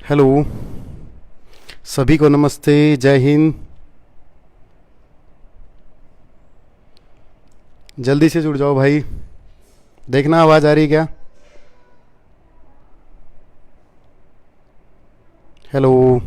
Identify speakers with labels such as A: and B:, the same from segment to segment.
A: Hello, सभी को नमस्ते, जय हिंद। जल्दी से जुड़ जाओ भाई। देखना आवाज़ आ रही है क्या? हेलो।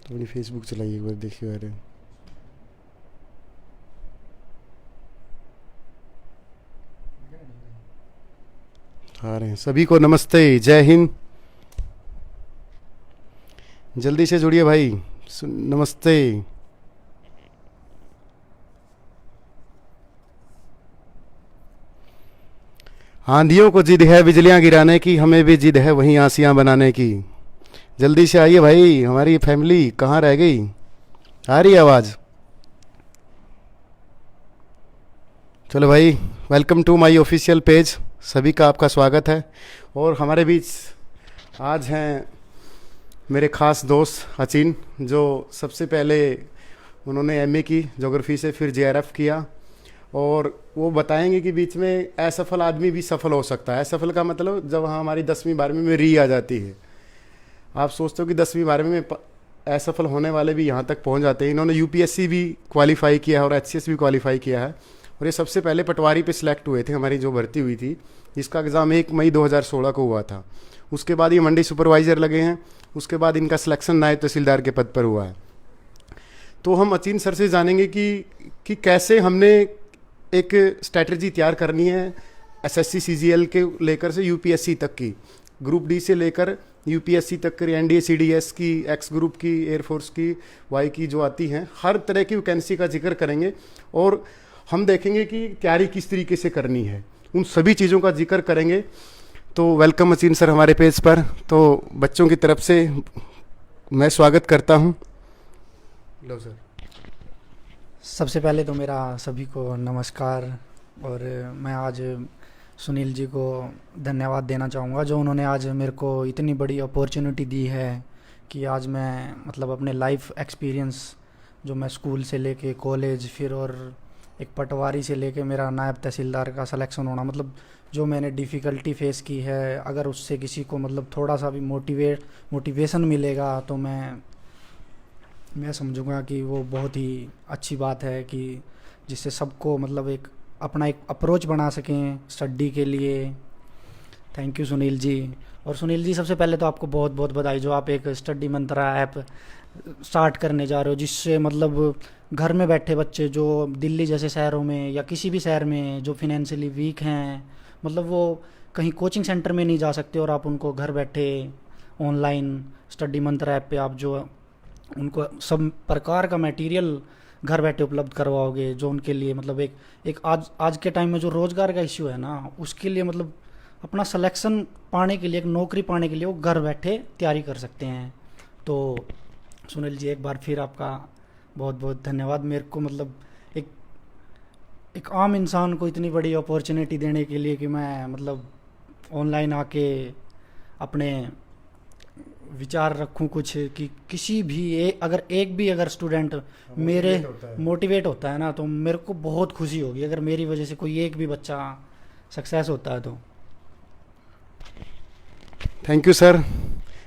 A: तो अपनी फेसबुक चलाइए एक बार, देखिए। अरे आ रहे हैं। सभी को नमस्ते, जय हिंद। जल्दी से जुड़िए भाई। नमस्ते। आंधियों को जिद है बिजलियां गिराने की, हमें भी जिद है वहीं आसियां बनाने की। जल्दी से आइए भाई, हमारी फैमिली कहाँ रह गई? आ रही है आवाज़? चलो भाई, welcome to my official page. सभी का आपका स्वागत है। और हमारे बीच आज हैं मेरे ख़ास दोस्त अचिन, जो सबसे पहले उन्होंने एमए की ज्योग्राफी से, फिर जेआरएफ किया। और वो बताएंगे कि बीच में असफल आदमी भी सफल हो सकता है। असफल का मतलब जब हमारी 10वीं 12वीं में री आ जाती है। आप सोचते हो कि 10वीं 12वीं में असफल होने वाले भी यहाँ तक पहुँच जाते हैं। इन्होंने यूपीएससी भी क्वालिफाई किया है और एचसीएस भी क्वालिफाई किया है। और ये सबसे पहले पटवारी पे सिलेक्ट हुए थे, हमारी जो भर्ती हुई थी। इसका एग्ज़ाम 1 मई 2016 को हुआ था। उसके बाद ये मंडी सुपरवाइज़र लगे हैं। उसके बाद इनका सिलेक्शन नायब तहसीलदार के पद पर हुआ है। तो हम अचिन सर से जानेंगे कि कैसे हमने एक स्ट्रैटेजी तैयार करनी है एसएससी सीजीएल के लेकर से यूपीएससी तक की, ग्रुप डी से लेकर यूपीएससी तक की, एनडीए सीडीएस की, एक्स ग्रुप की, एयरफोर्स की, वाई की जो आती हैं, हर तरह की वैकेंसी का जिक्र करेंगे। और हम देखेंगे कि तैयारी किस तरीके से करनी है, उन सभी चीज़ों का जिक्र करेंगे। तो वेलकम अचिन सर हमारे पेज पर। तो बच्चों की तरफ से मैं स्वागत करता हूँ। लो सर।
B: सबसे पहले तो मेरा सभी को नमस्कार। और मैं आज सुनील जी को धन्यवाद देना चाहूँगा, जो उन्होंने आज मेरे को इतनी बड़ी अपॉर्चुनिटी दी है कि आज मैं मतलब अपने लाइफ एक्सपीरियंस, जो मैं स्कूल से लेके कॉलेज, फिर और एक पटवारी से लेके मेरा नायब तहसीलदार का सिलेक्शन होना, मतलब जो मैंने डिफ़िकल्टी फेस की है, अगर उससे किसी को मतलब थोड़ा सा भी मोटिवेशन मिलेगा तो मैं समझूंगा कि वो बहुत ही अच्छी बात है, कि जिससे सबको मतलब एक अपना एक अप्रोच बना सकें स्टडी के लिए। Thank you Sunil ji. और सुनील जी, सबसे पहले तो आपको बहुत बहुत बधाई, जो आप एक स्टडी मंत्रा ऐप स्टार्ट करने जा रहे हो, जिससे मतलब घर में बैठे बच्चे जो दिल्ली जैसे शहरों में या किसी भी शहर में जो फिनेंशियली वीक हैं, मतलब वो कहीं कोचिंग सेंटर में नहीं जा सकते, और आप उनको घर बैठे ऑनलाइन स्टडी मंत्रा ऐप पे आप जो उनको सब प्रकार का मटेरियल घर बैठे उपलब्ध करवाओगे, जो उनके लिए मतलब एक आज के टाइम में जो रोज़गार का इश्यू है ना, उसके लिए मतलब अपना सिलेक्शन पाने के लिए, एक नौकरी पाने के लिए वो घर बैठे तैयारी कर सकते हैं। तो सुनील जी, एक बार फिर आपका बहुत बहुत धन्यवाद, मेरे को मतलब एक एक आम इंसान को इतनी बड़ी अपॉर्चुनिटी देने के लिए, कि मैं मतलब ऑनलाइन आके अपने विचार रखूं कुछ, कि किसी भी अगर स्टूडेंट मेरे मोटिवेट होता है ना, तो मेरे को बहुत खुशी होगी, अगर मेरी वजह से कोई एक भी बच्चा सक्सेस होता है तो।
A: Thank you sir.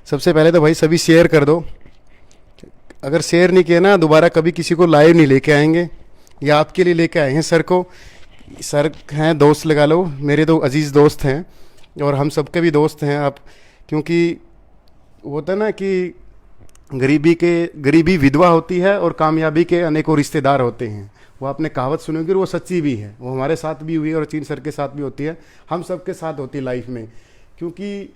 A: सबसे पहले तो भाई सभी शेयर कर दो। अगर शेयर नहीं किया ना, दोबारा कभी किसी को लाइव नहीं लेके आएंगे। या आपके लिए लेके आए हैं सर को। सर हैं, दोस्त लगा लो, मेरे तो अजीज़ दोस्त हैं और हम सबके भी दोस्त हैं आप। क्योंकि होता है ना कि गरीबी विधवा होती है और कामयाबी के अनेकों रिश्तेदार होते हैं। वो आपने कहावत सुनी होगी और वो सच्ची भी है। वो हमारे साथ भी हुई है और चीन सर के साथ भी होती है, हम सबके साथ होती है लाइफ में। क्योंकि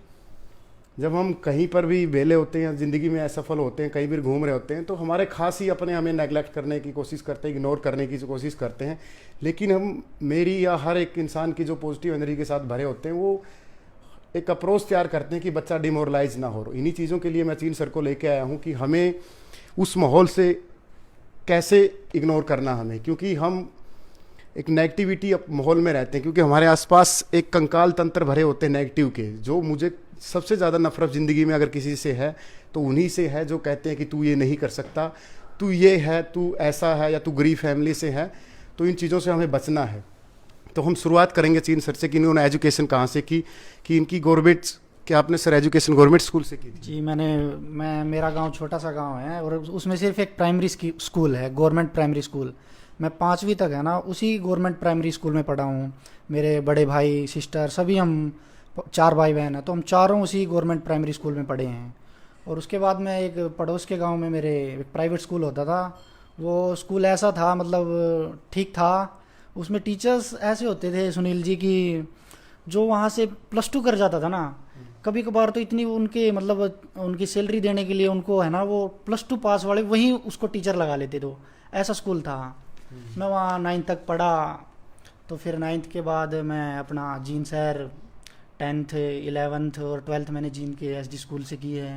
A: जब हम कहीं पर भी वेले होते हैं, ज़िंदगी में असफल होते हैं, कहीं भी घूम रहे होते हैं, तो हमारे खास ही अपने हमें नेगलेक्ट करने की कोशिश करते हैं, इग्नोर करने की कोशिश करते हैं। लेकिन हम मेरी या हर एक इंसान की जो पॉजिटिव एनर्जी के साथ भरे होते हैं, वो एक अप्रोच तैयार करते हैं कि बच्चा डिमोरलाइज ना हो। इन्हीं चीज़ों के लिए मैं चीन सर को लेके आया हूँ कि हमें उस माहौल से कैसे इग्नोर करना हमें। क्योंकि हम एक नेगेटिविटी माहौल में रहते हैं, क्योंकि हमारे आसपास एक कंकाल तंत्र भरे होते हैं नेगेटिव के। जो मुझे सबसे ज़्यादा नफरत ज़िंदगी में अगर किसी से है तो उन्हीं से है, जो कहते हैं कि तू ये नहीं कर सकता, तू ये है, तू ऐसा है, या तू गरीब फैमिली से है। तो इन चीज़ों से हमें बचना है। तो हम शुरुआत करेंगे चीन सर से कि इन्होंने एजुकेशन कहाँ से की, कि इनकी गवर्नमेंट, कि आपने सर एजुकेशन गवर्नमेंट स्कूल से की थी?
B: जी, मेरा गांव छोटा सा गांव है और उसमें सिर्फ एक प्राइमरी स्कूल है, गवर्नमेंट प्राइमरी स्कूल। मैं 5वीं तक है ना उसी गवर्नमेंट प्राइमरी स्कूल में पढ़ा हूँ। मेरे बड़े भाई सिस्टर सभी, हम 4 भाई बहन हैं, तो हम चारों उसी गवर्नमेंट प्राइमरी स्कूल में पढ़े हैं। और उसके बाद मैं एक पड़ोस के गांव में मेरे एक प्राइवेट स्कूल होता था। वो स्कूल ऐसा था, मतलब ठीक था। उसमें टीचर्स ऐसे होते थे सुनील जी की, जो वहाँ से +2 कर जाता था ना, कभी कभार तो इतनी उनके मतलब उनकी सैलरी देने के लिए उनको है ना वो +2 पास वाले वहीं उसको टीचर लगा लेते। तो ऐसा स्कूल था। मैं वहाँ 9th तक पढ़ा। तो फिर 9th के बाद मैं अपना जीन शहर 10th 11th और 12th मैंने जीन के SD स्कूल से की है।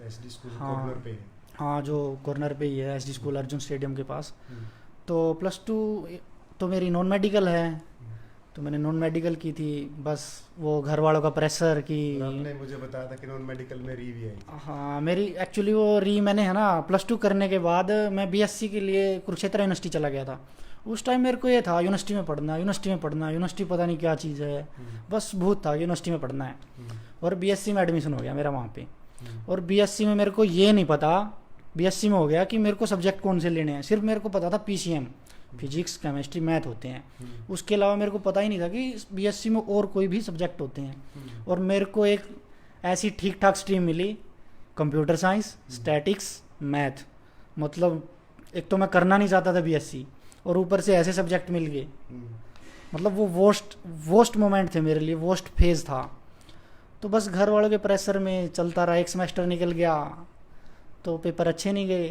A: SD स्कूल
B: हाँ।
A: कॉर्नर पे है।
B: हाँ, जो कॉर्नर पे ही है SD स्कूल, अर्जुन स्टेडियम के पास। तो +2 तो मेरी नॉन मेडिकल है, तो मैंने नॉन मेडिकल की थी। बस वो घर वालों का प्रेशर कि
A: आपने मुझे बताया था कि नॉन मेडिकल में री भी आई थी।
B: हाँ, मेरी एक्चुअली वो मैंने है ना +2 करने के बाद मैं BSc के लिए कुरुक्षेत्र यूनिवर्सिटी चला गया था। उस टाइम मेरे को ये था यूनिवर्सिटी में पढ़ना, यूनिवर्सिटी में पढ़ना, यूनिवर्सिटी पता नहीं क्या चीज़ है, बस भूत था यूनिवर्सिटी में पढ़ना है। और BSc में एडमिशन हो गया मेरा वहाँ पे। और BSc में मेरे को ये नहीं पता, BSc में हो गया कि मेरे को सब्जेक्ट कौन से लेने हैं। सिर्फ मेरे को पता था PCM, फिजिक्स केमिस्ट्री मैथ होते हैं। उसके अलावा मेरे को पता ही नहीं था कि BSc में और कोई भी सब्जेक्ट होते हैं। और मेरे को एक ऐसी ठीक ठाक स्ट्रीम मिली, कंप्यूटर साइंस, स्टैटिक्स, मैथ। मतलब एक तो मैं करना नहीं चाहता था BSc, और ऊपर से ऐसे सब्जेक्ट मिल गए। मतलब वो वोस्ट मोमेंट थे मेरे लिए, वोस्ट फेज था। तो बस घर वालों के प्रेशर में चलता रहा। एक सेमेस्टर निकल गया तो पेपर अच्छे नहीं गए,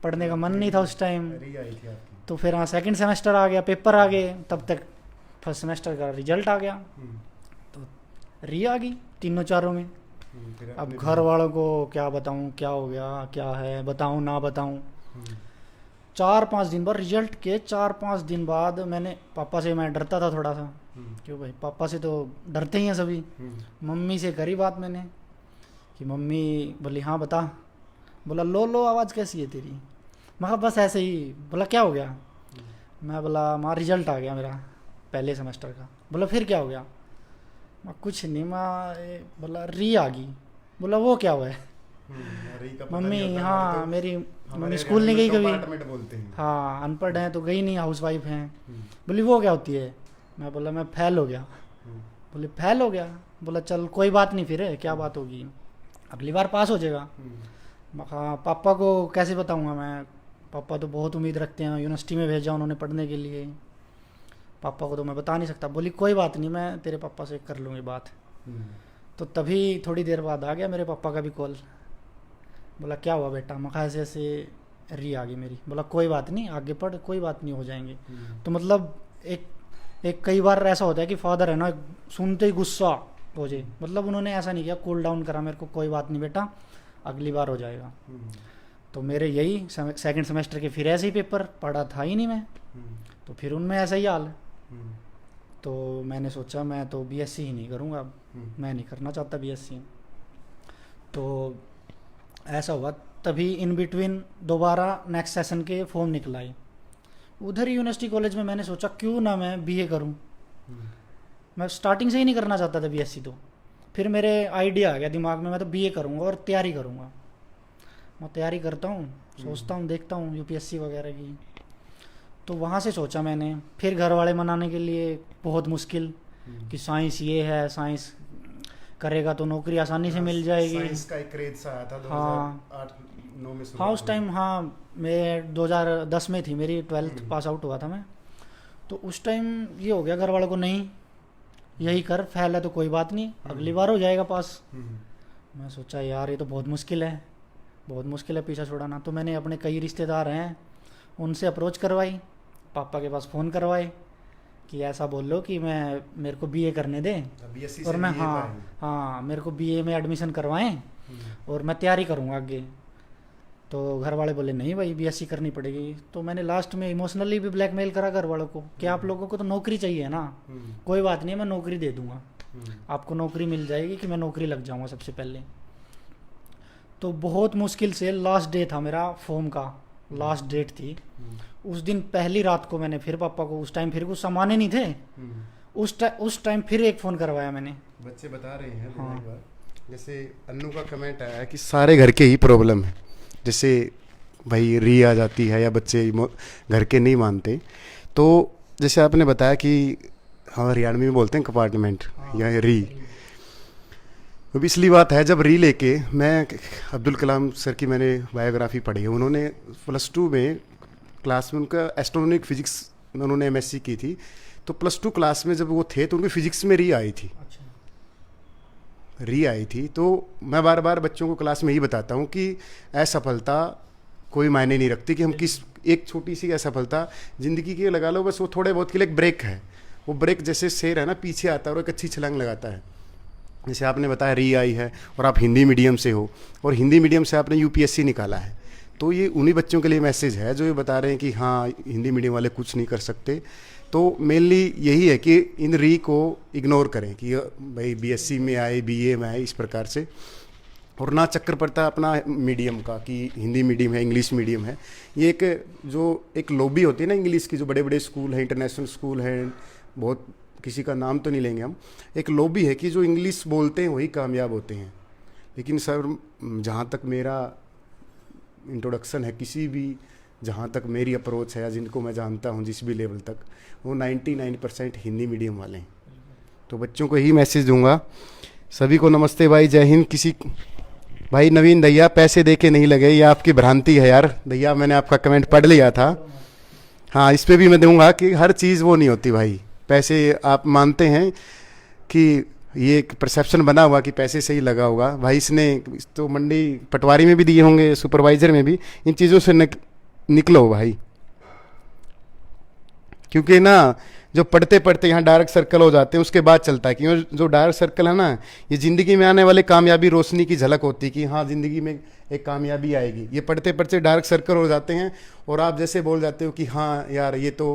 B: पढ़ने का मन नहीं था उस टाइम। तो फिर हाँ, सेकंड सेमेस्टर आ गया, पेपर आ गए, तब तक फर्स्ट सेमेस्टर का रिजल्ट आ गया। तो री आ गई तीनों चारों में। अब घर वालों को क्या बताऊं, क्या हो गया, क्या है, बताऊं ना बताऊं। 4-5 दिन बाद रिजल्ट के 4-5 दिन बाद मैंने पापा से, मैं डरता था थोड़ा सा, क्यों भाई पापा से तो डरते ही हैं सभी। मम्मी से करी बात मैंने कि मम्मी बोली हाँ बता। बोला लो आवाज़ कैसी है तेरी। मैं कहा बस ऐसे ही। बोला क्या हो गया। मैं बोला माँ रिजल्ट आ गया मेरा पहले सेमेस्टर का। बोला फिर क्या हो गया। मैं कुछ नहीं माँ। बोला री आ गई। बोला वो क्या हुआ है। मम्मी हाँ, मेरी मम्मी स्कूल नहीं गई कभी। हाँ, अनपढ़ हैं तो गई नहीं, हाउसवाइफ हैं। बोली वो क्या होती है। मैं बोला मैं फेल हो गया। बोले फेल हो गया। बोला चल कोई बात नहीं, फिर क्या बात होगी, अगली बार पास हो जाएगा। हाँ, पापा को कैसे बताऊंगा मैं, पापा तो बहुत उम्मीद रखते हैं, यूनिवर्सिटी में भेजा उन्होंने पढ़ने के लिए, पापा को तो मैं बता नहीं सकता। बोली कोई बात नहीं, मैं तेरे पापा से कर लूँगी बात। तो तभी थोड़ी देर बाद आ गया मेरे पापा का भी कॉल। बोला क्या हुआ बेटा। मैं कहा ऐसे ऐसे री आ गई मेरी। बोला कोई बात नहीं, आगे पढ़, कोई बात नहीं, हो जाएंगे। तो मतलब एक कई बार ऐसा होता है कि फादर है ना सुनते ही गुस्सा हो जाए। मतलब उन्होंने ऐसा नहीं किया, कूल डाउन करा मेरे को, कोई बात नहीं बेटा अगली बार हो जाएगा। तो मेरे यही सेकंड सेमेस्टर के फिर ऐसे ही पेपर, पढ़ा था ही नहीं मैं, तो फिर उनमें ऐसा ही हाल। तो मैंने सोचा मैं तो BSc ही नहीं करूँगा, मैं नहीं करना चाहता BSc। तो ऐसा हुआ, तभी इन बिटवीन दोबारा नेक्स्ट सेशन के फॉर्म निकल आए उधर ही यूनिवर्सिटी कॉलेज में। मैंने सोचा क्यों ना मैं BA करूं। मैं स्टार्टिंग से ही नहीं करना चाहता था BSc। तो फिर मेरे आइडिया आ गया दिमाग में, मैं तो BA करूंगा और तैयारी करूंगा। मैं तैयारी करता हूँ, सोचता हूँ, देखता हूँ UPSC वगैरह की। तो वहाँ से सोचा मैंने, फिर घर वाले मनाने के लिए बहुत मुश्किल कि साइंस ये है, साइंस करेगा तो नौकरी आसानी से मिल जाएगी।
A: साइंस का एक क्रेज सा आया था 2008-9 में।
B: हाँ उस टाइम, हाँ मैं 2010 में थी मेरी 12th पास आउट हुआ था मैं। तो उस टाइम ये हो गया घर वालों को, नहीं यही कर, फेल है तो कोई बात नहीं, अगली बार हो जाएगा पास। मैं सोचा यार ये तो बहुत मुश्किल है, बहुत मुश्किल है पीछा छुड़ाना। तो मैंने अपने कई रिश्तेदार हैं उनसे अप्रोच करवाई, पापा के पास फ़ोन करवाए कि ऐसा बोल लो कि मेरे को BA करने दें और मैं हाँ मेरे को BA में एडमिशन करवाएं और मैं तैयारी करूँगा आगे। तो घर वाले बोले नहीं भाई बीएससी करनी पड़ेगी। तो मैंने लास्ट में इमोशनली भी ब्लैकमेल करा घर वालों को कि आप लोगों को तो नौकरी चाहिए ना, कोई बात नहीं मैं नौकरी दे दूंगा, आपको नौकरी मिल जाएगी, कि मैं नौकरी लग जाऊंगा सबसे पहले। तो बहुत मुश्किल से लास्ट डे था मेरा फॉर्म का, लास्ट डेट थी। उस दिन पहली रात को मैंने फिर पापा को, उस टाइम फिर कुछ सामान ही नहीं थे, उस टाइम फिर एक फ़ोन करवाया मैंने।
A: बच्चे बता रहे हैं
B: हाँ।
A: एक बार, जैसे अन्नू का कमेंट आया है कि सारे घर के ही प्रॉब्लम है, जैसे भाई री आ जाती है या बच्चे घर के नहीं मानते। तो जैसे आपने बताया कि हाँ हरियाणवी में बोलते हैं कंपार्टमेंट या री, वो भी इसलिए बात है जब री लेके मैं अब्दुल कलाम सर की मैंने बायोग्राफी पढ़ी है। उन्होंने +2 में क्लास में उनका एस्ट्रोनॉमिक फिजिक्स उन्होंने MSc की थी, तो +2 क्लास में जब वो थे तो उनकी फिजिक्स में री आई थी, री आई थी। तो मैं बार बार बच्चों को क्लास में ही बताता हूँ कि असफलता कोई मायने नहीं रखती, कि हम किस एक छोटी सी असफलता ज़िंदगी की लगा लो, बस वो थोड़े बहुत के लिए एक ब्रेक है। वो ब्रेक जैसे शेर है ना, पीछे आता है और एक अच्छी छलांग लगाता है। जैसे आपने बताया री आई है और आप हिंदी मीडियम से हो और हिंदी मीडियम से आपने UPSC निकाला है, तो ये उन्हीं बच्चों के लिए मैसेज है जो ये बता रहे हैं कि हाँ हिंदी मीडियम वाले कुछ नहीं कर सकते। तो मेनली यही है कि इन री को इग्नोर करें कि भाई BSc में आए, BA में आए, इस प्रकार से, और ना चक्कर पड़ता अपना मीडियम का कि हिंदी मीडियम है, इंग्लिश मीडियम है। ये एक लॉबी होती है ना इंग्लिश की, जो बड़े बड़े स्कूल हैं, इंटरनेशनल स्कूल हैं, बहुत किसी का नाम तो नहीं लेंगे हम, एक लॉबी है कि जो इंग्लिश बोलते हैं वही कामयाब होते हैं। लेकिन सर जहाँ तक मेरा इंट्रोडक्शन है, किसी भी जहाँ तक मेरी अप्रोच है या जिनको मैं जानता हूँ जिस भी लेवल तक, वो 99% हिंदी मीडियम वाले हैं। तो बच्चों को यही मैसेज दूंगा। सभी को नमस्ते भाई, जय हिंद। किसी भाई नवीन दैया पैसे दे के नहीं लगे, ये आपकी भ्रांति है यार दैया, मैंने आपका कमेंट पढ़ लिया था। हाँ इस पर भी मैं दूंगा कि हर चीज़ वो नहीं होती भाई, पैसे आप मानते हैं कि ये एक परसेप्शन बना हुआ कि पैसे से ही लगा होगा भाई, इसने तो मंडी पटवारी में भी दिए होंगे, सुपरवाइजर में भी, इन चीज़ों से निकलो भाई। क्योंकि ना जो पढ़ते पढ़ते यहाँ डार्क सर्कल हो जाते हैं उसके बाद चलता है, क्योंकि जो डार्क सर्कल है ना, ये ज़िंदगी में आने वाले कामयाबी रोशनी की झलक होती है कि हाँ ज़िंदगी में एक कामयाबी आएगी। ये पढ़ते पढ़ते डार्क सर्कल हो जाते हैं और आप जैसे बोल जाते हो कि हाँ यार ये तो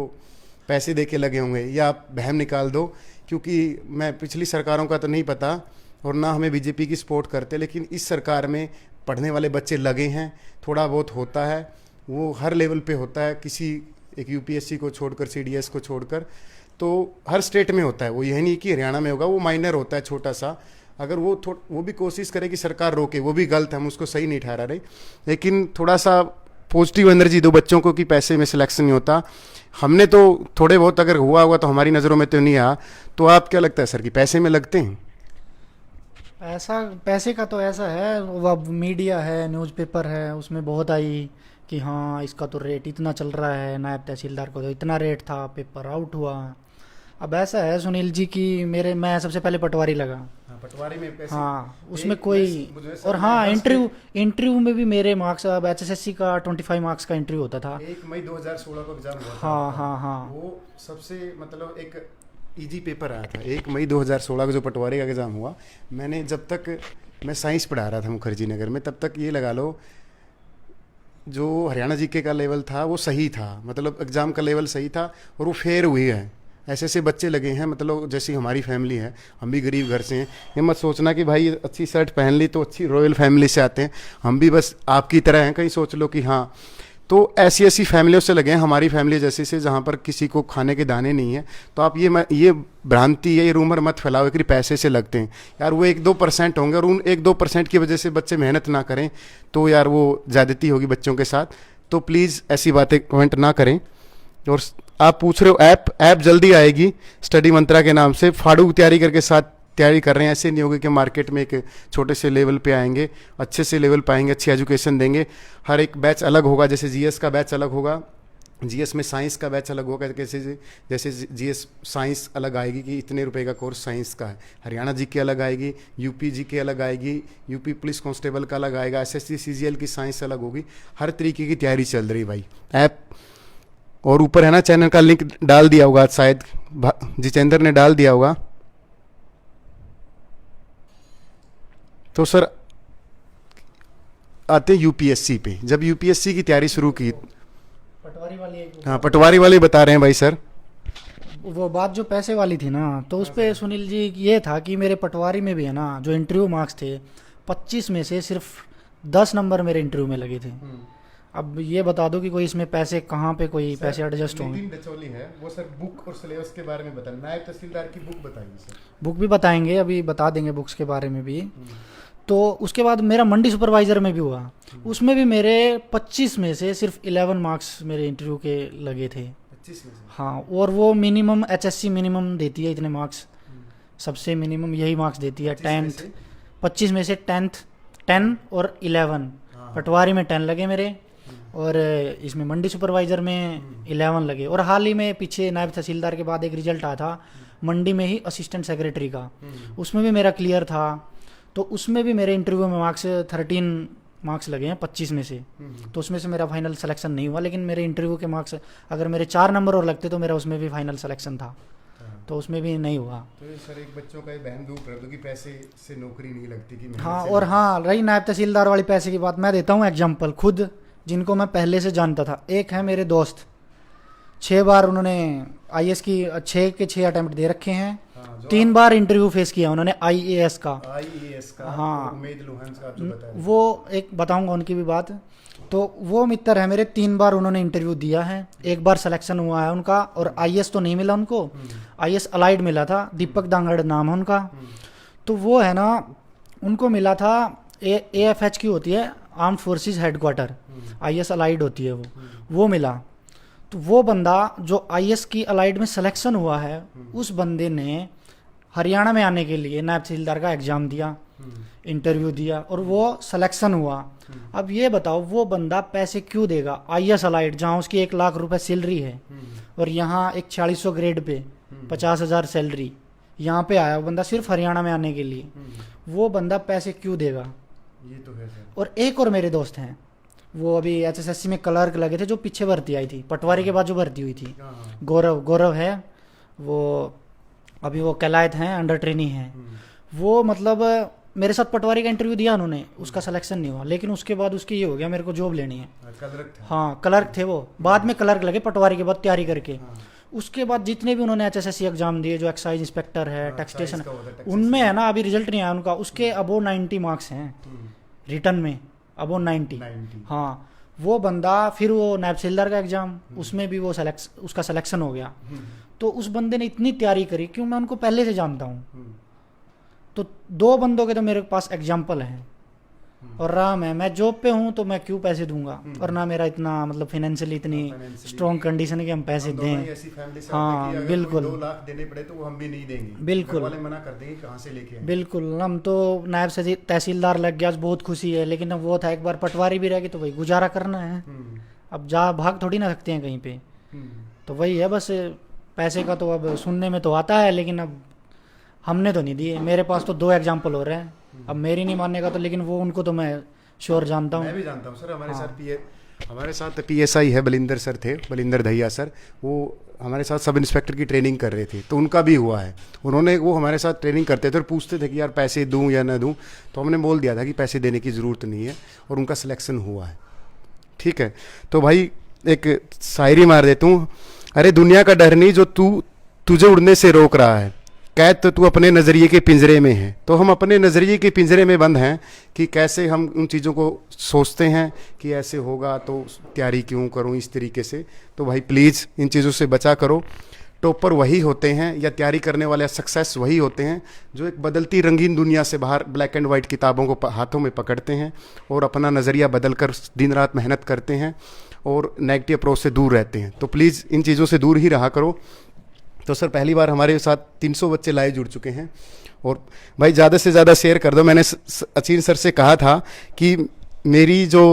A: पैसे दे के लगे होंगे, या आप बहम निकाल दो। क्योंकि मैं पिछली सरकारों का तो नहीं पता और ना हमें BJP की सपोर्ट करते, लेकिन इस सरकार में पढ़ने वाले बच्चे लगे हैं, थोड़ा बहुत होता है, वो हर लेवल पे होता है, किसी एक UPSC को छोड़कर, CDS को छोड़कर, तो हर स्टेट में होता है। वो यही नहीं कि हरियाणा में होगा, वो माइनर होता है छोटा सा। अगर वो भी कोशिश करे कि सरकार रोके, वो भी गलत है, हम उसको सही नहीं ठहरा रहे, लेकिन थोड़ा सा पॉजिटिव एनर्जी दो बच्चों को कि पैसे में सिलेक्शन नहीं होता। हमने तो थोड़े बहुत अगर हुआ होगा तो हमारी नज़रों में तो नहीं आया। तो आप क्या लगता है सर कि पैसे में लगते हैं?
B: ऐसा पैसे का तो ऐसा है, वो अब मीडिया है, न्यूज़पेपर है, उसमें बहुत आई कि हाँ इसका तो रेट इतना चल रहा है, नायब तहसीलदार को तो इतना रेट था, पेपर आउट हुआ। अब ऐसा है सुनील जी कि मैं सबसे पहले पटवारी लगा।
A: हाँ, पटवारी में पैसे,
B: हाँ उसमें कोई, और हाँ इंटरव्यू में भी मेरे मार्क्स, अब HSSC का 25 मार्क्स का इंटरव्यू होता था।
A: 1 मई 2016 को एग्जाम हुआ था।
B: हाँ हाँ हाँ,
A: वो सबसे मतलब एक इजी पेपर आया था 1 मई 2016 को जो पटवारी का एग्ज़ाम हुआ। मैंने जब तक मैं साइंस पढ़ा रहा था मुखर्जी नगर में, तब तक ये लगा लो जो हरियाणा जीके का लेवल था वो सही था, मतलब एग्ज़ाम का लेवल सही था और वो फेयर हुई है। ऐसे ऐसे बच्चे लगे हैं, मतलब जैसी हमारी फैमिली है, हम भी गरीब घर से हैं। ये मत सोचना कि भाई अच्छी शर्ट पहन ली तो अच्छी रॉयल फैमिली से आते हैं, हम भी बस आपकी तरह हैं, कहीं सोच लो कि हाँ। तो ऐसी ऐसी फैमिलियों से लगे हैं, हमारी फैमिली जैसे से, जहाँ पर किसी को खाने के दाने नहीं है। तो आप ये भ्रांति है, ये रूमर मत फैलाओ कि पैसे से लगते हैं। यार वो 1-2% होंगे और उन 1-2% की वजह से बच्चे मेहनत ना करें तो यार वो ज़्यादती होगी बच्चों के साथ। तो प्लीज़ ऐसी बातें कमेंट ना करें। और आप पूछ रहे हो ऐप जल्दी आएगी स्टडी मंत्रा के नाम से, फाड़ू तैयारी करके साथ तैयारी कर रहे हैं। ऐसे नहीं होगा कि मार्केट में एक छोटे से लेवल पे आएंगे, अच्छे से लेवल पाएंगे, अच्छी एजुकेशन देंगे। हर एक बैच अलग होगा, जैसे GS का बैच अलग होगा, GS में साइंस का बैच अलग होगा, जैसे GS साइंस अलग आएगी कि इतने रुपए का कोर्स साइंस का है, हरियाणा GK अलग आएगी, UP GK अलग आएगी, UP पुलिस कांस्टेबल का अलग आएगा, SSC CGL की साइंस अलग होगी। हर तरीके की तैयारी चल रही भाई। ऐप और ऊपर है ना चैनल का लिंक डाल दिया होगा, शायद जितेंद्र ने डाल दिया होगा। तो सर आते हैं यूपीएससी पे। जब यूपीएससी की तैयारी शुरू की,
B: पटवारी वाली
A: हाँ पटवारी वाले बता रहे हैं भाई सर।
B: वो बात जो पैसे वाली थी ना, तो उस पे सुनील जी ये था कि मेरे पटवारी में भी है ना, जो इंटरव्यू मार्क्स थे 25 में से सिर्फ 10 नंबर मेरे इंटरव्यू में लगे थे। अब ये बता दो कि कोई इसमें पैसे कहाँ पे कोई पैसे एडजस्ट होंगे।
A: नितिन डचौली है वो सर, बुक और सिलेबस के बारे में बताएं। नायब तहसीलदार की बुक बताइए सर।
B: बुक भी बताएंगे, अभी बता देंगे बुक्स के बारे में भी। तो उसके बाद मेरा मंडी सुपरवाइज़र में भी हुआ, उसमें भी मेरे 25 में से सिर्फ 11 मार्क्स मेरे इंटरव्यू के लगे थे।
A: 25 में से?
B: हाँ, और वो मिनिमम एचएससी मिनिमम देती है इतने मार्क्स, सबसे मिनिमम यही मार्क्स देती है। 25 में से 10 और 11, पटवारी में 10 लगे मेरे, और इसमें मंडी सुपरवाइज़र में 11 लगे। और हाल ही में पीछे नायब तहसीलदार के बाद एक रिजल्ट आया था मंडी में ही असिस्टेंट सेक्रेटरी का, उसमें भी मेरा क्लियर था। तो उसमें भी मेरे इंटरव्यू में मार्क्स 13 मार्क्स लगे हैं 25 में से। तो उसमें से मेरा फाइनल सिलेक्शन नहीं हुआ, लेकिन मेरे इंटरव्यू के मार्क्स अगर मेरे 4 नंबर और लगते तो मेरा उसमें भी फाइनल सिलेक्शन था, तो उसमें भी नहीं हुआ।
A: तो ये सर एक बच्चों का ये बहन दूर कर दो कि पैसे से नौकरी नहीं लगती कि
B: हाँ, और हाँ रही नायब तहसीलदार वाली पैसे की बात, मैं देता हूँ एग्जाम्पल खुद, जिनको मैं पहले से जानता था। एक है मेरे दोस्त, 6 बार उन्होंने आईएएस की 6 के 6 अटेम्प्ट दे रखे हैं। 3 बार इंटरव्यू फेस किया उन्होंने आईएएस का। हाँ,
A: उम्मीद लोहंस का जो बताया,
B: वो एक बताऊंगा उनकी भी बात। तो वो मित्र है मेरे, 3 बार उन्होंने इंटरव्यू दिया है, 1 बार सिलेक्शन हुआ है उनका, और आईएएस तो नहीं मिला उनको, आईएएस अलाइड मिला था, दीपक दांगड़ नाम है उनका। तो वो है ना, उनको मिला था एएफएच की होती है, armed forces headquarter, IAS allied होती है वो मिला। तो वो बंदा जो आईएएस की अलाइड में सिलेक्शन हुआ है, उस बंदे ने हरियाणा में आने के लिए नायब तहसीलदार का एग्ज़ाम दिया, इंटरव्यू दिया, और वो सिलेक्शन हुआ। अब ये बताओ वो बंदा पैसे क्यों देगा आईएएस अलाइड, जहाँ उसकी 1 लाख रुपए सैलरी है, और यहाँ एक 4600 ग्रेड पे 50,000 सैलरी, यहाँ पे आया वो बंदा सिर्फ हरियाणा में आने के लिए, वो बंदा पैसे क्यों देगा?
A: ये तो है सर।
B: और एक और मेरे दोस्त हैं, वो अभी एचएसएससी में क्लर्क लगे थे, जो पीछे भर्ती आई थी, पटवारी के बाद जो भर्ती हुई थी, गौरव है वो, अभी वो कैलायत हैं, अंडर ट्रेनिंग है वो। मतलब मेरे साथ पटवारी का इंटरव्यू दिया उन्होंने, उसका सिलेक्शन नहीं हुआ, लेकिन उसके बाद उसकी ये हो गया मेरे को जॉब लेनी है। हाँ, क्लर्क थे वो, बाद में क्लर्क लगे पटवारी के बाद तैयारी करके। उसके बाद जितने भी उन्होंने एचएसएससी एग्जाम दिए, जो एक्साइज इंस्पेक्टर है, टैक्सेशन, उनमें है ना अभी रिजल्ट नहीं आया उनका, उसके अबो 90 मार्क्स हैं रिटर्न में, अबो 90। हाँ, वो बंदा फिर वो नायब तहसीलदार का एग्जाम, उसमें भी वो उसका सिलेक्शन हो गया। तो उस बंदे ने इतनी तैयारी करी, क्यों, मैं उनको पहले से जानता हूँ। तो 2 बंदों के तो मेरे पास एग्जाम्पल हैं, और राम है, मैं जॉब पे हूँ तो मैं क्यों पैसे दूंगा, और ना मेरा इतना मतलब फाइनेंशियली इतनी स्ट्रॉन्ग कंडीशन है कि हम पैसे दें। हाँ बिल्कुल,
A: 2 लाख देने पड़े तो वो हम भी नहीं देंगे,
B: बिल्कुल
A: वाले मना कर देंगे, कहाँ से लेके आएंगे।
B: बिल्कुल, हम तो नायब से तहसीलदार लग गया, बहुत खुशी है, लेकिन अब वो था एक बार पटवारी भी रह गई तो वही गुजारा करना है। अब जा भाग थोड़ी ना सकते हैं कहीं पे, तो वही है बस। पैसे का तो अब सुनने में तो आता है, लेकिन अब हमने तो नहीं दिए। मेरे पास तो 2 एग्जाम्पल हो रहे हैं, अब मेरी नहीं मानेगा तो, लेकिन वो उनको तो मैं श्योर जानता हूँ।
A: मैं भी जानता हूँ सर, हमारे साथ पीएसआई है, बलिंदर सर थे, बलिंदर दहिया सर, वो हमारे साथ सब इंस्पेक्टर की ट्रेनिंग कर रहे थे, तो उनका भी हुआ है। वो हमारे साथ ट्रेनिंग करते थे और पूछते थे कि यार पैसे दूं या ना दूं, तो हमने बोल दिया था कि पैसे देने की ज़रूरत नहीं है, और उनका सिलेक्शन हुआ है। ठीक है, तो भाई एक शायरी मार देता हूँ। अरे दुनिया का डर नहीं जो तुझे उड़ने से रोक रहा है, कैद तो तू अपने नज़रिए के पिंजरे में है। तो हम अपने नज़रिए के पिंजरे में बंद हैं कि कैसे हम उन चीज़ों को सोचते हैं कि ऐसे होगा तो तैयारी क्यों करूं इस तरीके से। तो भाई प्लीज़ इन चीज़ों से बचा करो। टॉपर वही होते हैं या तैयारी करने वाले सक्सेस वही होते हैं जो एक बदलती रंगीन दुनिया से बाहर ब्लैक एंड वाइट किताबों को हाथों में पकड़ते हैं और अपना नज़रिया बदल कर दिन रात मेहनत करते हैं और नेगेटिव अप्रोच से दूर रहते हैं। तो प्लीज़ इन चीज़ों से दूर ही रहा करो। तो सर पहली बार हमारे साथ 300 बच्चे लाइव जुड़ चुके हैं, और भाई ज़्यादा से ज़्यादा शेयर कर दो। मैंने अचीन सर से कहा था कि मेरी जो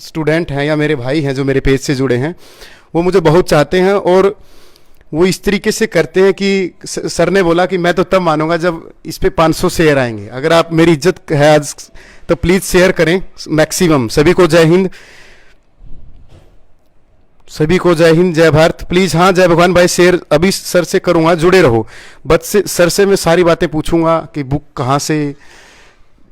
A: स्टूडेंट हैं या मेरे भाई हैं जो मेरे पेज से जुड़े हैं, वो मुझे बहुत चाहते हैं, और वो इस तरीके से करते हैं कि सर ने बोला कि मैं तो तब मानूंगा जब इस पे 500 शेयर आएंगे। अगर आप, मेरी इज्जत है आज, तो प्लीज़ शेयर करें मैक्सिमम। सभी को जय हिंद, सभी को जय हिंद, जय भारत। प्लीज़ हाँ जय भगवान भाई, शेयर अभी सर से करूँगा, जुड़े रहो। बट से सर से मैं सारी बातें पूछूंगा कि बुक कहाँ से,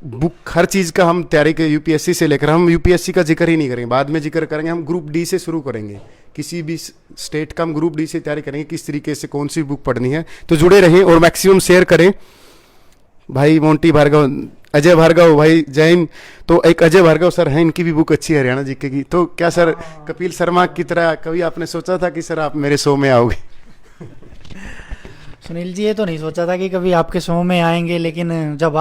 A: बुक हर चीज़ का हम तैयारी के यूपीएससी से लेकर, हम यूपीएससी का जिक्र ही नहीं करेंगे, बाद में जिक्र करेंगे, हम ग्रुप डी से शुरू करेंगे। किसी भी स्टेट का हम ग्रुप डी से तैयारी करेंगे, किस तरीके से कौन सी बुक पढ़नी है। तो जुड़े रहें और मैक्सिमम शेयर करें। भाई मोंटी भार्गव, अजय भार्गव भाई जय हिंद। तो एक अजय भार्गव सर हैं, इनकी भी बुक अच्छी है हरियाणा जीके की। तो क्या सर कपिल शर्मा की तरह कभी आपने सोचा था कि सर आप मेरे शो में आओगे?
B: सुनील जी, ये तो नहीं सोचा था कि कभी आपके शो में आएंगे, लेकिन जब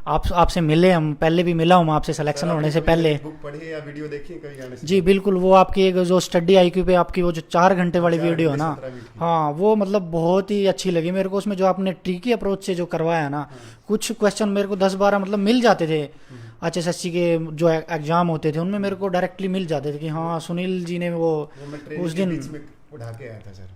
B: आपसे मिले, हम पहले भी मिला हूँ आपसे सिलेक्शन होने से पहले।
A: बुक पढ़ी या वीडियो देखी कभी गाने से?
B: जी बिल्कुल, वो आपकी एक जो स्टडी आईक्यू पे आपकी वो जो 4 घंटे वाली वीडियो है ना, हाँ वो मतलब बहुत ही अच्छी लगी मेरे को। उसमें जो आपने ट्रिकी अप्रोच से जो करवाया ना, कुछ क्वेश्चन मेरे को 10-12 मतलब मिल जाते थे। HSSC के जो एग्जाम होते थे उनमें मेरे को डायरेक्टली मिल जाते थे कि हाँ सुनील जी ने वो उस दिन
A: उठा के आया था सर।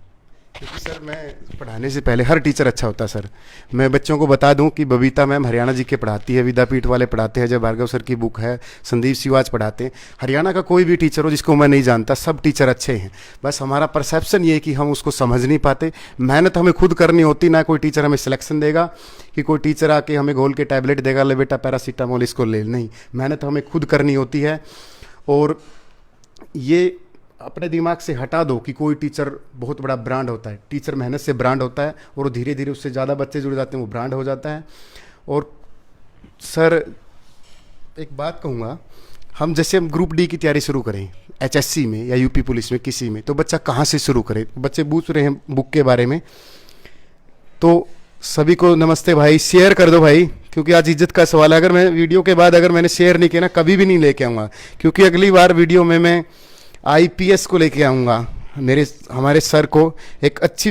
A: क्योंकि सर मैं पढ़ाने से पहले, हर टीचर अच्छा होता है सर। मैं बच्चों को बता दूं कि बबीता मैम हरियाणा जी के पढ़ाती है, विद्यापीठ वाले पढ़ाते हैं, जय भार्गव सर की बुक है, संदीप सिवाज पढ़ाते हैं। हरियाणा का कोई भी टीचर हो जिसको मैं नहीं जानता, सब टीचर अच्छे हैं। बस हमारा परसेप्शन ये है कि हम उसको समझ नहीं पाते। मेहनत हमें खुद करनी होती, ना कोई टीचर हमें सिलेक्शन देगा कि कोई टीचर आके हमें घोल के टैबलेट देगा, ले बेटा पैरासीटामोल इसको ले। नहीं, मेहनत हमें खुद करनी होती है। और ये अपने दिमाग से हटा दो कि कोई टीचर बहुत बड़ा ब्रांड होता है। टीचर मेहनत से ब्रांड होता है, और धीरे धीरे उससे ज़्यादा बच्चे जुड़ जाते हैं, वो ब्रांड हो जाता है। और सर एक बात कहूँगा, हम जैसे हम ग्रुप डी की तैयारी शुरू करें HSC में या यूपी पुलिस में किसी में, तो बच्चा कहाँ से शुरू करे? बच्चे पूछ रहे हैं बुक के बारे में। तो सभी को नमस्ते भाई, शेयर कर दो भाई, क्योंकि आज इज्जत का सवाल है। अगर मैं वीडियो के बाद अगर मैंने शेयर नहीं किया ना, कभी भी नहीं लेके आऊँगा, क्योंकि अगली बार वीडियो में मैं IPS को लेके आऊँगा। हमारे सर को एक अच्छी,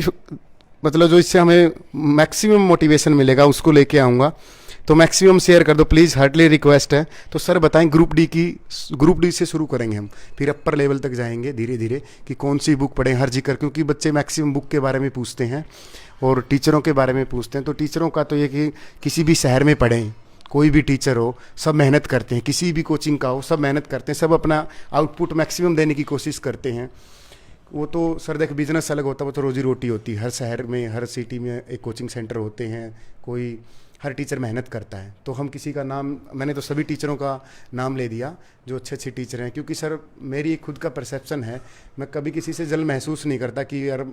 A: मतलब जो इससे हमें मैक्सिमम मोटिवेशन मिलेगा, उसको लेके आऊँगा। तो मैक्सिमम शेयर कर दो प्लीज़, हार्डली रिक्वेस्ट है। तो सर बताएं, ग्रुप डी से शुरू करेंगे हम, फिर अपर लेवल तक जाएंगे धीरे धीरे कि कौन सी बुक पढ़ें हर जिक्र, क्योंकि बच्चे मैक्सिमम बुक के बारे में पूछते हैं और टीचरों के बारे में पूछते हैं। तो टीचरों का तो ये कि किसी भी शहर में पढ़ें, कोई भी टीचर हो, सब मेहनत करते हैं, किसी भी कोचिंग का हो, सब मेहनत करते हैं, सब अपना आउटपुट मैक्सिमम देने की कोशिश करते हैं। वो तो सर देख, बिजनेस अलग होता है, वो तो रोजी रोटी होती है। हर शहर में, हर सिटी में एक कोचिंग सेंटर होते हैं, कोई हर टीचर मेहनत करता है। तो हम किसी का नाम, मैंने तो सभी टीचरों का नाम ले दिया जो अच्छे अच्छे टीचर हैं, क्योंकि सर मेरी खुद का परसेप्शन है, मैं कभी किसी से जल महसूस नहीं करता कि यार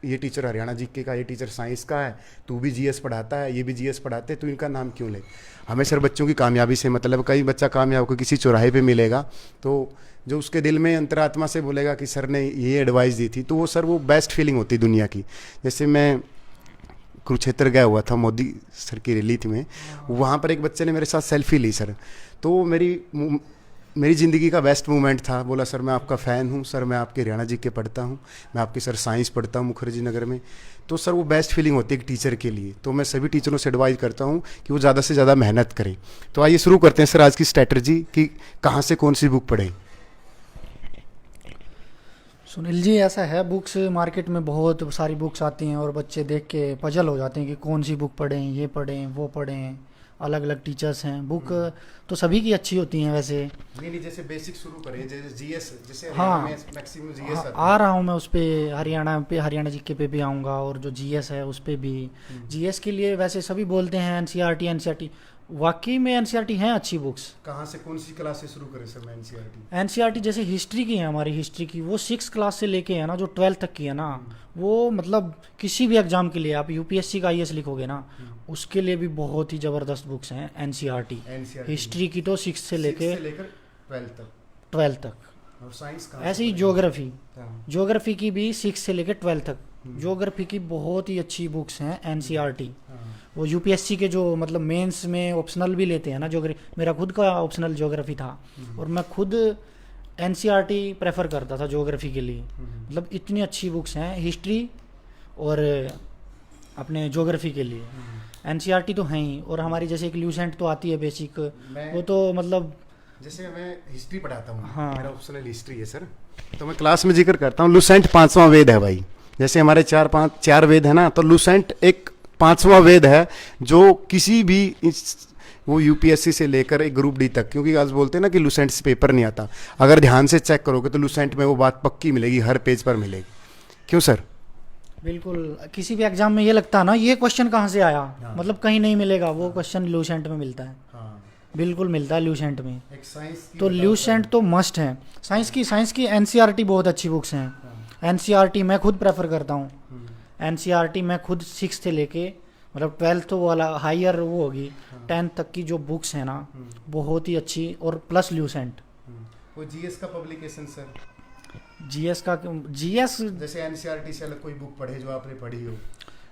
A: ये टीचर हरियाणा जीके का, ये टीचर साइंस का है, तू भी GS पढ़ाता है, ये भी GS पढ़ाते हैं, तो इनका नाम क्यों ले। हमें सर बच्चों की कामयाबी से मतलब, कई बच्चा कामयाब होकर किसी चौराहे पे मिलेगा, तो जो उसके दिल में अंतरात्मा से बोलेगा कि सर ने ये एडवाइस दी थी, तो वो सर वो बेस्ट फीलिंग होती है दुनिया की। जैसे मैं कुरुक्षेत्र गया हुआ था, मोदी सर की रैली थी में, वहाँ पर एक बच्चे ने मेरे साथ सेल्फी ली सर, तो मेरी ज़िंदगी का बेस्ट मोमेंट था। बोला सर मैं आपका फ़ैन हूँ सर, मैं आपके हरियाणा जी के पढ़ता हूँ, मैं आपके सर साइंस पढ़ता हूँ मुखर्जी नगर में। तो सर वो बेस्ट फीलिंग होती है एक टीचर के लिए। तो मैं सभी टीचरों से एडवाइस करता हूँ कि वो ज़्यादा से ज़्यादा मेहनत करें। तो आइए शुरू करते हैं सर आज की स्ट्रैटेजी कि कहाँ से कौन सी बुक पढ़ें।
B: सुनील जी, ऐसा है, बुक्स मार्केट में बहुत सारी बुक्स आती हैं और बच्चे देख के पजल हो जाते हैं कि कौन सी बुक पढ़ें, ये पढ़ें वो पढ़ें, अलग अलग टीचर्स हैं। बुक तो सभी की अच्छी होती हैं वैसे।
A: नहीं, जैसे बेसिक शुरू करें, जैसे GS, जैसे
B: हाँ,
A: मैक्सिमम GS
B: आ रहा हूँ मैं उस पर, हरियाणा जीके पे भी आऊँगा, और जो GS है उस पर भी। GS के लिए वैसे सभी बोलते हैं NCERT, वाकई में NCERT हैं अच्छी बुक्स।
A: कहाँ से कौन सी क्लास से शुरू करें सर मैं
B: NCERT जैसे हिस्ट्री की है, हमारी हिस्ट्री की, वो 6 क्लास से लेके है ना, जो 12 तक की है ना, वो मतलब किसी भी एग्जाम के लिए, आप UPSC का IAS लिखोगे ना, उसके लिए भी बहुत ही ज़बरदस्त बुक्स हैं NCERT। हिस्ट्री की तो 6 से लेके 12 तक।
A: और साइंस का
B: ऐसे ही ज्योग्राफी की भी 6 से लेके 12 तक। ज्योग्राफी की बहुत ही अच्छी बुक्स हैं NCERT। वो UPSC के जो मतलब मेंस में ऑप्शनल भी लेते हैं ना ज्योग्राफी, मेरा खुद का ऑप्शनल ज्योग्राफी था, और मैं खुद NCERT प्रेफर करता था ज्योग्राफी के लिए। मतलब इतनी अच्छी बुक्स हैं हिस्ट्री और अपने ज्योग्राफी के लिए। NCERT तो हैं ही, और हमारी जैसे एक ल्यूसेंट तो आती है बेसिक, वो तो मतलब,
A: जैसे मैं हिस्ट्री पढ़ाता हूँ,
B: हाँ,
A: मेरा ऑप्शनल हिस्ट्री है सर, तो मैं क्लास में जिक्र करता हूँ, लूसेंट 5वां वेद है भाई। जैसे हमारे 4 वेद है ना, तो लूसेंट एक 5वां वेद है जो किसी भी वो UPSC से लेकर एक ग्रुप D तक, क्योंकि आज बोलते हैं ना कि लूसेंट से पेपर नहीं आता, अगर ध्यान से चेक करोगे तो लूसेंट में वो बात पक्की मिलेगी, हर पेज पर मिलेगी। क्यों सर?
B: बिल्कुल, किसी भी एग्जाम में ये लगता है ना, ये क्वेश्चन कहाँ से आया, मतलब कहीं नहीं मिलेगा, वो क्वेश्चन लूसेंट में मिलता है। बिल्कुल मिलता है ल्यूसेंट में।
A: एक साइंस की
B: तो
A: बताओ
B: ल्यूसेंट
A: सर।
B: तो मस्ट है। साइंस की एनसीईआरटी बहुत अच्छी बुक्स हैं।
A: हाँ।
B: एनसीईआरटी मैं खुद प्रेफर करता हूँ।
A: हम्म,
B: एनसीईआरटी मैं खुद 6 से लेके मतलब 12th तो वाला हायर वो होगी,
A: हाँ।
B: 10th तक की जो बुक्स हैं ना
A: हम्म,
B: बहुत ही अच्छी, और प्लस ल्यूसेंट।
A: हम्म। वो जीएस का पब्लिकेशन सर,
B: जीएस का जीएस
A: जैसे एनसीईआरटी से अलग कोई बुक पढ़े जो आपने पढ़ी हो,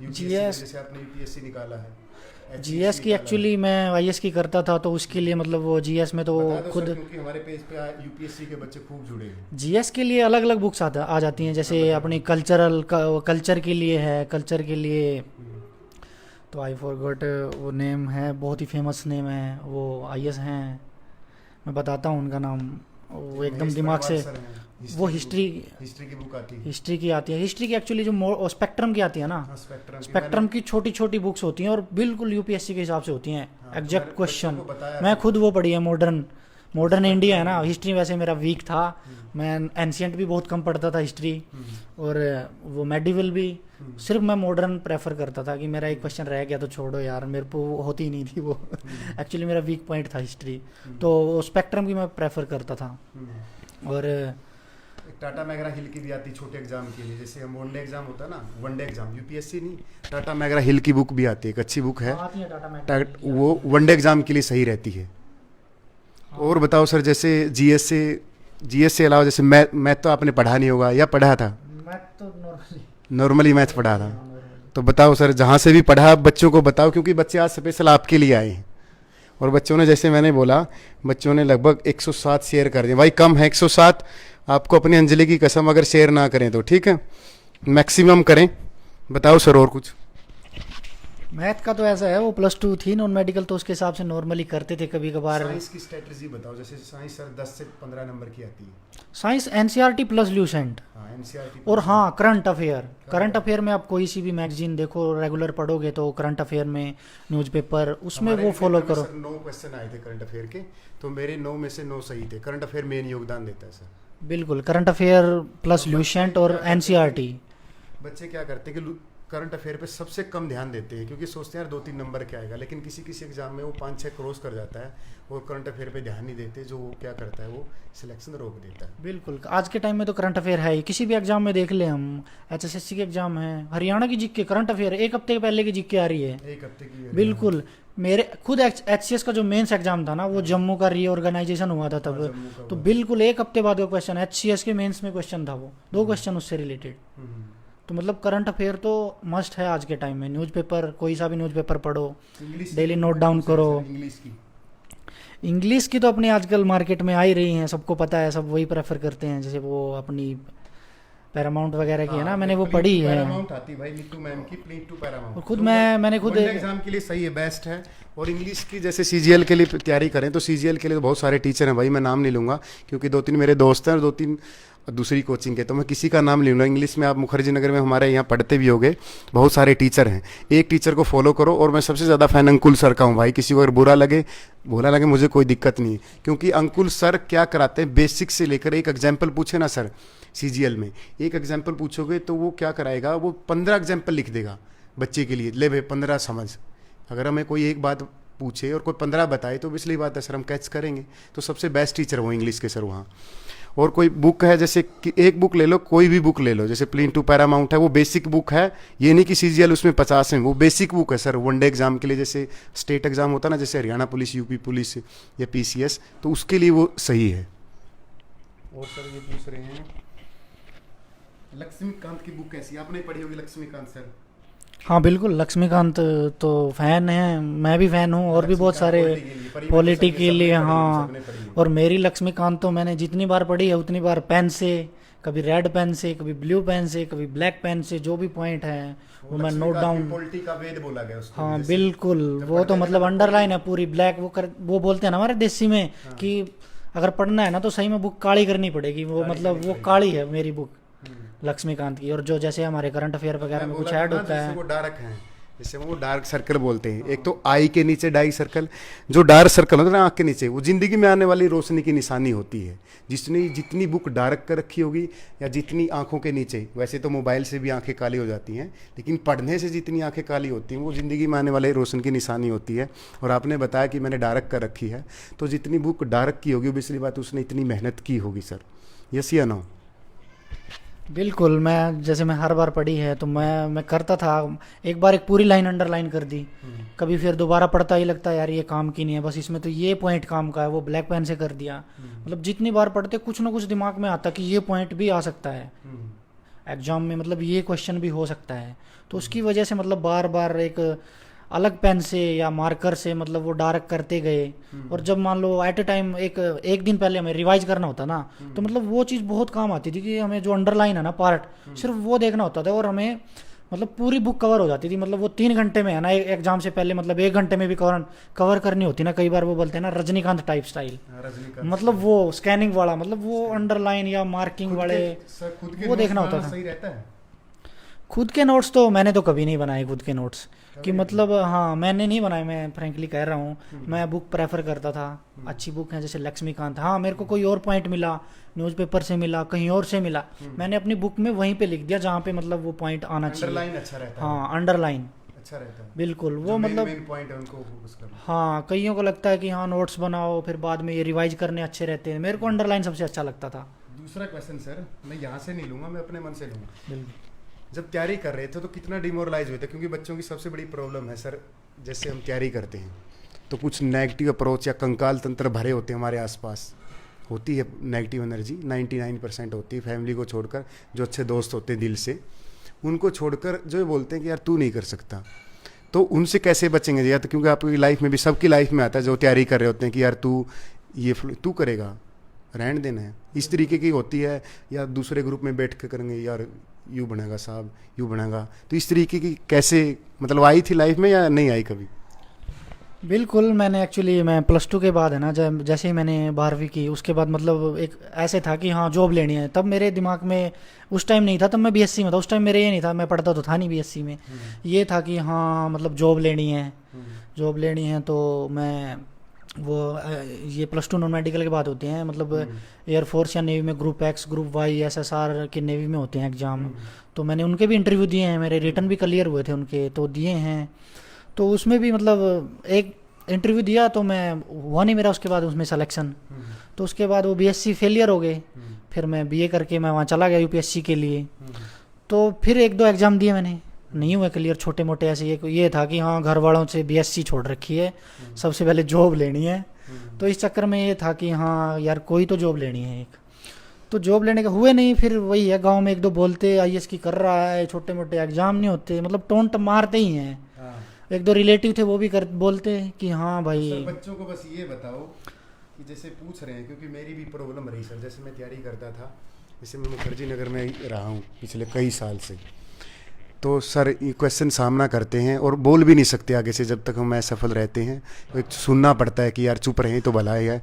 A: यूपीएससी में,
B: GS
A: जैसे आपने यूपीएससी निकाला है,
B: जीएस
A: HCC
B: की
A: निकाला
B: एक्चुअली
A: है।
B: मैं आईएएस की करता था, तो उसके लिए मतलब वो जीएस में तो
A: बता दो
B: खुद
A: सर, क्योंकि हमारे पेज पे यूपीएससी के बच्चे खूब जुड़े हैं।
B: जीएस के लिए अलग अलग बुक्स आ जाती हैं, जैसे
A: हाँ, बताओ।
B: अपनी कल्चर के लिए है, कल्चर के लिए
A: हम्म,
B: तो आई फॉरगॉट वो नेम है, बहुत ही फेमस नेम है, वो आईएएस हैं, मैं बताता हूँ उनका नाम, वो एकदम
A: महेश
B: दिमाग
A: परिवार
B: से।
A: सर हैं,
B: वो
A: की
B: हिस्ट्री
A: बुक- हिस्ट्री की बुक आती है।
B: हिस्ट्री की आती है, हिस्ट्री की एक्चुअली जो स्पेक्ट्रम की आती है ना,
A: हाँ, स्पेक्ट्रम
B: स्पेक्ट्रम की छोटी छोटी बुक्स होती हैं और बिल्कुल यूपीएससी के हिसाब से होती हैं,
A: हाँ, तो
B: एग्जैक्ट
A: मैंने
B: क्वेश्चन।
A: बच्चों को बताया
B: मैं
A: था।
B: खुद वो पढ़ी है, मॉडर्न मॉडर्न
A: Spectrum
B: इंडिया है ना।
A: में।
B: हिस्ट्री वैसे मेरा वीक था,
A: हम्म,
B: मैं एंशियंट भी बहुत कम पढ़ता था हिस्ट्री,
A: हम्म,
B: और वो मेडिवल भी।
A: हम्म,
B: सिर्फ मैं मॉडर्न प्रेफर करता था कि मेरा एक क्वेश्चन रह गया तो छोड़ो यार, मेरे को वो होती ही नहीं थी वो
A: हम्म,
B: एक्चुअली मेरा वीक पॉइंट था हिस्ट्री,
A: हम्म,
B: तो स्पेक्ट्रम की मैं प्रेफर करता था।
A: हम्म।
B: और
A: एक टाटा मैगरा हिल की भी आती है छोटे एग्जाम के लिए, जैसे हम वनडे एग्जाम होता है ना, वनडे एग्जाम यूपीएससी नहीं, टाटा मैगरा हिल की बुक भी आती है, एक अच्छी बुक है।
B: आती है टाटा
A: वो वनडे एग्जाम के लिए सही रहती है। और बताओ सर, जैसे जीएस से अलावा जैसे मैथ तो आपने पढ़ा नहीं होगा, या पढ़ा था?
B: मैं तो नॉर्मली
A: नॉर्मली मैथ पढ़ा था। तो बताओ सर, जहाँ से भी पढ़ा आप बच्चों को बताओ, क्योंकि बच्चे आज स्पेशल आपके लिए आए हैं। और बच्चों ने, जैसे मैंने बोला, बच्चों ने लगभग 107 शेयर कर दिए। भाई कम है 107, आपको अपनी अंजलि की कसम अगर शेयर ना करें तो ठीक है, मैक्सिमम करें। बताओ सर और कुछ।
B: मैथ का तो ऐसा है, वो +2 थी नॉन मेडिकल, तो उसके हिसाब से नॉर्मली करते थे कभी कभार।
A: साइंस की स्ट्रेटजी बताओ, जैसे साइंस सर 10 से 15 नंबर की आती है।
B: Science NCERT plus Lucent.
A: हाँ, एनसीईआरटी।
B: और हाँ, करंट अफेयर में आप कोई सी भी मैगजीन देखो, रेगुलर पढ़ोगे तो करंट अफेयर में न्यूज़पेपर, उसमें वो फॉलो करो।
A: 9 क्वेश्चन आए थे करंट अफेयर के, तो मेरे 9 में से 9 सही थे। करंट अफेयर मेन योगदान देता है सर।
B: बिल्कुल, करंट अफेयर प्लस ल्यूसेंट और एनसीईआरटी।
A: बच्चे क्या करते हैं कि करंट अफेयर पे सबसे कम ध्यान देते हैं, क्योंकि सोचते हैं यार 2-3 नंबर क्या आएगा, लेकिन किसी किसी एग्जाम में वो 5-6 क्रॉस कर जाता है, और करंट अफेयर पे ध्यान नहीं देते, जो वो क्या करता है, वो सिलेक्शन रोक देता है।
B: बिल्कुल, आज के टाइम में तो करंट अफेयर है ही, किसी भी एग्जाम में देख ले हम, एचएसएससी के एग्जाम है, हरियाणा की जीके करंट अफेयर एक हफ्ते पहले की जीके आ रही है।
A: एक हफ्ते की।
B: बिल्कुल, मेरे खुद एचसीएस का जो मेंस एग्जाम था ना, वो जम्मू का रीऑर्गेनाइजेशन हुआ था तब,
A: जम्मू का
B: तो
A: हुआ।
B: बिल्कुल एक हफ्ते बाद का क्वेश्चन एचसीएस के मेंस में क्वेश्चन था, वो 2 क्वेश्चन उससे रिलेटेड।
A: हम्म।
B: तो मतलब करंट अफेयर तो मस्ट है आज के टाइम में। न्यूज़पेपर, कोई सा भी न्यूज़पेपर पढ़ो,
A: इंग्लिश
B: डेली
A: की
B: नोट डाउन करो।
A: इंग्लिश की।
B: इंग्लिश की तो अपनी आजकल मार्केट में आ ही रही हैं, सबको पता है, सब वही प्रेफर करते हैं, जैसे वो अपनी पैरामाउंट वगैरह की है ना, मैंने वो पढ़ी है।
A: पैरामाउंट आती है भाई, नीतू मैम की प्लीज टू पैरामाउंट।
B: और खुद मैंने खुद
A: एग्जाम के लिए सही है, बेस्ट है। और इंग्लिश की जैसे सीजीएल के लिए तैयारी करें, तो सीजीएल के लिए तो बहुत सारे टीचर हैं भाई, मैं नाम नहीं लूँगा, क्योंकि 2-3 मेरे दोस्त हैं और 2-3 दूसरी कोचिंग के, तो मैं किसी का नाम नहीं लूँगा। इंग्लिश में आप मुखर्जी नगर में हमारे यहाँ पढ़ते भी होगे, बहुत सारे टीचर हैं, एक टीचर को फॉलो करो। और मैं सबसे ज़्यादा फैन अंकुल सर का हूँ भाई, किसी को अगर बुरा लगे मुझे कोई दिक्कत नहीं है, क्योंकि अंकुल सर क्या कराते हैं, बेसिक से लेकर, एक एग्जाम्पल पूछे ना सर सीजीएल में, एक एग्जाम्पल पूछोगे तो वो क्या कराएगा, वो 15 एग्जाम्पल लिख देगा बच्चे के लिए, ले भाई 15 समझ। अगर हमें कोई एक बात पूछे और कोई 15 बताए तो इसलिए बात है सर, हम कैच करेंगे। तो सबसे बेस्ट टीचर वो इंग्लिश के सर वहाँ। और कोई बुक है, जैसे कि एक बुक ले लो, कोई भी बुक ले लो, जैसे प्लीज टू पैरामाउंट है, वो बेसिक बुक है, ये नहीं कि सीजीएल उसमें 50 है, वो बेसिक बुक है सर, वनडे एग्जाम के लिए, जैसे स्टेट एग्जाम होता है ना, जैसे हरियाणा पुलिस, यूपी पुलिस या पीसीएस, तो उसके लिए वो सही है। और सर ये पूछ रहे हैं लक्ष्मीकांत की बुक कैसी, आपने पढ़ी होगी लक्ष्मीकांत सर?
B: हाँ बिल्कुल, लक्ष्मीकांत तो फैन है, मैं भी फैन हूँ, और भी बहुत सारे पॉलिटी के लिए। हाँ, और मेरी लक्ष्मीकांत तो मैंने जितनी बार पढ़ी है उतनी बार पेन से, कभी रेड पेन से, कभी ब्लू पेन से, कभी ब्लैक पेन से, जो भी पॉइंट है वो मैं नोट डाउन।
A: पॉलिटी का वेद बोला गया उसको।
B: हाँ बिल्कुल, वो तो मतलब अंडरलाइन है पूरी ब्लैक, वो बोलते हैं ना हमारे देसी में कि अगर पढ़ना है ना तो सही में बुक काली करनी पड़ेगी, वो मतलब वो काली है मेरी बुक लक्ष्मीकांत की। और जो जैसे हमारे करंट अफेयर वगैरह में कुछ ऐड होता है,
A: वो डार्क है, जैसे वो डार्क सर्कल बोलते हैं, एक तो आई के नीचे डाई सर्कल, जो डार्क सर्कल होता है ना आँख के नीचे, वो जिंदगी में आने वाली रोशनी की निशानी होती है। जितनी बुक डार्क कर रखी होगी या जितनी आंखों के नीचे, वैसे तो मोबाइल से भी आंखें काली हो जाती हैं, लेकिन पढ़ने से जितनी आंखें काली होती हैं वो ज़िंदगी में आने वाले रोशन की निशानी होती है। और आपने बताया कि मैंने डार्क कर रखी है, तो जितनी बुक डार्क की होगी पिछली बात उसने इतनी मेहनत की होगी सर, यस या नो?
B: बिल्कुल। मैं हर बार पढ़ी है तो मैं करता था, एक बार एक पूरी लाइन अंडरलाइन कर दी, कभी फिर दोबारा पढ़ता ही लगता है यार ये काम की नहीं है, बस इसमें तो ये पॉइंट काम का है, वो ब्लैक पेन से कर दिया। मतलब जितनी बार पढ़ते कुछ ना कुछ दिमाग में आता कि ये पॉइंट भी आ सकता है एग्जाम में, मतलब ये क्वेश्चन भी हो सकता है। तो उसकी वजह से मतलब बार बार एक अलग पेन से या मार्कर से मतलब वो डार्क करते गए। और जब मान लो एट ए टाइम एक दिन पहले हमें रिवाइज करना होता ना, तो मतलब वो चीज़ बहुत काम आती थी कि हमें जो अंडरलाइन है ना पार्ट, सिर्फ वो देखना होता था और हमें मतलब पूरी बुक कवर हो जाती थी। मतलब वो 3 घंटे में है ना, एग्जाम से पहले मतलब 1 घंटे में भी कवर करनी होती ना। कई बार वो बोलते हैं ना रजनीकांत टाइप स्टाइल, मतलब वो स्कैनिंग वाला, मतलब वो अंडरलाइन या मार्किंग वाले वो देखना होता था।
A: सही रहता है।
B: खुद के नोट्स तो मैंने तो कभी नहीं बनाए, खुद के नोट्स कि मतलब हाँ मैंने नहीं बनाए, मैं फ्रेंकली कह रहा हूँ। मैं बुक प्रेफर करता था, अच्छी बुक है जैसे लक्ष्मीकांत, हाँ मेरे को कोई और पॉइंट मिला, न्यूज़पेपर से मिला, कहीं और से मिला, मैंने अपनी बुक में वहीं पे लिख दिया जहाँ पे मतलब वो पॉइंट आना चाहिए।
A: अंडरलाइन अच्छा रहता है।
B: हाँ अंडरलाइन
A: अच्छा रहता है
B: बिल्कुल। वो मतलब
A: मेन पॉइंट है उनको फोकस करना।
B: हाँ कईयों को लगता है कि हाँ नोट्स बनाओ फिर बाद में ये रिवाइज करने अच्छे रहते हैं, मेरे को अंडरलाइन सबसे अच्छा लगता था।
A: दूसरा क्वेश्चन सर, मैं यहाँ से नहीं लूंगा, मैं अपने मन से लूंगा।
B: बिल्कुल।
A: जब तैयारी कर रहे थे तो कितना डिमोरलाइज हुए थे? क्योंकि बच्चों की सबसे बड़ी प्रॉब्लम है सर, जैसे हम तैयारी करते हैं तो कुछ नेगेटिव अप्रोच या कंकाल तंत्र भरे होते हैं हमारे आसपास, होती है नेगेटिव एनर्जी 99% होती है, फैमिली को छोड़कर। जो अच्छे दोस्त होते हैं दिल से, उनको छोड़कर जो ये बोलते हैं कि यार तू नहीं कर सकता, तो उनसे कैसे बचेंगे? या तो क्योंकि आपकी लाइफ में भी, सबकी लाइफ में आता है जो तैयारी कर रहे होते हैं कि यार तू करेगा, रहने देना है, इस तरीके की होती है। या दूसरे ग्रुप में बैठ कर करेंगे यार यूँ बनेगा साहब, यूँ बनेगा, तो इस तरीके की कैसे मतलब आई थी लाइफ में या नहीं आई कभी?
B: बिल्कुल। मैंने एक्चुअली मैं +2 के बाद है ना, जब जैसे ही मैंने 12वीं की उसके बाद मतलब एक ऐसे था कि हाँ जॉब लेनी है। तब मेरे दिमाग में उस टाइम नहीं था, तब मैं बीएससी में था, उस टाइम मेरे ये नहीं था, मैं पढ़ता तो था नहीं बीएससी में। ये था कि हाँ मतलब जॉब लेनी है, जॉब लेनी है। तो मैं वो ये +2 नॉन मेडिकल के बाद होते हैं, मतलब एयरफोर्स या नेवी में group X group Y SSR के नेवी में होते हैं एग्ज़ाम। तो मैंने उनके भी इंटरव्यू दिए हैं, मेरे रिटर्न भी क्लियर हुए थे उनके, तो दिए हैं। तो उसमें भी मतलब एक इंटरव्यू दिया तो मैं हुआ नहीं मेरा उसके बाद उसमें सिलेक्शन। तो उसके बाद वो बीएससी फेलियर हो गए, फिर मैं बीए करके मैं वहाँ चला गया यूपीएससी के लिए। तो फिर 1-2 एग्ज़ाम दिए मैंने, नहीं हुए क्लियर, छोटे मोटे ऐसे। ये था कि हाँ घर वालों से बीएससी छोड़ रखी है, सबसे पहले जॉब लेनी है। तो इस चक्कर में ये था कि हाँ यार कोई तो जॉब लेनी है एक, तो जॉब लेने के हुए नहीं। फिर वही है, गांव में 1-2 बोलते आईएएस की कर रहा है, छोटे मोटे एग्जाम नहीं होते, मतलब टोंट मारते ही हैं। 1-2 रिलेटिव थे वो भी बोलते कि हाँ भाई।
A: सर बच्चों को बस ये बताओ कि जैसे पूछ रहे हैं, क्योंकि मेरी भी प्रॉब्लम रही सर, जैसे मैं तैयारी करता था, जैसे मैं मुखर्जी नगर में रहा हूँ पिछले कई साल से, तो सर ये क्वेश्चन सामना करते हैं और बोल भी नहीं सकते आगे से जब तक हम असफल रहते हैं। तो एक सुनना पड़ता है कि यार चुप रहें तो भला है,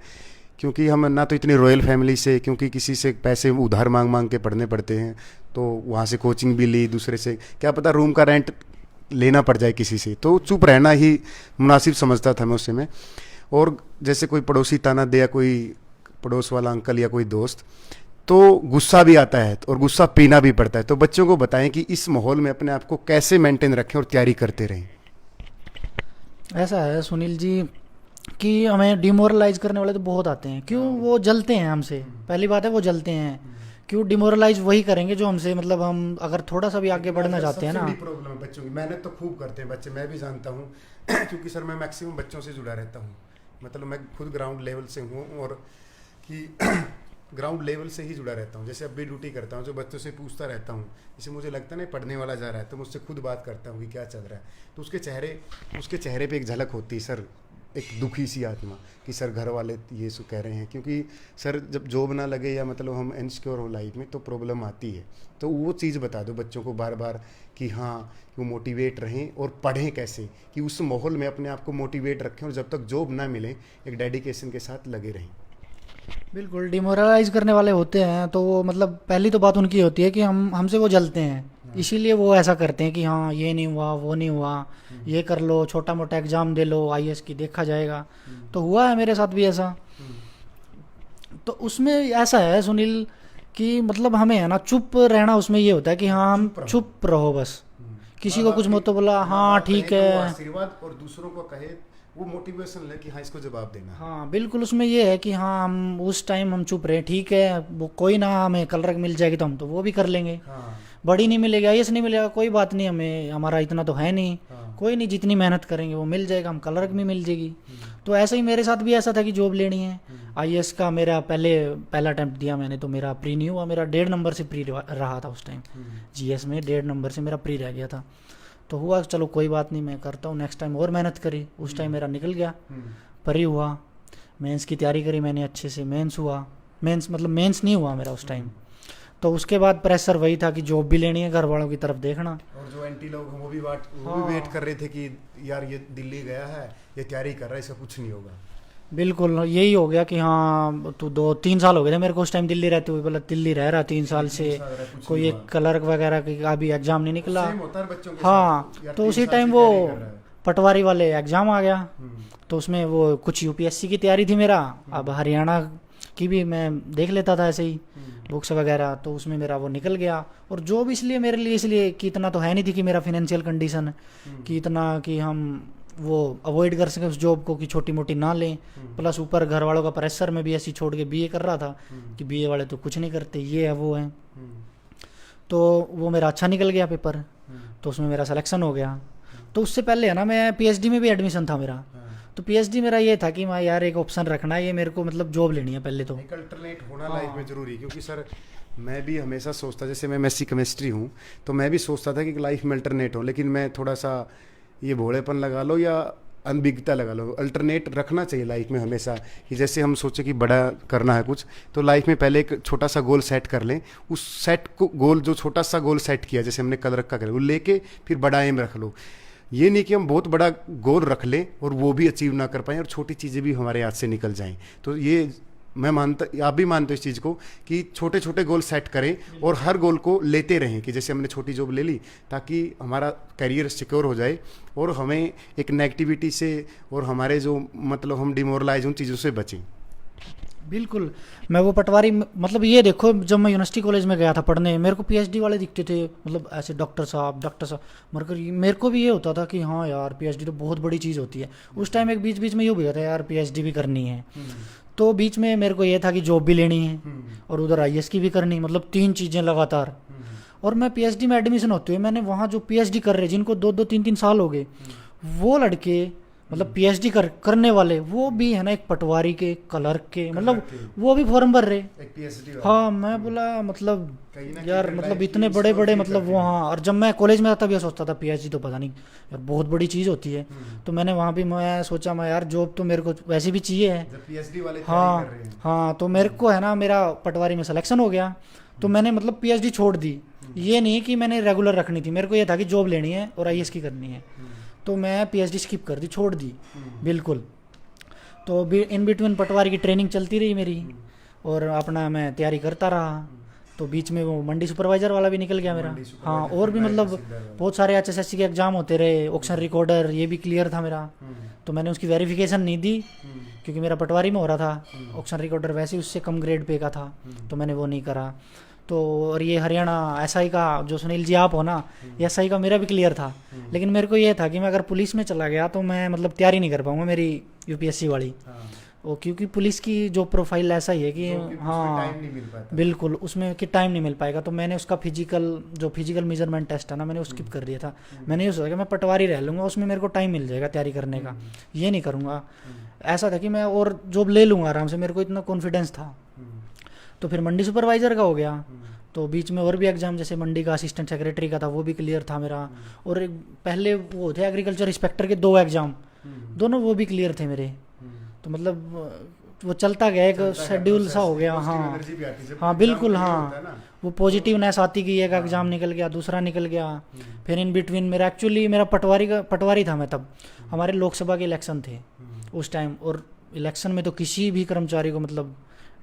A: क्योंकि हम ना तो इतनी रॉयल फैमिली से, क्योंकि किसी से पैसे उधार मांग मांग के पढ़ने पड़ते हैं, तो वहाँ से कोचिंग भी ली, दूसरे से क्या पता रूम का रेंट लेना पड़ जाए किसी से, तो चुप रहना ही मुनासिब समझता था मैं उस समय। और जैसे कोई पड़ोसी ताना दे या कोई पड़ोस वाला अंकल या कोई दोस्त, तो गुस्सा भी आता है और गुस्सा पीना भी पड़ता है। तो बच्चों को बताएं कि इस माहौल में अपने आप को कैसे मेंटेन रखें और तैयारी करते रहें।
B: ऐसा है सुनील जी कि हमें डिमोरलाइज करने वाले तो बहुत आते हैं। क्यों? वो जलते हैं हमसे, पहली बात है वो जलते हैं। क्यों? डिमोरलाइज वही करेंगे जो हमसे, मतलब हम अगर थोड़ा सा भी आगे बढ़ना चाहते हैं ना।
A: सबसे बड़ी प्रॉब्लम है बच्चों की, मेहनत तो खूब करते हैं बच्चे, मैं भी जानता हूँ क्योंकि सर मैं मैक्सिमम बच्चों से जुड़ा रहता हूँ, मतलब मैं खुद ग्राउंड लेवल से हूँ और कि ग्राउंड लेवल से ही जुड़ा रहता हूँ। जैसे अब भी ड्यूटी करता हूँ, जो बच्चों से पूछता रहता हूँ, जैसे मुझे लगता है ना पढ़ने वाला जा रहा है तो मुझसे खुद बात करता हूँ कि क्या चल रहा है, तो उसके चेहरे पे एक झलक होती है सर, एक दुखी सी आत्मा कि सर घर वाले ये सो कह रहे हैं। क्योंकि सर जब जॉब ना लगे या मतलब हम इनसिक्योर हो लाइफ में तो प्रॉब्लम आती है, तो वो चीज़ बता दो बच्चों को बार बार कि हाँ वो मोटिवेट रहें और पढ़ें कैसे, कि उस माहौल में अपने आप को मोटिवेट रखें और जब तक जॉब ना मिले एक डेडिकेशन के साथ लगे रहें।
B: बिल्कुल। डिमोरलाइज करने वाले होते हैं तो वो मतलब पहली तो बात उनकी होती है कि हमसे वो जलते हैं इसीलिए वो ऐसा करते हैं कि हाँ ये नहीं हुआ वो नहीं हुआ, ये कर लो, छोटा मोटा एग्ज़ाम दे लो, आईएएस की देखा जाएगा। तो हुआ है मेरे साथ भी ऐसा। तो उसमें ऐसा है सुनील कि मतलब हमें है ना चुप रहना, उसमें ये होता है कि हाँ हम चुप रहो बस, किसी को कुछ मत तो बोला, हाँ ठीक
A: तो
B: है।
A: आशीर्वाद, और दूसरों को कहे वो मोटिवेशन ले कि हाँ इसको जवाब देना है।
B: हाँ बिल्कुल, उसमें ये है कि हाँ हम उस टाइम हम चुप रहे, ठीक है वो कोई ना, हमें कल रख मिल जाएगी तो हम तो वो भी कर लेंगे।
A: हाँ
B: बड़ी नहीं मिलेगी, आईएएस नहीं मिलेगा, कोई बात नहीं, हमें हमारा इतना तो है नहीं,
A: हाँ।
B: कोई नहीं, जितनी मेहनत करेंगे वो मिल जाएगा, हम कल रख भी मिल जाएगी। तो ऐसा ही मेरे साथ भी ऐसा था कि जॉब लेनी है। आईएएस का मेरा पहला अटेम्प्ट दिया मैंने, तो मेरा प्री नहीं हुआ, मेरा 1.5 नंबर से प्री रहा था उस टाइम। जीएस में 1.5 नंबर से मेरा प्री रह गया था। तो हुआ चलो कोई बात नहीं, मैं करता हूँ नेक्स्ट टाइम और मेहनत करी। उस टाइम मेरा निकल गया, परी हुआ। मेंस की तैयारी करी मैंने अच्छे से, मेंस हुआ, मेंस मतलब मेंस नहीं हुआ मेरा उस टाइम। तो उसके बाद प्रेशर वही था कि जॉब भी लेनी है, घर वालों की तरफ देखना।
A: और जो एंटी लोग हैं वो भी
B: हाँ।
A: वेट कर रहे थे कि यार ये दिल्ली गया है, ये तैयारी कर रहा है, इसका कुछ नहीं होगा।
B: बिल्कुल यही हो गया कि हाँ तू 2-3 साल हो गए थे मेरे को उस टाइम दिल्ली रहते हुए, बोला दिल्ली रह रहा 3 साल से,
A: कुछ
B: कोई
A: नहीं
B: एक
A: हुआ।
B: क्लर्क वगैरह का अभी एग्जाम नहीं निकला।
A: सेम होता है बच्चों के
B: हाँ
A: साथ, यार
B: तो
A: 3
B: उसी
A: साल
B: टाइम
A: से
B: वो
A: तैयारी कर रहा है।
B: पटवारी वाले एग्जाम आ गया।
A: हम्म,
B: तो उसमें वो कुछ यूपीएससी की तैयारी थी मेरा, अब हरियाणा की भी मैं देख लेता था ऐसे ही बुक्स वगैरह, तो उसमें मेरा वो निकल गया। और जॉब इसलिए मेरे लिए, इसलिए कि इतना तो है नहीं थी कि मेरा फाइनेंशियल कंडीशन कि इतना कि हम वो अवॉइड कर सकें उस जॉब को कि छोटी मोटी ना लें। प्लस ऊपर घर वालों का प्रेशर में भी ऐसी छोड़ के बीए कर रहा था कि बीए वाले तो कुछ नहीं करते, ये है वो है। तो वो मेरा अच्छा निकल गया पेपर, तो उसमें मेरा सिलेक्शन हो गया। तो उससे पहले है ना मैं पीएचडी में भी एडमिशन था मेरा। तो पीएचडी मेरा ये था कि मैं यार एक ऑप्शन रखना है, ये मेरे को मतलब जॉब लेनी है पहले तो।
A: एक अल्टरनेट होना
B: हाँ।
A: लाइफ में जरूरी है, क्योंकि सर मैं भी हमेशा सोचता, जैसे मैं एमएससी केमिस्ट्री हूँ, तो मैं भी सोचता था कि लाइफ में अल्टरनेट हो, लेकिन मैं थोड़ा सा ये भोलेपन लगा लो या अनभिज्ञता लगा लो, अल्टरनेट रखना चाहिए लाइफ में हमेशा। कि जैसे हम सोचे कि बड़ा करना है कुछ, तो लाइफ में पहले एक छोटा सा गोल सेट कर लें, उस सेट को गोल, जो छोटा सा गोल सेट किया जैसे हमने कल रखा करें, वो लेके फिर बड़ा एम रख लो। ये नहीं कि हम बहुत बड़ा गोल रख लें और वो भी अचीव ना कर पाएँ और छोटी चीज़ें भी हमारे हाथ से निकल जाएं। तो ये मैं मानता, आप भी मानते हो इस चीज़ को कि छोटे छोटे गोल सेट करें और हर गोल को लेते रहें। कि जैसे हमने छोटी जॉब ले ली ताकि हमारा करियर सिक्योर हो जाए और हमें एक नेगेटिविटी से और हमारे जो मतलब हम डिमोरलाइज उन चीज़ों से बचें।
B: बिल्कुल, मैं वो पटवारी मतलब ये देखो, जब मैं यूनिवर्सिटी कॉलेज में गया था पढ़ने, मेरे को पीएचडी वाले दिखते थे, मतलब ऐसे डॉक्टर साहब, मगर मेरे को भी ये होता था कि हाँ यार पीएचडी तो बहुत बड़ी चीज़ होती है। उस टाइम एक बीच बीच में ये भी होता है यार पीएचडी भी करनी है। तो बीच में मेरे को ये था कि जॉब भी लेनी है और उधर आईएएस की भी करनी, मतलब 3 चीज़ें लगातार। और मैं पीएचडी में एडमिशन होते हुए मैंने वहाँ जो पीएचडी कर रहे जिनको 2-2 3-3 साल हो गए, वो लड़के मतलब पीएचडी करने वाले वो भी है ना एक पटवारी के, क्लर्क के, मतलब वो भी फॉर्म भर रहे।
A: एक पीएचडी
B: हाँ मैं बोला मतलब
A: कहीं ना
B: यार
A: कहीं
B: मतलब
A: life
B: इतने
A: की
B: बड़े
A: उसको
B: बड़े
A: feel
B: मतलब
A: करते
B: वो
A: हैं।
B: हाँ। और जब मैं कॉलेज में था तब ये सोचता था पीएचडी तो पता नहीं यार बहुत बड़ी चीज़ होती है। तो मैंने वहाँ भी मैं सोचा मैं यार जॉब तो मेरे को वैसे भी चाहिए है।
A: जब पीएचडी वाले तैयारी कर रहे
B: हाँ
A: हैं।
B: हाँ, तो मेरे को है ना मेरा पटवारी में सिलेक्शन हो गया, तो मैंने मतलब पीएचडी छोड़ दी। ये नहीं कि मैंने रेगुलर रखनी थी, मेरे को ये था कि जॉब लेनी है और आईएएस की करनी है। तो मैं पीएचडी स्किप कर दी, छोड़ दी बिल्कुल। तो इन बिटवीन पटवारी की ट्रेनिंग चलती रही मेरी और अपना मैं तैयारी करता रहा। तो बीच में वो मंडी सुपरवाइजर वाला भी निकल गया मेरा।
A: मंडी supervisor,
B: हाँ और भी
A: फिर
B: मतलब
A: तहसीलदार वाला।
B: बहुत सारे एचएसएससी के एग्जाम होते रहे, ऑक्शन रिकॉर्डर ये भी क्लियर था मेरा। तो मैंने उसकी वेरिफिकेशन नहीं दी क्योंकि मेरा पटवारी में हो रहा था, ऑक्शन रिकॉर्डर वैसे ही उससे कम ग्रेड पे का था, तो मैंने वो नहीं करा। तो और ये हरियाणा एसआई का जो सुनील जी आप हो ना, ये एसआई का मेरा भी क्लियर था। लेकिन मेरे को ये था कि मैं अगर पुलिस में चला गया तो मैं मतलब तैयारी नहीं कर पाऊंगा मेरी यूपीएससी वाली। वो क्योंकि पुलिस की जो प्रोफाइल ऐसा ही है कि हाँ
A: टाइम नहीं मिल पाता।
B: बिल्कुल उसमें कि टाइम नहीं मिल पाएगा। तो मैंने उसका फिजिकल मेजरमेंट टेस्ट है ना, मैंने वो स्किप कर दिया था। मैंने ये सोचा कि मैं पटवारी रह लूँगा, उसमें मेरे को टाइम मिल जाएगा तैयारी करने का, ये नहीं करूँगा। ऐसा था कि मैं और जॉब ले लूँगा आराम से, मेरे को इतना कॉन्फिडेंस था। तो फिर मंडी सुपरवाइज़र का हो गया। तो बीच में और भी एग्जाम जैसे मंडी का असिस्टेंट सेक्रेटरी का था, वो भी क्लियर था मेरा। और एक पहले वो थे एग्रीकल्चर इंस्पेक्टर के 2 एग्जाम, दोनों वो भी क्लियर थे मेरे। तो मतलब वो चलता गया, एक शेड्यूल सा हो गया। हाँ हाँ बिल्कुल, हाँ वो पॉजिटिवनेस आती गई, एक एग्जाम निकल गया, दूसरा निकल गया। फिर इन बिटवीन मेरा एक्चुअली मेरा पटवारी था मैं तब। हमारे लोकसभा के इलेक्शन थे उस टाइम, और इलेक्शन में तो किसी भी कर्मचारी को मतलब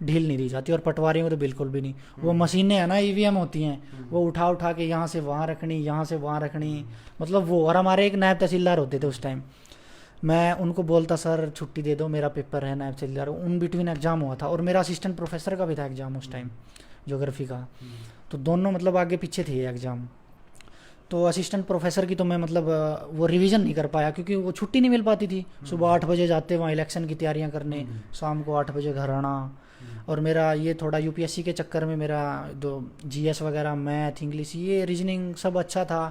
B: ढील नहीं दी जाती, और पटवारियों में तो बिल्कुल भी नहीं। वो मशीनें हैं ना, ईवीएम होती हैं, वो उठा उठा के यहाँ से वहाँ रखनी, यहाँ से वहाँ रखनी, मतलब वो। और हमारे एक नायब तहसीलदार होते थे उस टाइम, मैं उनको बोलता सर छुट्टी दे दो, मेरा पेपर है नायब तहसीलदार, उन बिटवीन एग्ज़ाम हुआ था, और मेरा असिस्टेंट प्रोफेसर का भी था एग्ज़ाम उस टाइम, ज्योग्राफी का। तो दोनों मतलब आगे पीछे थे एग्ज़ाम। तो असिस्टेंट प्रोफेसर की तो मैं मतलब वो रिवीजन नहीं कर पाया, क्योंकि वो छुट्टी नहीं मिल पाती थी। सुबह 8 बजे जाते वहाँ इलेक्शन की तैयारियाँ करने, शाम को 8 बजे घर आना। और मेरा ये थोड़ा यूपीएससी के चक्कर में मेरा जो जीएस वगैरह, मैथ, इंग्लिश, ये रीजनिंग सब अच्छा था।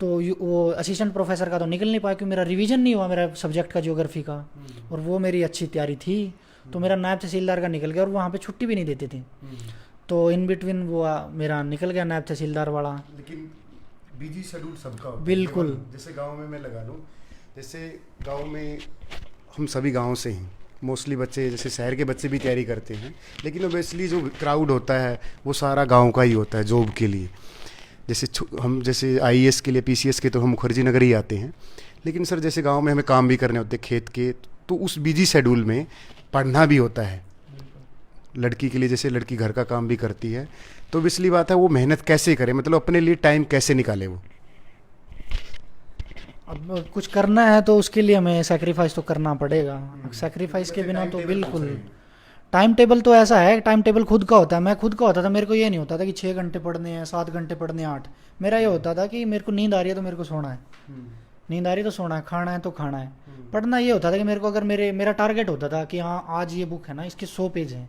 B: तो वो असिस्टेंट प्रोफेसर का तो निकल नहीं पाया, क्योंकि मेरा रिवीजन नहीं हुआ मेरा सब्जेक्ट का, ज्योग्राफी का, और वो मेरी अच्छी तैयारी थी। तो मेरा नायब तहसीलदार का निकल गया, और वहाँ पे छुट्टी भी नहीं देते थे। तो इन बिटवीन वो मेरा निकल गया नायब तहसीलदार वाला।
A: लेकिन बिजी शेड्यूल सबका होता है।
B: बिल्कुल।
A: जैसे गांव में मैं लगा लूँ, जैसे गांव में हम सभी गांव से हैं, मोस्टली बच्चे, जैसे शहर के बच्चे भी तैयारी करते हैं, लेकिन ओबियसली जो क्राउड होता है वो सारा गांव का ही होता है जॉब के लिए। जैसे हम जैसे आईएएस के लिए, पीसीएस के तो हम मुखर्जी नगर ही आते हैं, लेकिन सर जैसे गांव में हमें काम भी करने होते हैं खेत के, तो उस बिजी शेड्यूल में पढ़ना भी होता है लड़की के लिए। जैसे लड़की घर का काम भी करती है, तो इसलिए बात है वो मेहनत कैसे करे, मतलब अपने लिए टाइम कैसे निकाले वो।
B: अब कुछ करना है तो उसके लिए हमें सेक्रीफाइस तो करना पड़ेगा। सेक्रीफाइस के बिना तो बिल्कुल। टाइम टेबल तो ऐसा है, टाइम टेबल खुद का होता है। मैं खुद का होता था, मेरे को ये नहीं होता था कि 6 घंटे पढ़ने हैं, 7 घंटे पढ़ने हैं, 8। मेरा ये होता था कि मेरे को नींद आ रही है तो मेरे को सोना है, नींद आ रही है तो सोना है, खाना है तो खाना है। पढ़ना ये होता था कि मेरे को, अगर मेरा टारगेट होता था कि हाँ आज ये बुक है ना, इसके 100 पेज हैं,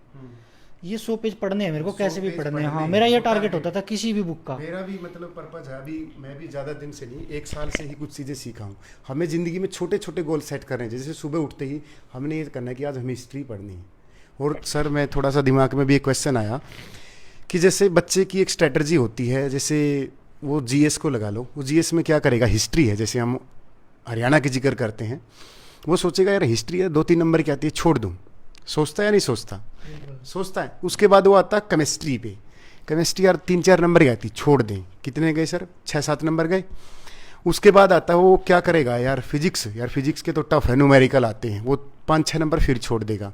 B: ये 100 पेज पढ़ने हैं मेरे को, कैसे भी पढ़ने हैं। हाँ, मेरा ये टारगेट होता था किसी भी बुक का।
A: मेरा भी मतलब पर्पज है। अभी मैं भी ज़्यादा दिन से नहीं, 1 साल से ही कुछ चीज़ें सीखा हूँ। हमें ज़िंदगी में छोटे छोटे गोल सेट करने हैं। जैसे सुबह उठते ही हमने ये करना है कि आज हमें हिस्ट्री पढ़नी है। और सर मैं थोड़ा सा दिमाग में भी एक क्वेश्चन आया कि जैसे बच्चे की एक स्ट्रेटजी होती है, जैसे वो जीएस को लगा लो, वो जीएस में क्या करेगा, हिस्ट्री है, जैसे हम हरियाणा की जिक्र करते हैं, वो सोचेगा यार हिस्ट्री है, 2-3 नंबर की आती है, छोड़ दूँ। सोचता है या नहीं सोचता? सोचता है। उसके बाद वो आता है केमिस्ट्री पे, केमिस्ट्री यार 3-4 नंबर की आती, छोड़ दें। कितने गए सर? 6-7 नंबर गए। उसके बाद आता है वो क्या करेगा, यार फिजिक्स, यार फिजिक्स के तो टफ है, न्यूमेरिकल आते हैं, वो 5-6 नंबर फिर छोड़ देगा।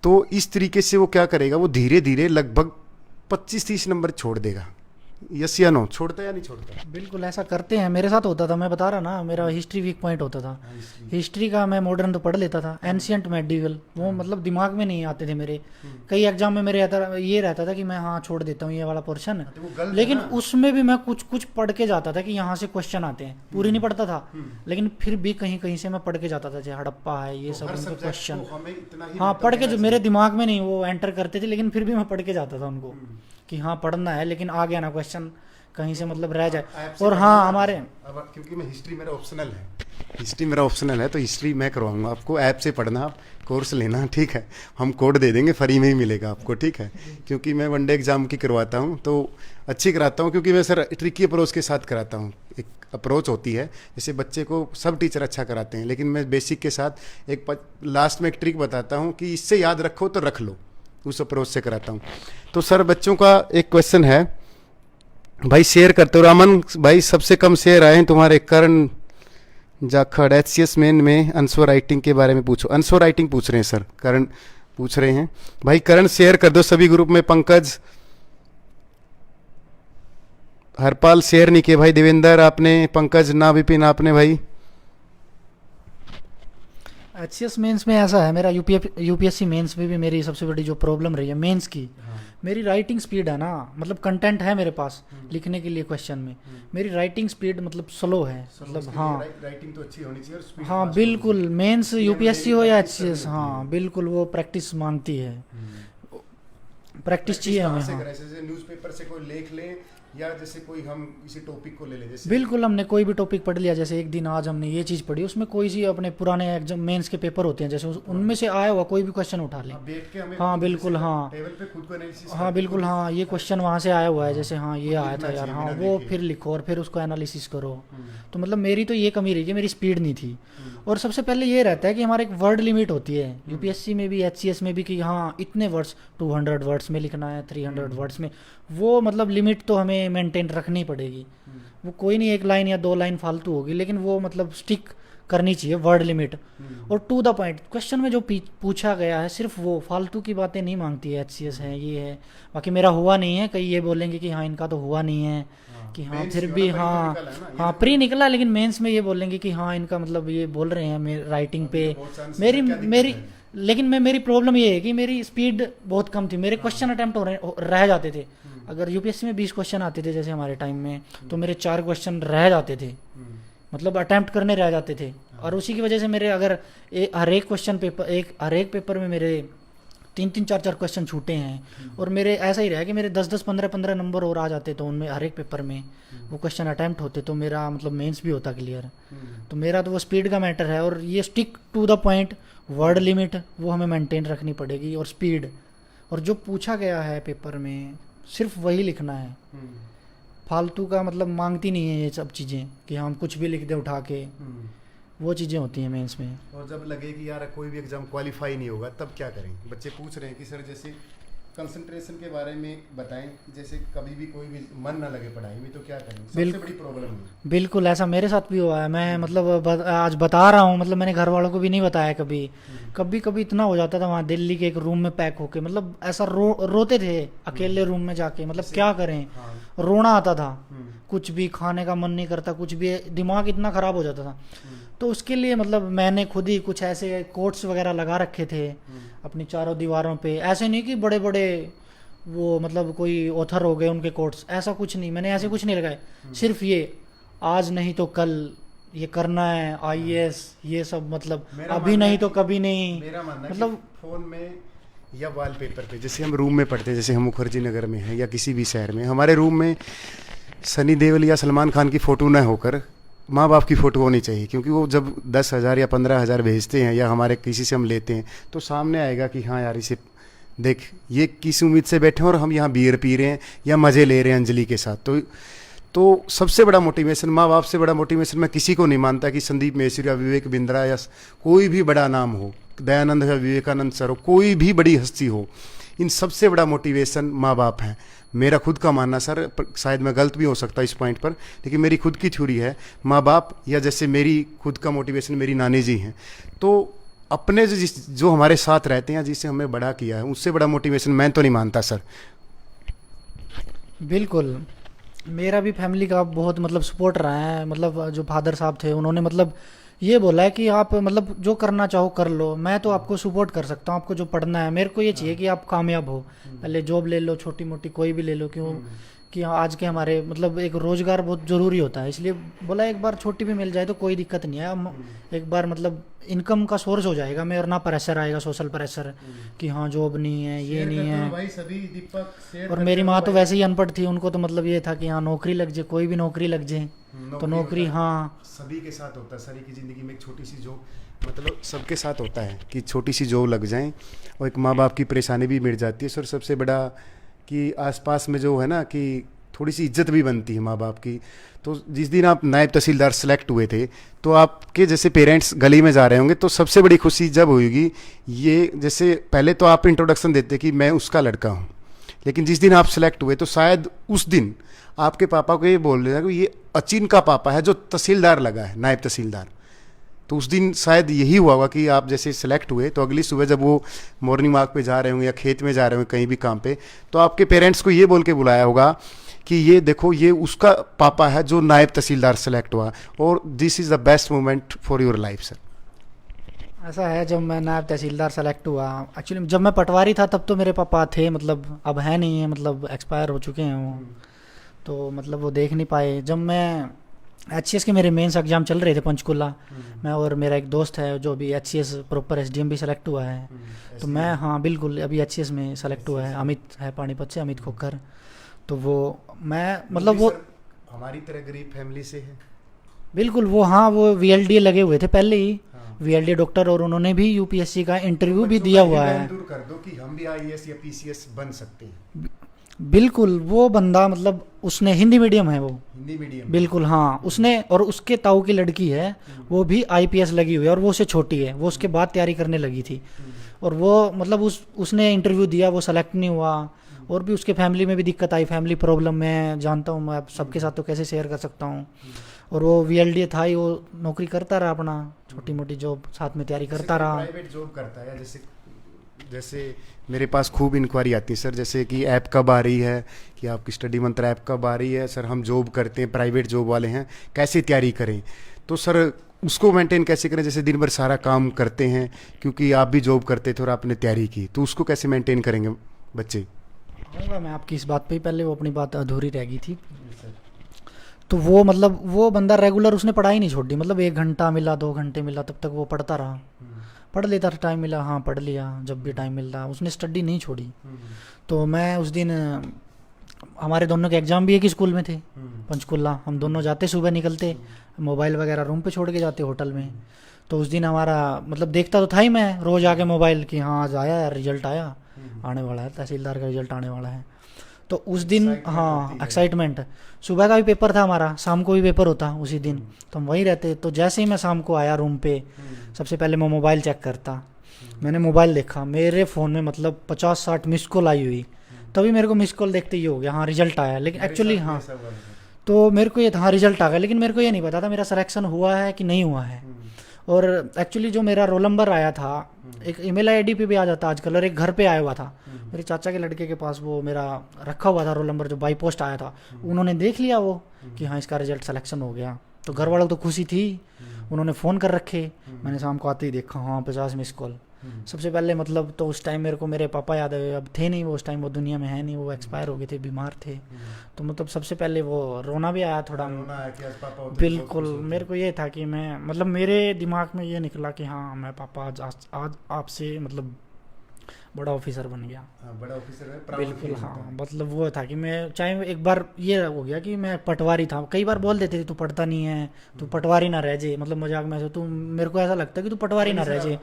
A: तो इस तरीके से वो क्या करेगा, वो धीरे धीरे लगभग 25-30 नंबर छोड़ देगा। यस या नो? छोड़ता या नहीं छोड़ता?
B: बिल्कुल ऐसा करते हैं, मेरे साथ होता था। मैं बता रहा ना, मेरा हिस्ट्री वीक पॉइंट होता था। हिस्ट्री का मैं मॉडर्न तो पढ़ लेता था, एंशियंट मेडिवल वो मतलब दिमाग में नहीं आते थे मेरे। कई एग्जाम में मेरे ये रहता था कि मैं हाँ छोड़ देता हूँ ये वाला पोर्शन है, लेकिन उसमें भी मैं कुछ कुछ पढ़ के जाता था कि यहाँ से क्वेश्चन आते हैं। पूरी नहीं पढ़ता था, लेकिन फिर भी कहीं कहीं से मैं पढ़ के जाता था, जैसे हड़प्पा है, ये सब उनके क्वेश्चन। हाँ, पढ़ के, जो मेरे दिमाग में नहीं वो एंटर करते थे, लेकिन फिर भी मैं पढ़ के जाता था उनको कि हाँ पढ़ना है, लेकिन आ गया ना क्वेश्चन कहीं से मतलब रह जाए। और हाँ हमारे,
A: अब क्योंकि मैं हिस्ट्री मेरा ऑप्शनल है, हिस्ट्री मेरा ऑप्शनल है, तो हिस्ट्री मैं करवाऊंगा आपको। ऐप से पढ़ना, आप कोर्स लेना, ठीक है? हम कोड दे देंगे, फ्री में ही मिलेगा आपको, ठीक है? क्योंकि मैं वनडे एग्जाम की करवाता हूँ, तो अच्छी कराता हूँ, क्योंकि मैं सर ट्रिकी अप्रोच के साथ कराता हूँ। एक अप्रोच होती है, जैसे बच्चे को सब टीचर अच्छा कराते हैं, लेकिन मैं बेसिक के साथ एक लास्ट में एक ट्रिक बताता हूँ कि इससे याद रखो तो रख लो, उस अप्रोच से कराता हूँ। तो सर बच्चों का एक क्वेश्चन है भाई, शेयर करते हो। रामन भाई, सबसे कम शेयर आए हैं तुम्हारे। करण जाखड़, एचसीएस मेन में आंसर राइटिंग के बारे में पूछो। आंसर राइटिंग पूछ रहे हैं सर, करण पूछ रहे हैं। भाई करण शेयर कर दो सभी ग्रुप में। पंकज, हरपाल शेयर नहीं किए भाई। देवेंद्र आपने, पंकज ना, विपिन आपने भाई।
B: एचसीएस मेंस में ऐसा है, मेरा यूपीएससी मेंस में भी मेरी सबसे बड़ी जो प्रॉब्लम रही है मेंस की, मेरी राइटिंग स्पीड है ना, मतलब कंटेंट है मेरे पास लिखने के लिए क्वेश्चन में, मेरी राइटिंग स्पीड मतलब स्लो है, मतलब हाँ
A: राइटिंग तो अच्छी होनी चाहिए और स्पीड।
B: हाँ बिल्कुल, मेंस यूपीएससी हो या एचसीएस, हाँ बिल्कुल वो प्रैक्टिस मांगती है, प्रैक्टिस चाहिए हमें। हाँ
A: जैसे न्यूज़पेपर से कोई लेख ले, या जैसे कोई हम किसी टॉपिक को ले लें, जैसे
B: बिल्कुल हमने कोई भी टॉपिक पढ़ लिया, जैसे एक दिन आज हमने ये चीज़ पढ़ी, उसमें कोई सी अपने पुराने एग्जाम मेंस के पेपर होते हैं, जैसे उनमें से आया हुआ कोई भी क्वेश्चन उठा लें। हाँ बिल्कुल, हाँ
A: टेबल पे खुद को एनालिसिस।
B: हाँ बिल्कुल, हाँ ये क्वेश्चन वहाँ से आया हुआ है, जैसे हाँ ये आया था यार, हाँ वो फिर लिखो और फिर उसको एनालिसिस करो। तो मतलब मेरी तो ये कमी रही है, मेरी स्पीड नहीं थी। और सबसे पहले ये रहता है कि हमारे एक वर्ड लिमिट होती है यूपीएससी में भी, एचसीएस में भी, कि हाँ इतने वर्ड्स 200 वर्ड्स में लिखना है, 300 वर्ड्स में, वो मतलब लिमिट तो हमें मेंटेन रखनी पड़ेगी। वो कोई नहीं 1 लाइन या 2 लाइन फालतू होगी, लेकिन वो मतलब स्टिक करनी चाहिए, वर्ड लिमिट और टू द पॉइंट। क्वेश्चन में जो पूछा गया है सिर्फ वो फालतू की बातें नहीं मांगती है, एचसीएस है ये है। बाकी मेरा हुआ नहीं है, कई ये बोलेंगे कि हाँ इनका तो हुआ नहीं है, कि हाँ
A: मेंस
B: फिर
A: वाला
B: भी
A: प्री तो
B: हाँ
A: निकला है ना, ये
B: हाँ
A: तो
B: प्री निकला, लेकिन मेंस में ये बोलेंगे कि हाँ इनका मतलब ये बोल रहे हैं मेरे राइटिंग पे।
A: तो बहुत चांस है,
B: मेरी
A: क्या दिक्कत
B: मेरी
A: है?
B: लेकिन मेरी प्रॉब्लम ये है कि मेरी स्पीड बहुत कम थी, मेरे क्वेश्चन अटेम्प्ट रह जाते थे। अगर यूपीएससी में 20 क्वेश्चन आते थे जैसे हमारे टाइम में, तो मेरे 4 क्वेश्चन रह जाते थे, मतलब अटेम्प्ट करने रह जाते थे। और उसी की वजह से मेरे अगर हर एक क्वेश्चन पेपर हर एक पेपर में मेरे 3-3 4-4 क्वेश्चन छूटे हैं। और मेरे ऐसा ही रहा कि मेरे 10-10 15-15 नंबर और आ जाते, तो उनमें हर एक पेपर में वो क्वेश्चन अटेम्प्ट होते, तो मेरा मतलब मेंस भी होता क्लियर। तो मेरा तो वो स्पीड का मैटर है, और ये stick to the point, word limit वो हमें मेंटेन रखनी पड़ेगी, और स्पीड, और जो पूछा गया है पेपर में सिर्फ वही लिखना है। फालतू का मतलब मांगती नहीं है ये सब चीज़ें कि हम कुछ भी लिख दें उठा के, वो चीज़ें होती हैं मेंस में।
A: और जब लगे कि यार कोई भी एग्जाम क्वालिफाई नहीं होगा तब क्या करें? बच्चे पूछ रहे हैं कि सर जैसे कंसंट्रेशन के बारे में बताएं, जैसे कभी भी कोई भी मन ना लगे पढ़ाई में तो क्या करें? सबसे बड़ी प्रॉब्लम है।
B: बिल्कुल ऐसा मेरे साथ भी हुआ है। मैं मतलब आज बता रहा हूँ, मतलब मैंने घर वालों को भी नहीं बताया कभी। कभी कभी इतना हो जाता था वहाँ दिल्ली के एक रूम में पैक होके, मतलब ऐसा रोते थे अकेले रूम में जाके, मतलब क्या करें, रोना आता था, कुछ भी खाने का मन नहीं करता, कुछ भी, दिमाग इतना ख़राब हो जाता था। तो उसके लिए मतलब मैंने खुद ही कुछ ऐसे कोट्स वगैरह लगा रखे थे अपनी चारों दीवारों पे। ऐसे नहीं कि बड़े बड़े वो मतलब कोई ऑथर हो गए उनके कोट्स, ऐसा कुछ नहीं, मैंने ऐसे कुछ नहीं लगाए। सिर्फ ये आज नहीं तो कल ये करना है, आईएएस, ये सब, मतलब अभी नहीं तो कभी नहीं।
A: मेरा मानना है
B: मतलब
A: कि फोन में या वॉलपेपर पे, जैसे हम रूम में पढ़ते हैं, जैसे हम मुखर्जी नगर में हैं या किसी भी शहर में, हमारे रूम में सनी देओल या सलमान खान की फ़ोटो न होकर माँ बाप की फ़ोटो होनी चाहिए। क्योंकि वो जब 10,000 या 15,000 भेजते हैं या हमारे किसी से हम लेते हैं, तो सामने आएगा कि हाँ यार इसे देख, ये किस उम्मीद से बैठे हैं और हम यहाँ बियर पी रहे हैं या मज़े ले रहे हैं अंजलि के साथ। तो सबसे बड़ा मोटिवेशन, माँ बाप से बड़ा मोटिवेशन मैं किसी को नहीं मानता कि संदीप मेहसुरी या विवेक बिंद्रा या कोई भी बड़ा नाम हो, दयानंद या विवेकानंद सर हो, कोई भी बड़ी हस्ती हो, इन सबसे बड़ा मोटिवेशन माँ बाप है। मेरा खुद का मानना सर, शायद मैं गलत भी हो सकता इस पॉइंट पर, लेकिन मेरी खुद की थ्योरी है, माँ बाप या जैसे मेरी खुद का मोटिवेशन मेरी नानी जी हैं। तो अपने जो हमारे साथ रहते हैं, जिससे हमें बड़ा किया है, उससे बड़ा मोटिवेशन मैं तो नहीं मानता सर।
B: बिल्कुल, मेरा भी फैमिली का बहुत मतलब सपोर्ट रहा है। मतलब जो फादर साहब थे उन्होंने मतलब ये बोला है कि आप मतलब जो करना चाहो कर लो, मैं तो आपको सपोर्ट कर सकता हूँ, आपको जो पढ़ना है, मेरे को ये चाहिए कि आप कामयाब हो। पहले जॉब ले लो, छोटी मोटी कोई भी ले लो, क्यों कि आज के हमारे मतलब एक रोज़गार बहुत ज़रूरी होता है। इसलिए बोला एक बार छोटी भी मिल जाए तो कोई दिक्कत नहीं है, हम एक बार मतलब इनकम का सोर्स हो जाएगा मैं, और ना प्रेशर आएगा सोशल प्रेशर कि हाँ जॉब नहीं है, ये नहीं है।
A: भाई सभी दीपक शेयर
B: और मेरी माँ तो वैसे ही अनपढ़ थी, उनको तो मतलब ये था कि हाँ नौकरी लग जाए, कोई भी नौकरी लग जाए, तो नौकरी हाँ
A: सभी के साथ होता है। सभी की ज़िंदगी में एक छोटी सी जॉब, मतलब सबके साथ होता है कि छोटी सी जॉब लग जाए, और एक माँ बाप की परेशानी भी मिट जाती है सर। सबसे बड़ा कि आसपास में जो है ना कि थोड़ी सी इज्जत भी बनती है माँ बाप की। तो जिस दिन आप नायब तहसीलदार सेलेक्ट हुए थे, तो आपके जैसे पेरेंट्स गली में जा रहे होंगे, तो सबसे बड़ी खुशी जब होगी ये, जैसे पहले तो आप इंट्रोडक्शन देते कि मैं उसका लड़का हूँ, लेकिन जिस दिन आप सेलेक्ट हुए तो शायद उस दिन आपके पापा को ये बोल रहे कि ये अचिन का पापा है जो तहसीलदार लगा है, नायब तहसीलदार। तो उस दिन शायद यही हुआ होगा कि आप जैसे सेलेक्ट हुए, तो अगली सुबह जब वो मॉर्निंग वॉक पे जा रहे होंगे या खेत में जा रहे होंगे कहीं भी काम पे, तो आपके पेरेंट्स को ये बोल के बुलाया होगा कि ये देखो ये उसका पापा है जो नायब तहसीलदार सेलेक्ट हुआ, और this is the best moment for your life sir.
B: ऐसा है, जब मैं नायब तहसीलदार सेलेक्ट हुआ, एक्चुअली जब मैं पटवारी था तब तो मेरे पापा थे, मतलब अब है नहीं है, मतलब एक्सपायर हो चुके हैं वो, तो मतलब वो देख नहीं पाए। जब मैं एचसीएस के मेरे मेंस एग्जाम चल रहे थे पंचकुला, मैं और मेरा एक दोस्त है जो अभी एचसीएस प्रॉपर एसडीएम भी सेलेक्ट हुआ है, तो मैं हाँ बिल्कुल अभी एचसीएस में सेलेक्ट हुआ है, अमित है पानीपत से, अमित खोखर। तो वो मैं मतलब वो
A: हमारी तरह गरीब फैमिली से है
B: बिल्कुल, वो हाँ वो वीएलडी लगे हुए थे पहले ही, वीएलडी डॉक्टर, और उन्होंने भी यूपीएससी का इंटरव्यू भी दिया हुआ है।
A: दूर कर दो कि हम भी आईएएस या पीसीएस बन सकते हैं।
B: बिल्कुल, वो बंदा मतलब उसने हिंदी मीडियम है, वो
A: हिंदी मीडियम,
B: बिल्कुल हाँ उसने, और उसके ताऊ की लड़की है वो भी आईपीएस लगी हुई है, और वो उससे छोटी है, वो उसके बाद तैयारी करने लगी थी, और वो मतलब उसने इंटरव्यू दिया, वो सेलेक्ट नहीं हुआ। और भी उसके फैमिली में भी दिक्कत आई, फैमिली प्रॉब्लम मैं जानता हूँ, मैं सबके साथ तो कैसे शेयर कर सकता हूँ। और वो VLD था ही, वो नौकरी करता रहा अपना, छोटी मोटी जॉब साथ में तैयारी करता रहा।
A: प्राइवेट जॉब करता है, जैसे जैसे मेरे पास खूब इंक्वायरी आती है सर, जैसे कि ऐप कब आ रही है, कि आपकी स्टडी मंत्र ऐप कब आ रही है सर, हम जॉब करते हैं, प्राइवेट जॉब वाले हैं, कैसे तैयारी करें। तो सर उसको मेंटेन कैसे करें, जैसे दिन भर सारा काम करते हैं, क्योंकि आप भी जॉब करते थे और आपने तैयारी की, तो उसको कैसे मेंटेन करेंगे बच्चे।
B: आऊँगा मैं आपकी इस बात पे ही, पहले वो अपनी बात अधूरी रह गई थी। तो वो मतलब वो बंदा रेगुलर उसने पढ़ाई नहीं छोड़ी, मतलब 1 घंटा मिला 2 घंटे मिला तब तक वो पढ़ता रहा, पढ़ लेता था, टाइम मिला हाँ पढ़ लिया, जब भी टाइम मिलता उसने स्टडी नहीं छोड़ी। तो मैं उस दिन हमारे दोनों के एग्ज़ाम भी एक ही स्कूल में थे, पंचकुला, हम दोनों जाते सुबह निकलते, मोबाइल वगैरह रूम पे छोड़ के जाते होटल में। तो उस दिन हमारा मतलब देखता तो था ही मैं रोज़ आके मोबाइल कि हाँ आज आया यार, रिजल्ट आया, आने वाला है, तहसीलदार का रिजल्ट आने वाला है। तो उस दिन हाँ एक्साइटमेंट, सुबह का भी पेपर था हमारा, शाम को भी पेपर होता उसी दिन, तो हम वहीं रहते। तो जैसे ही मैं शाम को आया रूम पे, सबसे पहले मैं मोबाइल चेक करता। मैंने मोबाइल देखा, मेरे फ़ोन में मतलब 50-60 मिस कॉल आई हुई। तभी मेरे को मिस कॉल देखते ही हो गया हाँ रिजल्ट आया, लेकिन एक्चुअली हाँ, तो मेरे को ये था हाँ रिजल्ट आ गया, लेकिन मेरे को ये नहीं पता था मेरा सिलेक्शन हुआ है कि नहीं हुआ है। और एक्चुअली जो मेरा रोल नंबर आया था, एक ईमेल आईडी पे भी आ जाता आजकल, और एक घर पे आया हुआ था, मेरे चाचा के लड़के के पास वो मेरा रखा हुआ था रोल नंबर, जो बाई पोस्ट आया था। उन्होंने देख लिया वो कि हाँ इसका रिजल्ट सिलेक्शन हो गया, तो घर वालों को तो खुशी थी, उन्होंने फ़ोन कर रखे। मैंने शाम को आते ही देखा हाँ 50 मिस कॉल। सबसे पहले मतलब तो उस टाइम मेरे को मेरे पापा याद आए, अब थे नहीं वो उस टाइम, वो दुनिया में है नहीं, वो एक्सपायर हो गए थे, बीमार थे। तो मतलब सबसे पहले वो रोना भी आया थोड़ा, बिल्कुल। मेरे को ये था कि मैं मतलब मेरे दिमाग में ये निकला कि हाँ मैं पापा आज आपसे मतलब बड़ा ऑफिसर बन गया।
A: बड़ा ऑफिसर है,
B: बिल्कुल हाँ, मतलब वो था कि मैं चाहे एक बार ये हो गया कि मैं पटवारी था, कई बार बोल देते थे तू पढ़ता नहीं है, तू पटवारी ना रह जाए, मतलब मजाक में से, तू मेरे को ऐसा लगता है कि तू पटवारी ना रह जाए।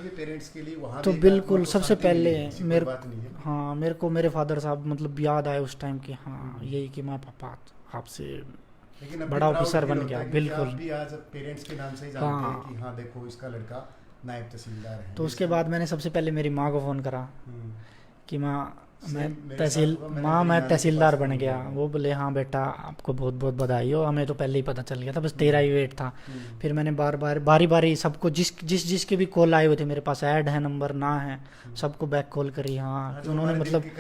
A: पेरेंट्स के लिए वहाँ
B: तो बिल्कुल सबसे पहले मेरे हाँ मेरे को मेरे फादर साहब मतलब याद आए उस टाइम कि हाँ यही कि मैं पापा आपसे बड़ा ऑफिसर बन गया। बिल्कुल
A: भी आज पेरेंट्स के नाम से ही जानते हैं कि हाँ देखो इसका लड़का नायब तहसीलदार है।
B: तो उसके बाद मैंने सबसे पहले मेरी माँ को फ़ोन करा कि माँ मैं तहसीलदार बन गया। वो बोले हाँ बेटा आपको बहुत बहुत बधाई हो, हमें तो पहले ही पता चल गया था, बस तेरा ही वेट था। फिर मैंने बारी बारी सबको जिसके भी कॉल आए हुए थे मेरे पास, ऐड है नंबर ना है, सबको बैक कॉल करी। हाँ उन्होंने मतलब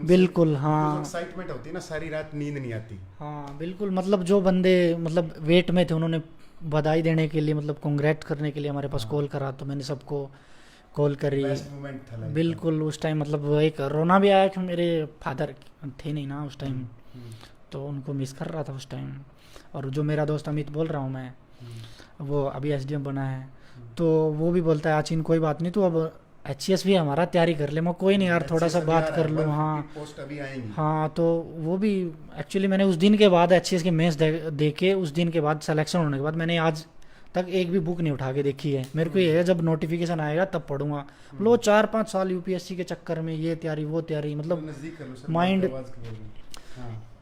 B: बिल्कुल हाँ
A: एक्साइटमेंट होती है ना, सारी रात नींद नहीं आती।
B: हाँ बिल्कुल, मतलब जो बंदे मतलब वेट में थे उन्होंने बधाई देने के लिए मतलब कांग्रेट करने के लिए हमारे पास कॉल करा, तो मैंने सबको कॉल करी। बिल्कुल उस टाइम मतलब एक रोना भी आया कि मेरे फादर थे नहीं ना उस टाइम, तो उनको मिस कर रहा था उस टाइम। और जो मेरा दोस्त अमित बोल रहा हूँ मैं, वो अभी SDM बना है, तो वो भी बोलता है आचिन कोई बात नहीं, तो अब HCS भी हमारा तैयारी कर ले। मैं कोई नहीं यार थोड़ा सा बात कर लूँ। हाँ
A: पोस्ट अभी आएंगी।
B: हाँ तो वो भी एक्चुअली मैंने उस दिन के बाद HCS के मेंस दे के उस दिन के बाद सिलेक्शन होने के बाद मैंने आज तक एक भी बुक नहीं उठा के देखी है। मेरे को ये है जब नोटिफिकेशन आएगा तब पढ़ूंगा। मतलब वो 4-5 साल UPSC के चक्कर में ये तैयारी वो तैयारी, मतलब माइंड,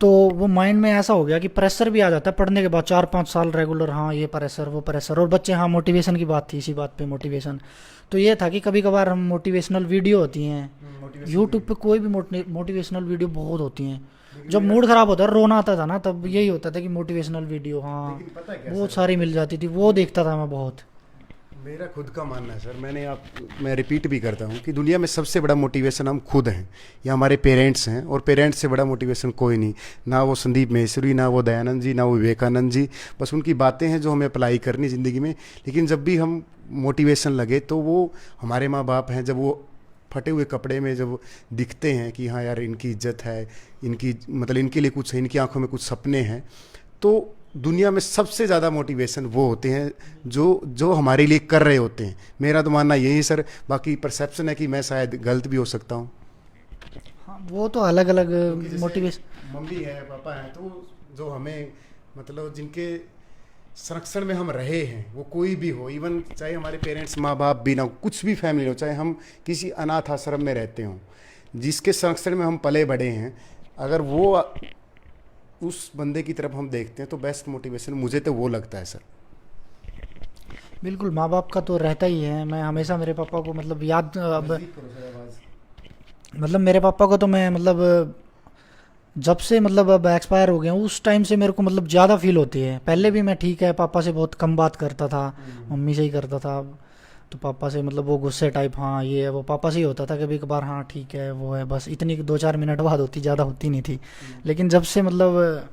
B: तो वो माइंड में ऐसा हो गया कि प्रेशर भी आ जाता है पढ़ने के बाद 4-5 साल रेगुलर, हाँ ये प्रेशर वो प्रेशर। और बच्चे हाँ मोटिवेशन की बात थी, इसी बात पे मोटिवेशन, तो ये था कि कभी कभार हम मोटिवेशनल वीडियो होती हैं यूट्यूब पे, कोई भी मोटिवेशनल वीडियो बहुत होती हैं। जब मूड खराब होता है रोना आता था ना, तब यही होता था कि मोटिवेशनल वीडियो हाँ बहुत सारी मिल जाती थी, वो देखता था मैं बहुत।
A: मेरा खुद का मानना है सर, मैं रिपीट भी करता हूँ कि दुनिया में सबसे बड़ा मोटिवेशन हम खुद हैं या हमारे पेरेंट्स हैं, और पेरेंट्स से बड़ा मोटिवेशन कोई नहीं, ना वो संदीप महेश्वरी, ना वो दयानंद जी, ना वो विवेकानंद जी। बस उनकी बातें हैं जो हमें अप्लाई करनी ज़िंदगी में। लेकिन जब भी हम मोटिवेशन लगे तो वो हमारे माँ बाप हैं, जब वो फटे हुए कपड़े में जब दिखते हैं कि हाँ यार इनकी इज्जत है, इनकी मतलब इनके लिए कुछ है, इनकी आंखों में कुछ सपने हैं, तो दुनिया में सबसे ज़्यादा मोटिवेशन वो होते हैं जो हमारे लिए कर रहे होते हैं। मेरा तो मानना यही सर, बाकी परसेप्शन है कि मैं शायद गलत भी हो सकता हूँ।
B: हाँ वो तो अलग अलग मोटिवेशन,
A: मम्मी है पापा हैं, तो जो हमें मतलब जिनके संरक्षण में हम रहे हैं, वो कोई भी हो, इवन चाहे हमारे पेरेंट्स माँ बाप भी ना हो, कुछ भी फैमिली हो, चाहे हम किसी अनाथ आश्रम में रहते हों, जिसके संरक्षण में हम पले बड़े हैं, अगर वो उस बंदे की तरफ हम देखते हैं तो बेस्ट मोटिवेशन मुझे तो वो लगता है सर।
B: बिल्कुल माँ बाप का तो रहता ही है। मैं हमेशा मेरे पापा को मतलब याद, अब मतलब मेरे पापा को तो मैं मतलब जब से मतलब अब एक्सपायर हो गए हैं उस टाइम से मेरे को मतलब ज़्यादा फील होती है। पहले भी मैं ठीक है पापा से बहुत कम बात करता था, मम्मी से ही करता था। तो पापा से मतलब वो गुस्से टाइप, हाँ ये है वो, पापा से ही होता था कभी कभार, हाँ ठीक है वो है, बस इतनी 2-4 मिनट बाद होती, ज़्यादा होती नहीं थी। लेकिन जब से मतलब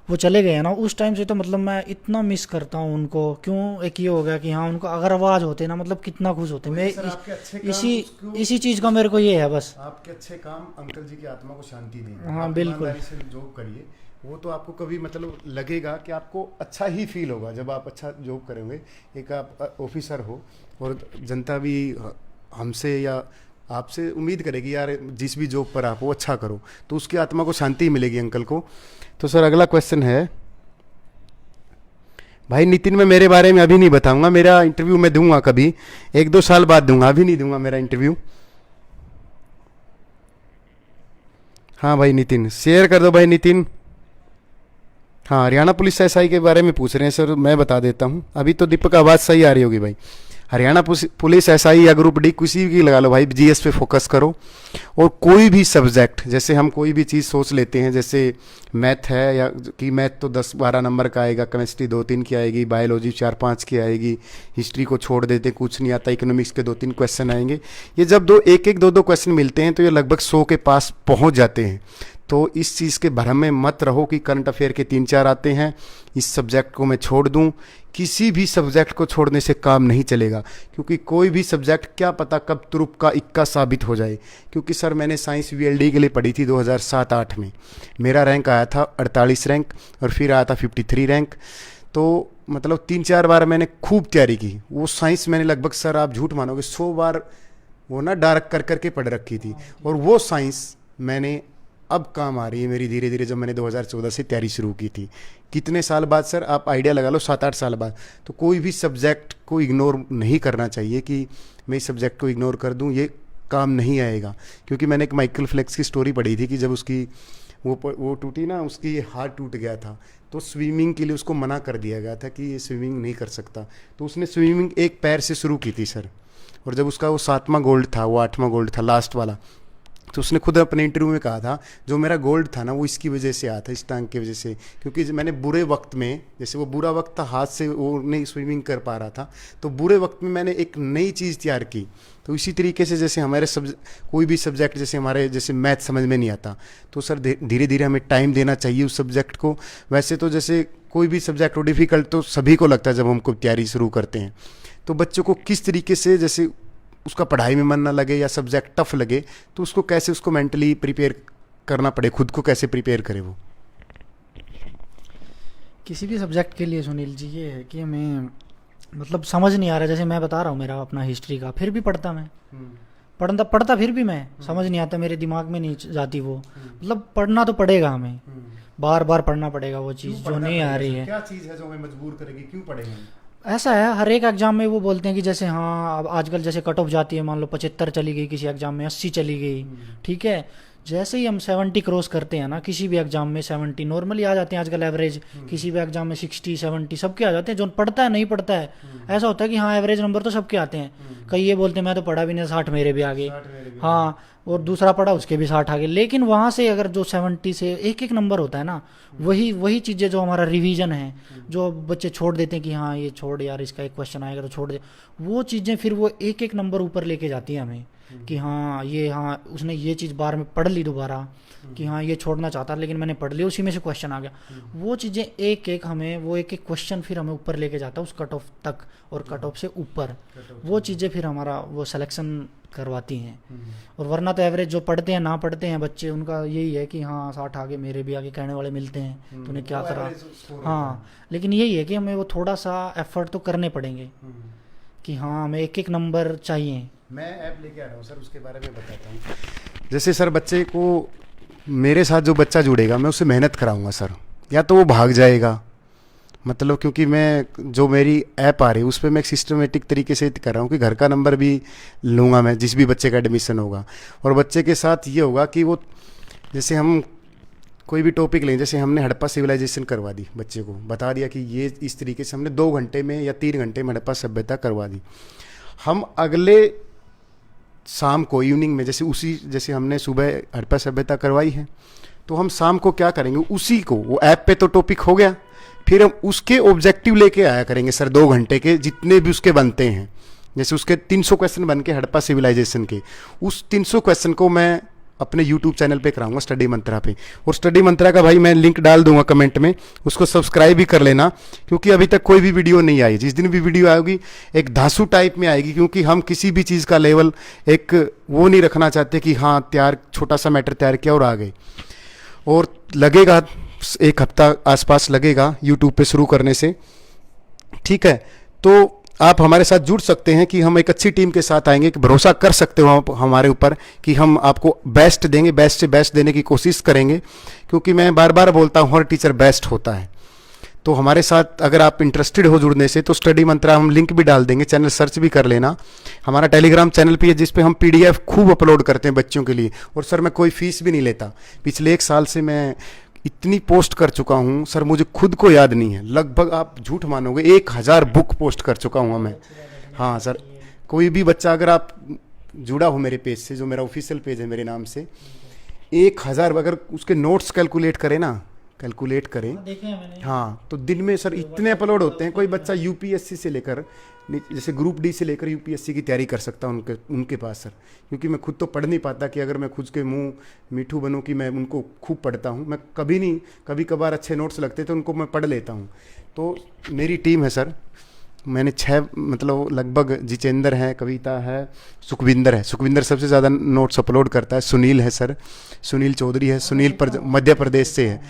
B: वो चले गए हैं ना उस टाइम से तो मतलब मैं इतना मिस करता हूँ उनको। क्यों, एक ये हो गया कि हाँ उनको अगर आवाज़ होते ना मतलब कितना खुश होते। मैं
A: वही सर, आपके अच्छे काम
B: इसी
A: उसको,
B: इसी चीज़ का मेरे को ये है बस।
A: आपके अच्छे काम अंकल जी की आत्मा को शांति देंगे।
B: हाँ
A: आप
B: बिल्कुल।
A: ईमानदारी से जॉब करिए, वो तो आपको कभी मतलब लगेगा कि आपको अच्छा ही फील होगा जब आप अच्छा जॉब करेंगे। एक आप ऑफिसर हो और जनता भी हमसे या आपसे उम्मीद करेगी यार जिस भी जॉब पर आप हो अच्छा करो, तो उसकी आत्मा को शांति मिलेगी अंकल को। तो सर अगला क्वेश्चन है, भाई नितिन मैं मेरे बारे में अभी नहीं बताऊंगा, मेरा इंटरव्यू मैं दूंगा कभी 1-2 साल बाद दूंगा, अभी नहीं दूंगा मेरा इंटरव्यू। हाँ भाई नितिन शेयर कर दो भाई नितिन। हाँ हरियाणा पुलिस एसआई के बारे में पूछ रहे हैं सर, मैं बता देता हूँ। अभी तो दीपक आवाज़ सही आ रही होगी भाई। हरियाणा पुलिस एसआई या ग्रुप डी किसी भी लगा लो भाई, जीएस पे फोकस करो। और कोई भी सब्जेक्ट, जैसे हम कोई भी चीज़ सोच लेते हैं, जैसे मैथ है या कि मैथ तो 10-12 नंबर का आएगा, केमिस्ट्री 2-3 की आएगी, बायोलॉजी 4-5 की आएगी, हिस्ट्री को छोड़ देते कुछ नहीं आता, इकोनॉमिक्स के 2-3 क्वेश्चन आएंगे। ये जब एक एक 2-2 क्वेश्चन मिलते हैं तो ये लगभग 100 के पास पहुंच जाते हैं। तो इस चीज़ के भ्रम में मत रहो कि करंट अफेयर के 3-4 आते हैं, इस सब्जेक्ट को मैं छोड़ दूं। किसी भी सब्जेक्ट को छोड़ने से काम नहीं चलेगा, क्योंकि कोई भी सब्जेक्ट क्या पता कब तुरुप का इक्का साबित हो जाए। क्योंकि सर मैंने साइंस वीएलडी के लिए पढ़ी थी 2007-8 में, मेरा रैंक आया था 48 रैंक और फिर आया था 53 रैंक। तो मतलब 3-4 बार मैंने खूब तैयारी की। वो साइंस मैंने लगभग सर आप झूठ मानोगे 100 बार वो ना डार्क कर करके पढ़ रखी थी। और वो साइंस मैंने अब काम आ रही है मेरी धीरे धीरे, जब मैंने 2014 से तैयारी शुरू की थी। कितने साल बाद सर आप आइडिया लगा लो, 7-8 साल बाद। तो कोई भी सब्जेक्ट को इग्नोर नहीं करना चाहिए कि मैं इस सब्जेक्ट को इग्नोर कर दूं, ये काम नहीं आएगा। क्योंकि मैंने एक माइकल फ्लेक्स की स्टोरी पढ़ी थी कि जब उसकी वो टूटी ना, उसकी हाथ टूट गया था, तो स्विमिंग के लिए उसको मना कर दिया गया था कि ये स्विमिंग नहीं कर सकता। तो उसने स्विमिंग एक पैर से शुरू की थी सर। और जब उसका वो 7वां गोल्ड था, वो 8वां गोल्ड था लास्ट वाला, तो उसने खुद अपने इंटरव्यू में कहा था जो मेरा गोल्ड था ना वो इसकी वजह से आया था, इस टांग की वजह से। क्योंकि मैंने बुरे वक्त में, जैसे वो बुरा वक्त था, हाथ से वो नहीं स्विमिंग कर पा रहा था, तो बुरे वक्त में मैंने एक नई चीज़ तैयार की। तो इसी तरीके से जैसे हमारे कोई भी सब्जेक्ट, जैसे हमारे जैसे मैथ समझ में नहीं आता, तो सर धीरे धीरे हमें टाइम देना चाहिए उस सब्जेक्ट को। वैसे तो जैसे कोई भी सब्जेक्ट हो डिफ़िकल्ट तो सभी को लगता है जब हमको तैयारी शुरू करते हैं। तो बच्चों को किस तरीके से, जैसे उसका पढ़ाई में मन ना लगे या सब्जेक्ट टफ लगे, तो उसको कैसे उसको मेंटली प्रिपेयर करना पड़े, खुद को कैसे प्रिपेयर करे वो।
B: किसी भी सब्जेक्ट के लिए सुनील जी ये है कि हमें मतलब समझ नहीं आ रहा, जैसे मैं बता रहा हूँ मेरा अपना हिस्ट्री का, फिर भी पढ़ता मैं, पढ़ता फिर भी मैं समझ नहीं आता, मेरे दिमाग में नहीं जाती वो। मतलब पढ़ना तो पड़ेगा हमें, बार बार पढ़ना पड़ेगा वो चीज़ जो नहीं आ रही है।
A: क्या चीज़ है जो हमें मजबूर करेगी, क्यों पढ़ेंगे?
B: ऐसा है हर एक एग्जाम में वो बोलते हैं कि जैसे हाँ अब आजकल जैसे कट ऑफ जाती है, मान लो 75 चली गई किसी एग्जाम में, 80 चली गई, ठीक है। जैसे ही हम 70 क्रॉस करते हैं ना किसी भी एग्जाम में, 70 नॉर्मली आ जाते हैं आजकल एवरेज, किसी भी एग्जाम में 60-70 सबके आ जाते हैं। जो पढ़ता है नहीं पढ़ता है, ऐसा होता है कि हाँ एवरेज नंबर तो सबके आते हैं। कई ये बोलते हैं मैं तो पढ़ा भी नहीं, 60 मेरे भी आ गए, हाँ, और दूसरा पढ़ा उसके भी 60 आ गए। लेकिन वहाँ से अगर जो 70 से एक एक नंबर होता है ना, वही चीज़ें जो हमारा रिवीजन है, जो बच्चे छोड़ देते हैं कि हाँ ये छोड़ यार इसका एक क्वेश्चन आएगा तो छोड़ दे, वो चीज़ें फिर वो एक एक नंबर ऊपर लेके जाती हैं हमें कि हाँ ये, हाँ उसने ये चीज़ बार में पढ़ ली दोबारा कि हाँ ये छोड़ना चाहता लेकिन मैंने पढ़ लिया, उसी में से क्वेश्चन आ गया। वो चीज़ें एक एक हमें, वो एक एक क्वेश्चन फिर हमें ऊपर लेके जाता है उस कट ऑफ तक, और कट ऑफ से ऊपर वो चीज़ें फिर हमारा वो सिलेक्शन करवाती हैं। और वरना तो एवरेज जो पढ़ते हैं ना पढ़ते हैं बच्चे, उनका यही है कि हाँ 60 आगे मेरे भी आगे कहने वाले मिलते हैं, तूने क्या करा। हाँ लेकिन यही है कि हमें वो थोड़ा सा एफर्ट तो करने पड़ेंगे कि हाँ हमें एक एक नंबर चाहिए।
A: मैं ऐप लेके आ रहा हूँ सर, उसके बारे में बताता हूँ। जैसे सर बच्चे को, मेरे साथ जो बच्चा जुड़ेगा मैं उससे मेहनत कराऊंगा सर, या तो वो भाग जाएगा, मतलब क्योंकि मैं जो मेरी ऐप आ रही है उस पर मैं एक सिस्टमेटिक तरीके से कर रहा हूँ कि घर का नंबर भी लूँगा मैं जिस भी बच्चे का एडमिशन होगा। और बच्चे के साथ ये होगा कि वो, जैसे हम कोई भी टॉपिक लें, जैसे हमने हड़प्पा सिविलाइजेशन करवा दी, बच्चे को बता दिया कि ये इस तरीके से हमने 2 घंटे में या 3 घंटे में हड़प्पा सभ्यता करवा दी। हम अगले शाम को इवनिंग में, जैसे हमने सुबह हड़प्पा सभ्यता करवाई है, तो हम शाम को क्या करेंगे, उसी को, वो ऐप पे तो टॉपिक हो गया, फिर हम उसके ऑब्जेक्टिव लेके आया करेंगे सर 2 घंटे के, जितने भी उसके बनते हैं। जैसे उसके 300 क्वेश्चन बन के हड़प्पा सिविलाइजेशन के, उस 300 क्वेश्चन को मैं अपने यूट्यूब चैनल पे कराऊंगा स्टडी मंत्रा पे। और स्टडी मंत्रा का भाई मैं लिंक डाल दूंगा कमेंट में, उसको सब्सक्राइब भी कर लेना, क्योंकि अभी तक कोई भी वीडियो नहीं आई। जिस दिन भी वीडियो आएगी एक धांसू टाइप में आएगी, क्योंकि हम किसी भी चीज़ का लेवल एक वो नहीं रखना चाहते कि हाँ तैयार, छोटा सा मैटर तैयार किया और आ गए। और लगेगा 1 हफ्ता आसपास लगेगा यूट्यूब पे शुरू करने से, ठीक है। तो आप हमारे साथ जुड़ सकते हैं कि हम एक अच्छी टीम के साथ आएंगे, कि भरोसा कर सकते हो आप हमारे ऊपर कि हम आपको बेस्ट देंगे, बेस्ट से बेस्ट देने की कोशिश करेंगे, क्योंकि मैं बार बार बोलता हूँ हर टीचर बेस्ट होता है। तो हमारे साथ अगर आप इंटरेस्टेड हो जुड़ने से, तो स्टडी मंत्रा हम लिंक भी डाल देंगे, चैनल सर्च भी कर लेना। हमारा टेलीग्राम चैनल भी है जिस पे हम PDF खूब अपलोड करते हैं बच्चों के लिए। और सर मैं कोई फीस भी नहीं लेता, पिछले 1 साल से मैं इतनी पोस्ट कर चुका हूँ सर, मुझे खुद को याद नहीं है, लगभग आप झूठ मानोगे 1000 बुक पोस्ट कर चुका हूँ मैं। हाँ सर, कोई भी बच्चा अगर आप जुड़ा हो मेरे पेज से, जो मेरा ऑफिशियल पेज है मेरे नाम से, 1000 अगर उसके नोट्स कैलकुलेट करें ना, कैलकुलेट करें, हाँ, तो दिन में सर इतने अपलोड होते हैं। कोई बच्चा UPSC से लेकर, जैसे ग्रुप D से लेकर UPSC की तैयारी कर सकता हूँ उनके पास सर, क्योंकि मैं खुद तो पढ़ नहीं पाता कि अगर मैं खुद के मुंह मीठू बनूँ कि मैं उनको खूब पढ़ता हूँ, मैं कभी नहीं, कभी कभार अच्छे नोट्स लगते तो उनको मैं पढ़ लेता हूँ। तो मेरी टीम है सर, मैंने 6 मतलब लगभग जितेंद्र है, कविता है, सुखविंदर है, सुखविंदर सबसे ज़्यादा नोट्स अपलोड करता है, सुनील है सर, सुनील चौधरी है, सुनील मध्य प्रदेश से है,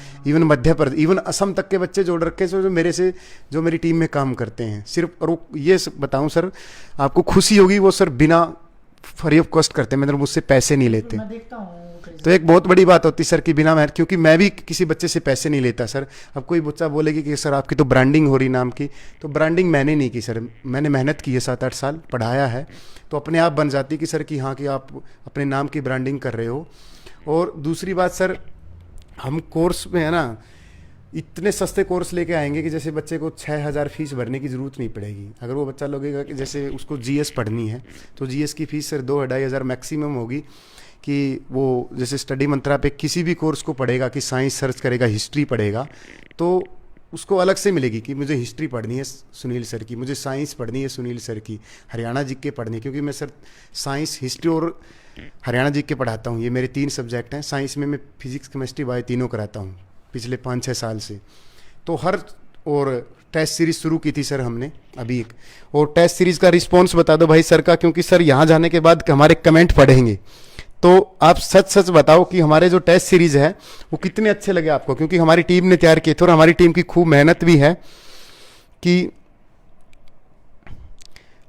A: इवन असम तक के बच्चे जोड़ रखे हैं जो मेरे से, जो मेरी टीम में काम करते हैं सिर्फ। और ये बताऊं सर, आपको खुशी होगी, वो सर बिना फ्री ऑफ कॉस्ट करते हैं, मतलब मुझसे पैसे नहीं लेते।
B: मैं देखता हूँ।
A: तो एक बहुत बड़ी बात होती है सर कि बिना मेहनत, क्योंकि मैं भी किसी बच्चे से पैसे नहीं लेता सर। अब कोई बच्चा बोलेगी कि सर आपकी तो ब्रांडिंग हो रही नाम की, तो ब्रांडिंग मैंने नहीं की सर, मैंने मेहनत की है, 7-8 साल पढ़ाया है, तो अपने आप बन जाती कि सर कि हाँ कि आप अपने नाम की ब्रांडिंग कर रहे हो। और दूसरी बात सर, हम कोर्स में है ना इतने सस्ते कोर्स लेके आएंगे कि जैसे बच्चे को 6000 फीस भरने की ज़रूरत नहीं पड़ेगी। अगर वो बच्चा लगेगा कि जैसे उसको GS पढ़नी है, तो GS की फ़ीस सर 2-2.5 हज़ार मैक्सिमम होगी, कि वो जैसे स्टडी मंत्रा पे किसी भी कोर्स को पढ़ेगा, कि साइंस सर्च करेगा, हिस्ट्री पढ़ेगा, तो उसको अलग से मिलेगी कि मुझे हिस्ट्री पढ़नी है सुनील सर की, मुझे साइंस पढ़नी है सुनील सर की, हरियाणा जी के पढ़नी है, क्योंकि मैं सर साइंस, हिस्ट्री और हरियाणा जी के पढ़ाता हूँ। ये मेरे 3 सब्जेक्ट हैं। साइंस में मैं फिजिक्स, केमिस्ट्री, बायो तीनों कराता हूँ पिछले 5-6 साल से। तो और टेस्ट सीरीज शुरू की थी सर हमने अभी एक, और टेस्ट सीरीज का रिस्पॉन्स बता दो भाई सर का, क्योंकि सर यहाँ जाने के बाद हमारे कमेंट पढ़ेंगे, तो आप सच सच बताओ कि हमारे जो टेस्ट सीरीज है वो कितने अच्छे लगे आपको, क्योंकि हमारी टीम ने तैयार किए थे और हमारी टीम की खूब मेहनत भी है। कि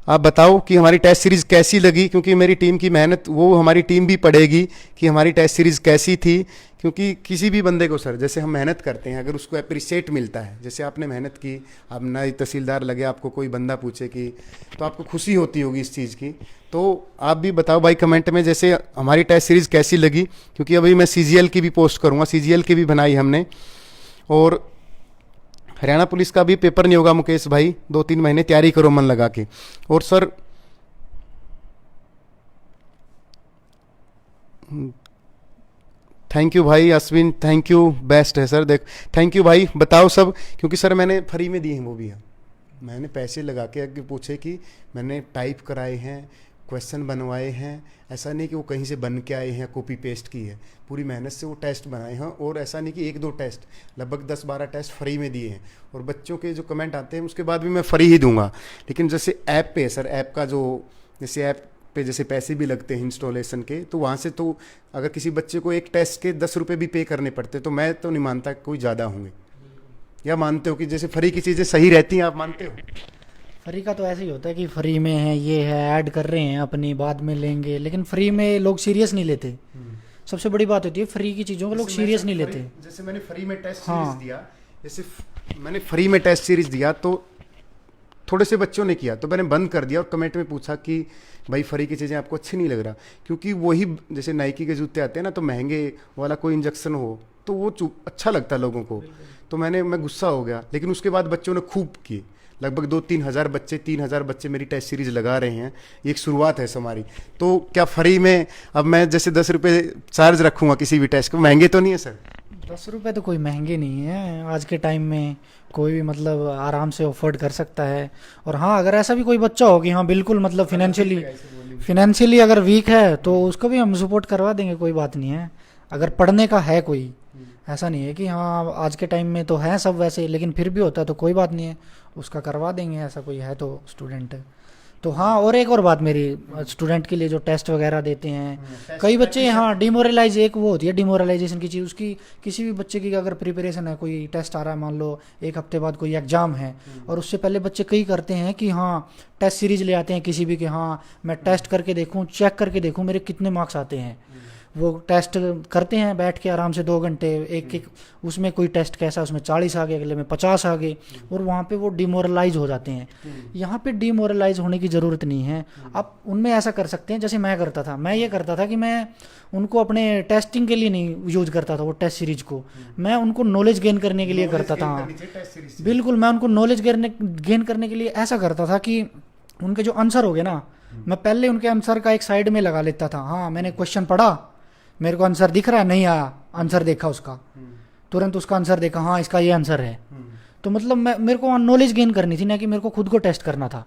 A: आप बताओ कि हमारी टेस्ट सीरीज कैसी लगी, क्योंकि मेरी टीम की मेहनत, वो हमारी टीम भी पढ़ेगी कि हमारी टेस्ट सीरीज कैसी थी। क्योंकि किसी भी बंदे को सर, जैसे हम मेहनत करते हैं, अगर उसको अप्रिशिएट मिलता है, जैसे आपने मेहनत की, आप नए तहसीलदार लगे, आपको कोई बंदा पूछे कि, तो आपको खुशी होती होगी इस चीज़ की। तो आप भी बताओ भाई कमेंट में, जैसे हमारी टेस्ट सीरीज़ कैसी लगी, क्योंकि अभी मैं CGL की भी पोस्ट करूँगा, CGL की भी बनाई हमने। और हरियाणा पुलिस का भी पेपर नहीं होगा मुकेश भाई, 2-3 महीने तैयारी करो मन लगा के। और सर थैंक यू भाई अश्विन, थैंक यू, बेस्ट है सर। देख थैंक यू भाई, बताओ सब, क्योंकि सर मैंने फ्री में दिए हैं वो भी है, मैंने पैसे लगा के आगे पूछे कि मैंने टाइप कराए हैं, क्वेश्चन बनवाए हैं, ऐसा नहीं कि वो कहीं से बन के आए हैं, कॉपी पेस्ट की है, पूरी मेहनत से वो टेस्ट बनाए हैं। और ऐसा नहीं कि 1-2 टेस्ट, लगभग 10-12 टेस्ट फ्री में दिए हैं। और बच्चों के जो कमेंट आते हैं उसके बाद भी मैं फ्री ही दूंगा। लेकिन जैसे ऐप पे सर, ऐप का जो, जैसे ऐप पे जैसे पैसे भी लगते हैं इंस्टॉलेशन के, तो वहाँ से तो अगर किसी बच्चे को एक टेस्ट के 10 रुपये भी पे करने पड़ते, तो मैं तो नहीं मानता कोई ज़्यादा होंगे। या मानते हो कि जैसे फ्री की चीज़ें सही रहती हैं, आप मानते हो?
B: फ्री का तो ऐसे ही होता है कि फ्री में है, ये है, ऐड कर रहे हैं अपनी, बाद में लेंगे, लेकिन फ्री में लोग सीरियस नहीं लेते। सबसे बड़ी बात होती है फ्री की चीज़ों को लोग सीरियस नहीं लेते।
A: जैसे मैंने फ्री में टेस्ट सीरीज दिया, जैसे मैंने फ्री में टेस्ट सीरीज दिया, तो थोड़े से बच्चों ने किया, तो मैंने बंद कर दिया और कमेंट में पूछा कि भाई फ्री की चीज़ें आपको अच्छी नहीं लग रहा, क्योंकि वही जैसे नाइकी के जूते आते हैं ना, तो महंगे वाला कोई इंजेक्शन हो तो वो अच्छा लगता है लोगों को। तो मैं गुस्सा हो गया, लेकिन उसके बाद बच्चों ने खूब किए, लगभग 2-3 हज़ार बच्चे, 3,000 बच्चे मेरी टेस्ट सीरीज लगा रहे हैं। ये एक शुरुआत है हमारी। तो क्या फ्री में अब मैं जैसे 10 रुपये चार्ज रखूँगा किसी भी टेस्ट को, महंगे तो नहीं है सर?
B: 10 रुपये तो कोई महंगे नहीं है आज के टाइम में, कोई भी मतलब आराम से अफोर्ड कर सकता है। और हाँ, अगर ऐसा भी कोई बच्चा हो कि हाँ बिल्कुल मतलब फिनेंशियली अगर वीक है तो उसको भी हम सपोर्ट करवा देंगे, कोई बात नहीं है। अगर पढ़ने का है कोई, ऐसा नहीं है कि हाँ आज के टाइम में तो है सब वैसे, लेकिन फिर भी होता है तो कोई बात नहीं है, उसका करवा देंगे ऐसा कोई है तो स्टूडेंट। तो हाँ, और एक और बात मेरी, स्टूडेंट के लिए जो टेस्ट वगैरह देते हैं कई बच्चे, हाँ डिमोरलाइज, एक वो होती है डिमोरलाइजेशन की चीज़ उसकी। किसी भी बच्चे की अगर प्रिपरेशन है, कोई टेस्ट आ रहा है, मान लो एक हफ्ते बाद कोई एग्जाम है, और उससे पहले बच्चे कई करते हैं कि हाँ टेस्ट सीरीज ले आते हैं किसी भी, कि हाँ मैं टेस्ट करके देखूँ, चेक करके देखूँ मेरे कितने मार्क्स आते हैं। वो टेस्ट करते हैं बैठ के आराम से 2 घंटे, एक एक उसमें कोई टेस्ट कैसा, उसमें 40 आ गए, अगले में 50 आ गए, और वहाँ पे वो डिमोरलाइज हो जाते हैं। यहाँ पे डिमोरलाइज होने की ज़रूरत नहीं है। आप उनमें ऐसा कर सकते हैं जैसे मैं करता था। मैं ये करता था कि मैं उनको अपने टेस्टिंग के लिए नहीं यूज करता था वो टेस्ट सीरीज को, मैं उनको नॉलेज गेन करने के लिए करता था। बिल्कुल, मैं उनको नॉलेज गेन करने के लिए ऐसा करता था कि उनके जो आंसर हो गए ना, मैं पहले उनके आंसर का एक साइड में लगा लेता था। हाँ मैंने क्वेश्चन पढ़ा, मेरे को आंसर दिख रहा है, नहीं आया, आंसर देखा उसका, तुरंत उसका आंसर देखा, हाँ इसका ये आंसर है। तो मतलब मेरे को नॉलेज गेन करनी थी ना, कि मेरे को खुद को टेस्ट करना था।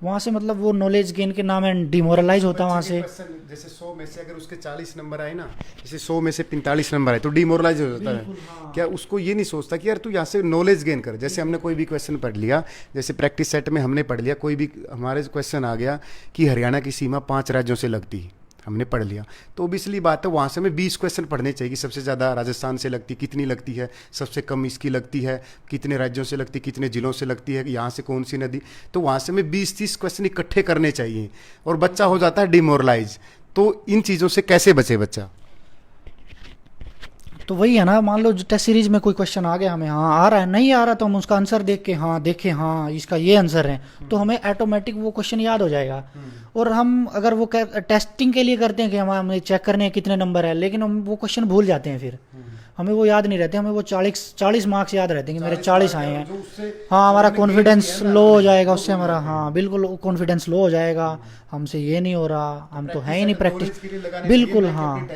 B: वहाँ से मतलब वो नॉलेज गेन के नाम है डिमोरलाइज होता है वहाँ से।
A: जैसे 100 में से अगर उसके 40 नंबर आए ना, जैसे 100 में से 45 नंबर आए तो डिमोरलाइज हो जाता है।
B: हाँ।
A: क्या उसको ये नहीं सोचता कि यार तू यहाँ से नॉलेज गेन कर। जैसे हमने कोई भी क्वेश्चन पढ़ लिया, जैसे प्रैक्टिस सेट में हमने पढ़ लिया, कोई भी हमारे क्वेश्चन आ गया कि हरियाणा की सीमा 5 राज्यों से लगती है, हमने पढ़ लिया, तो ओबियसली बात है वहाँ से हमें 20 क्वेश्चन पढ़ने चाहिए कि सबसे ज़्यादा राजस्थान से लगती कितनी लगती है, सबसे कम इसकी लगती है, कितने राज्यों से लगती, कितने जिलों से लगती है, यहाँ से कौन सी नदी। तो वहाँ से हमें 20-30 क्वेश्चन इकट्ठे करने चाहिए, और बच्चा हो जाता है डिमोरलाइज। तो इन चीज़ों से कैसे बचे बच्चा?
B: तो वही है ना, मान लो टेस्ट सीरीज में कोई क्वेश्चन आ गया हमें, हाँ आ रहा है, नहीं आ रहा तो हम उसका आंसर देख के हाँ देखें, हाँ इसका ये आंसर है, तो हमें ऑटोमेटिक वो क्वेश्चन याद हो जाएगा। और हम अगर वो टेस्टिंग के लिए करते हैं कि हमें चेक करने हैं कितने नंबर है, लेकिन हम वो क्वेश्चन भूल जाते हैं, फिर हमें वो याद नहीं रहते, हमें वो 40 मार्क्स याद रहते हैं कि मेरे 40 आए हैं। हाँ, हमारा कॉन्फिडेंस लो हो जाएगा उससे, हमारा हाँ बिल्कुल कॉन्फिडेंस लो हो जाएगा, हमसे ये नहीं हो रहा, हम तो है ही नहीं प्रैक्टिस। बिल्कुल हाँ,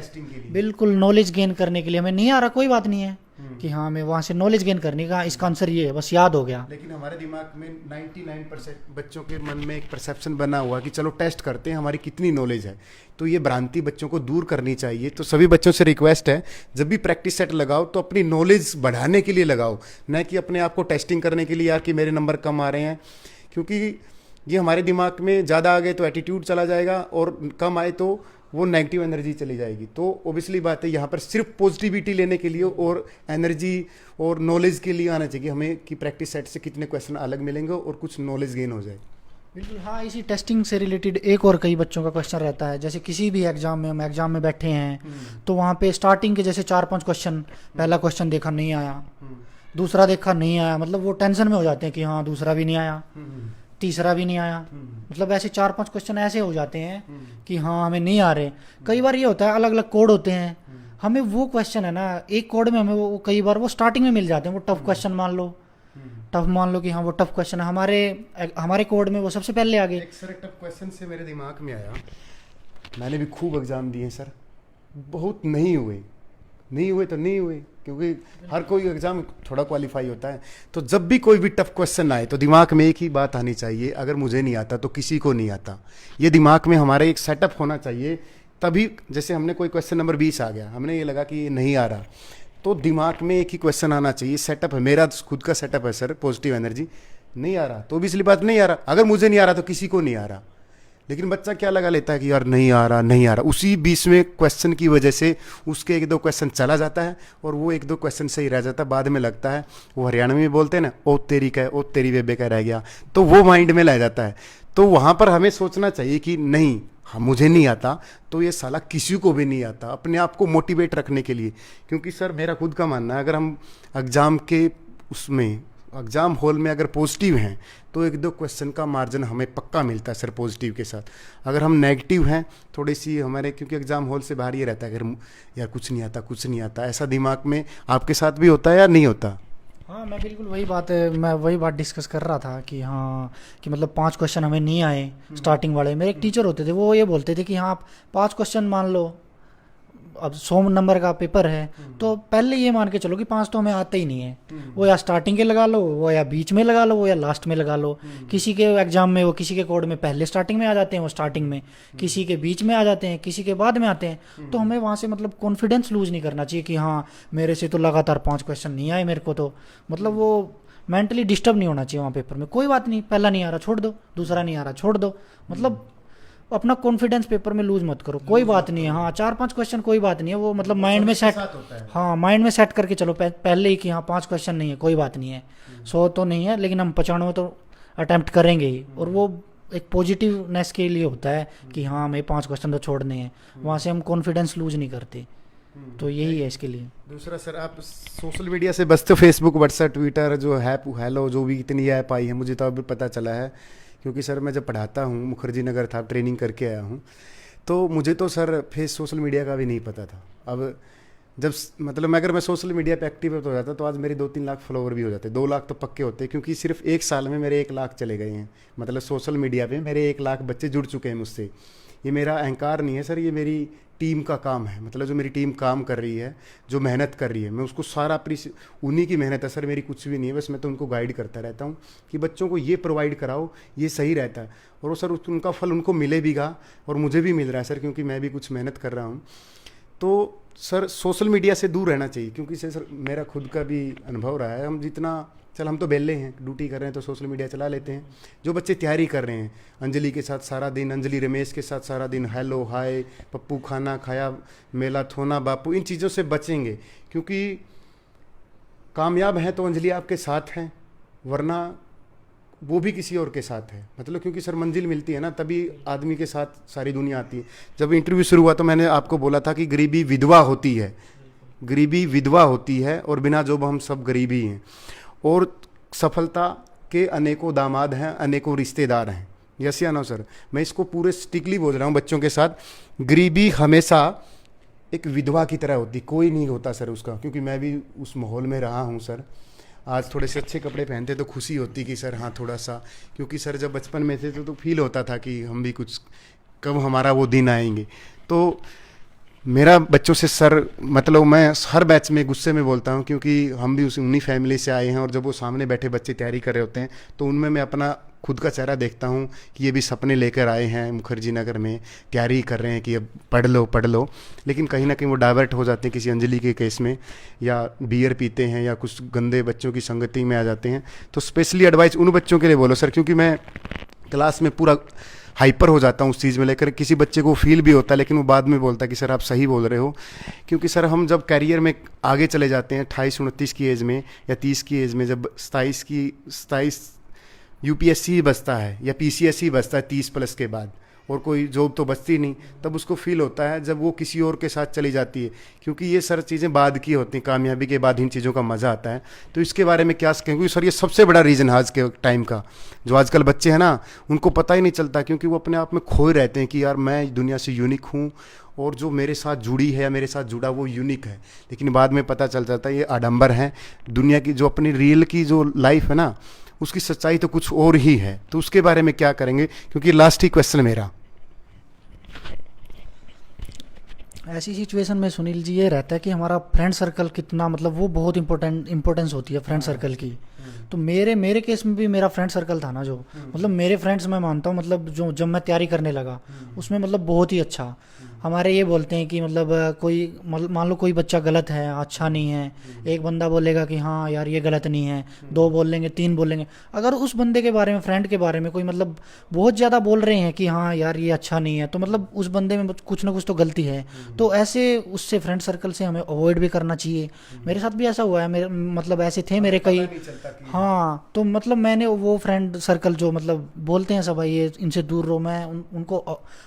B: बिल्कुल नॉलेज गेन करने के लिए हमें नहीं आ रहा, कोई बात नहीं है कि हाँ हमें वहाँ से नॉलेज गेन करने का, इसका आंसर ये है, बस याद हो गया।
A: लेकिन हमारे दिमाग में 99% बच्चों के मन में एक परसेप्शन बना हुआ कि चलो टेस्ट करते हैं हमारी कितनी नॉलेज है। तो ये भ्रांति बच्चों को दूर करनी चाहिए। तो सभी बच्चों से रिक्वेस्ट है, जब भी प्रैक्टिस सेट लगाओ तो अपनी नॉलेज बढ़ाने के लिए लगाओ, न कि अपने आप को टेस्टिंग करने के लिए यार कि मेरे नंबर कम आ रहे हैं। क्योंकि ये हमारे दिमाग में ज़्यादा आ गए तो एटीट्यूड चला जाएगा, और कम आए तो वो नेगेटिव एनर्जी चली जाएगी। तो ओबियसली बात है, यहाँ पर सिर्फ पॉजिटिविटी लेने के लिए और एनर्जी और नॉलेज के लिए आना चाहिए हमें कि प्रैक्टिस सेट से कितने क्वेश्चन अलग मिलेंगे और कुछ नॉलेज गेन हो जाए।
B: बिल्कुल हाँ, इसी टेस्टिंग से रिलेटेड एक और कई बच्चों का क्वेश्चन रहता है, जैसे किसी भी एग्जाम में, हम एग्जाम में बैठे हैं तो वहाँ पे स्टार्टिंग के जैसे 4-5 क्वेश्चन, पहला क्वेश्चन देखा नहीं आया, दूसरा देखा नहीं आया, मतलब वो टेंशन में हो जाते हैं कि हाँ दूसरा भी नहीं आया, तीसरा भी नहीं आया, मतलब ऐसे 4-5 क्वेश्चन ऐसे हो जाते हैं कि हाँ हमें नहीं आ रहे। कई बार ये होता है अलग अलग कोड होते हैं, हमें वो क्वेश्चन है ना एक कोड में हमें वो कई बार वो स्टार्टिंग में मिल जाते हैं, वो टफ क्वेश्चन मान लो, कि हाँ वो टफ क्वेश्चन है, हमारे कोड में वो सबसे पहले आ गए।
A: एक सर टफ क्वेश्चन से मेरे दिमाग में आया, मैंने भी खूब एग्जाम दिए सर, बहुत नहीं हुए तो नहीं हुए, क्योंकि हर कोई एग्जाम थोड़ा क्वालिफाई होता है। तो जब भी कोई भी टफ क्वेश्चन आए तो दिमाग में एक ही बात आनी चाहिए, अगर मुझे नहीं आता तो किसी को नहीं आता। ये दिमाग में हमारे एक सेटअप होना चाहिए, तभी जैसे हमने कोई क्वेश्चन नंबर 20 आ गया, हमने ये लगा कि ये नहीं आ रहा, तो दिमाग में एक ही क्वेश्चन आना चाहिए, सेटअप है, मेरा खुद का सेटअप है सर, पॉजिटिव एनर्जी। नहीं आ रहा तो भी इसलिए बात नहीं आ रहा, अगर मुझे नहीं आ रहा तो किसी को नहीं आ रहा। लेकिन बच्चा क्या लगा लेता है कि यार नहीं आ रहा, उसी 20वें क्वेश्चन की वजह से उसके 1-2 क्वेश्चन चला जाता है, और वो 1-2 क्वेश्चन सही रह जाता है। बाद में लगता है, वो हरियाणा में बोलते हैं ना, ओ तेरी का, ओ तेरी बेबे का रह गया, तो वो माइंड में रह जाता है। तो वहाँ पर हमें सोचना चाहिए कि नहीं, हाँ मुझे नहीं आता तो ये साला किसी को भी नहीं आता, अपने आप को मोटिवेट रखने के लिए। क्योंकि सर मेरा खुद का मानना है, अगर हम एग्ज़ाम हॉल में अगर पॉजिटिव हैं तो 1-2 क्वेश्चन का मार्जिन हमें पक्का मिलता है सर पॉजिटिव के साथ। अगर हम नेगेटिव हैं थोड़ी सी हमारे, क्योंकि एग्ज़ाम हॉल से बाहर ये रहता है अगर यार कुछ नहीं आता, ऐसा दिमाग में आपके साथ भी होता है या नहीं होता?
B: हाँ, मैं बिल्कुल मैं वही बात डिस्कस कर रहा था कि हाँ कि मतलब 5 क्वेश्चन हमें नहीं आए स्टार्टिंग वाले। मेरे एक टीचर होते थे, वो ये बोलते थे कि हाँ आप 5 क्वेश्चन मान लो अब 100 नंबर का पेपर है तो पहले ये मान के चलो कि 5 तो हमें आते ही नहीं है। वो या स्टार्टिंग के लगा लो, वो या बीच में लगा लो, वो या लास्ट में लगा लो। किसी के एग्जाम में वो किसी के कोड में पहले स्टार्टिंग में आ जाते हैं, वो स्टार्टिंग में, किसी के बीच में आ जाते हैं, किसी के बाद में आते हैं। तो हमें वहाँ से मतलब कॉन्फिडेंस लूज नहीं करना चाहिए कि हाँ मेरे से तो लगातार 5 क्वेश्चन नहीं आए मेरे को, तो मतलब वो मेंटली डिस्टर्ब नहीं होना चाहिए वहाँ पेपर में। कोई बात नहीं, पहला नहीं आ रहा छोड़ दो, दूसरा नहीं आ रहा छोड़ दो, मतलब अपना कॉन्फिडेंस पेपर में लूज मत करो। कोई बात नहीं है, हाँ 4-5 क्वेश्चन कोई बात नहीं है, वो मतलब माइंड में सेट, हाँ माइंड में सेट करके चलो पहले ही कि हाँ 5 क्वेश्चन नहीं है, कोई बात नहीं है, 100 तो नहीं है लेकिन हम 95 तो अटेम्प्ट करेंगे ही। और वो एक पॉजिटिवनेस के लिए होता है कि हाँ हमें 5 क्वेश्चन तो छोड़ने हैं, वहाँ से हम कॉन्फिडेंस लूज नहीं करते। तो यही है इसके लिए।
A: दूसरा सर, आप सोशल मीडिया से बचते हो, फेसबुक, व्हाट्सएप, ट्विटर, जो है हेलो, जो भी इतनी ऐप आई है, मुझे तो अभी पता चला है क्योंकि सर मैं जब पढ़ाता हूँ, मुखर्जी नगर था, ट्रेनिंग करके आया हूँ, तो मुझे तो सर सोशल मीडिया का भी नहीं पता था। अब जब मतलब मैं अगर मैं सोशल मीडिया पे एक्टिव हो जाता तो आज मेरे 2-3 लाख फॉलोवर भी हो जाते, 2 लाख तो पक्के होते, क्योंकि सिर्फ 1 साल में मेरे 1 लाख चले गए हैं। मतलब सोशल मीडिया पे मेरे 1 लाख बच्चे जुड़ चुके हैं मुझसे। ये मेरा अहंकार नहीं है सर, ये मेरी टीम का काम है। मतलब जो मेरी टीम काम कर रही है, जो मेहनत कर रही है, मैं उसको सारा उन्हीं की मेहनत है सर, मेरी कुछ भी नहीं है। बस मैं तो उनको गाइड करता रहता हूँ कि बच्चों को ये प्रोवाइड कराओ, ये सही रहता है। और वो सर उनका फल उनको मिले भीगा, और मुझे भी मिल रहा है सर, क्योंकि मैं भी कुछ मेहनत कर रहा हूँ। तो सर सोशल मीडिया से दूर रहना चाहिए, क्योंकि सर मेरा खुद का भी अनुभव रहा है। हम जितना चल, हम तो बेले हैं, ड्यूटी कर रहे हैं तो सोशल मीडिया चला लेते हैं। जो बच्चे तैयारी कर रहे हैं, अंजलि के साथ सारा दिन, अंजलि रमेश के साथ सारा दिन हेलो हाय, पप्पू खाना खाया, मेला थोना बापू, इन चीज़ों से बचेंगे, क्योंकि कामयाब हैं तो अंजलि आपके साथ हैं, वरना वो भी किसी और के साथ है। मतलब क्योंकि सर मंजिल मिलती है ना, तभी आदमी के साथ सारी दुनिया आती है। जब इंटरव्यू शुरू हुआ तो मैंने आपको बोला था कि गरीबी विधवा होती है, गरीबी विधवा होती है, और बिना जॉब हम सब गरीबी हैं। और सफलता के अनेकों दामाद हैं, अनेकों रिश्तेदार हैं। यस या नो सर? मैं इसको पूरे स्ट्रिक्टली बोल रहा हूँ बच्चों के साथ। गरीबी हमेशा एक विधवा की तरह होती, कोई नहीं होता सर उसका, क्योंकि मैं भी उस माहौल में रहा हूँ सर। आज थोड़े से अच्छे कपड़े पहनते तो खुशी होती कि सर हाँ थोड़ा सा, क्योंकि सर जब बचपन में थे तो फील होता था कि हम भी कुछ, कब हमारा वो दिन आएंगे। तो मेरा बच्चों से सर, मतलब मैं हर बैच में गुस्से में बोलता हूँ, क्योंकि हम भी उन्हीं फैमिली से आए हैं। और जब वो सामने बैठे बच्चे तैयारी कर रहे होते हैं तो उनमें मैं अपना खुद का चेहरा देखता हूँ कि ये भी सपने लेकर आए हैं, मुखर्जी नगर में तैयारी कर रहे हैं कि अब पढ़ लो पढ़ लो, लेकिन कहीं ना कहीं वो डाइवर्ट हो जाते हैं किसी अंजलि के केस में, या बियर पीते हैं, या कुछ गंदे बच्चों की संगति में आ जाते हैं। तो स्पेशली एडवाइस उन बच्चों के लिए बोलो सर, क्योंकि मैं क्लास में पूरा हाइपर हो जाता हूँ उस चीज़ में लेकर। किसी बच्चे को फील भी होता है, लेकिन वो बाद में बोलता है कि सर आप सही बोल रहे हो। क्योंकि सर हम जब कैरियर में आगे चले जाते हैं 28-29 की एज में या 30 की एज में, जब 27 यूपीएससी ही बचता है या पीसीएस ही बचता है 30 प्लस के बाद, और कोई जॉब तो बचती नहीं, तब उसको फील होता है जब वो किसी और के साथ चली जाती है। क्योंकि ये सर चीज़ें बाद की होती हैं, कामयाबी के बाद इन चीज़ों का मज़ा आता है। तो इसके बारे में क्या कहेंगे सर? ये सबसे बड़ा रीज़न है आज के टाइम का। जो आजकल बच्चे हैं ना, उनको पता ही नहीं चलता, क्योंकि वो अपने आप में खोए रहते हैं कि यार मैं दुनिया से यूनिक हूँ, और जो मेरे साथ जुड़ी है या मेरे साथ जुड़ा वो यूनिक है। लेकिन बाद में पता चल जाता है ये आडंबर है। दुनिया की जो अपनी रियल की जो लाइफ है ना, उसकी सच्चाई तो कुछ और ही है। तो उसके बारे में क्या करेंगे? क्योंकि लास्ट ही क्वेश्चन मेरा।
B: ऐसी सिचुएशन में सुनील जी ये रहता है कि हमारा फ्रेंड सर्कल कितना, मतलब वो बहुत इंपॉर्टेंस होती है फ्रेंड सर्कल की। तो मेरे केस में भी मेरा फ्रेंड सर्कल था ना, जो मतलब मेरे फ्रेंड्स मैं मानता हूँ, मतलब जो जब मैं तैयारी करने लगा उसमें मतलब बहुत ही अच्छा। हमारे ये बोलते हैं कि मतलब कोई मान लो कोई बच्चा गलत है, अच्छा नहीं है, एक बंदा बोलेगा कि हाँ यार ये गलत नहीं है, 2 बोलेंगे 3 बोलेंगे। अगर उस बंदे के बारे में, फ्रेंड के बारे में कोई मतलब बहुत ज़्यादा बोल रहे हैं कि हाँ यार ये अच्छा नहीं है, तो मतलब उस बंदे में कुछ ना कुछ तो गलती है। तो ऐसे उससे फ्रेंड सर्कल से हमें अवॉइड भी करना चाहिए। मेरे साथ भी ऐसा हुआ है, मेरे मतलब ऐसे थे मेरे कई, हाँ। तो मतलब मैंने वो फ्रेंड सर्कल जो मतलब बोलते हैं सब भाई ये इनसे दूर रहो, मैं उनको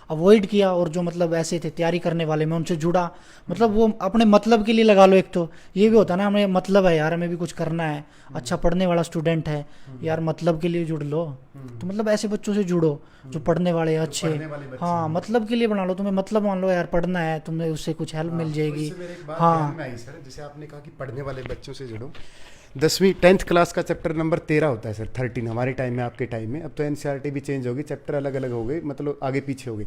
B: अवॉइड किया। और जो मतलब ऐसे थे तैयारी करने वाले, मैं उनसे जुड़ा। मतलब वो अपने मतलब के लिए लगा लो, एक तो ये भी होता है ना, हमें मतलब है यार, हमें भी कुछ करना है, अच्छा पढ़ने वाला स्टूडेंट है यार, मतलब के लिए जुड़ लो। तो मतलब ऐसे बच्चों से जुड़ो जो पढ़ने वाले अच्छे, हाँ मतलब के लिए बना लो। तुम्हें मतलब मान लो यार पढ़ना है, तुम्हें उससे कुछ हेल्प मिल जाएगी। हाँ
A: जैसे आपने कहा कि पढ़ने वाले बच्चों से जुड़ो, 10वीं 10th क्लास का चैप्टर नंबर 13 होता है सर, 13 हमारे टाइम में, आपके टाइम में। अब तो एनसीईआरटी भी चेंज होगी, चैप्टर अलग अलग हो गए, मतलब आगे पीछे हो गए।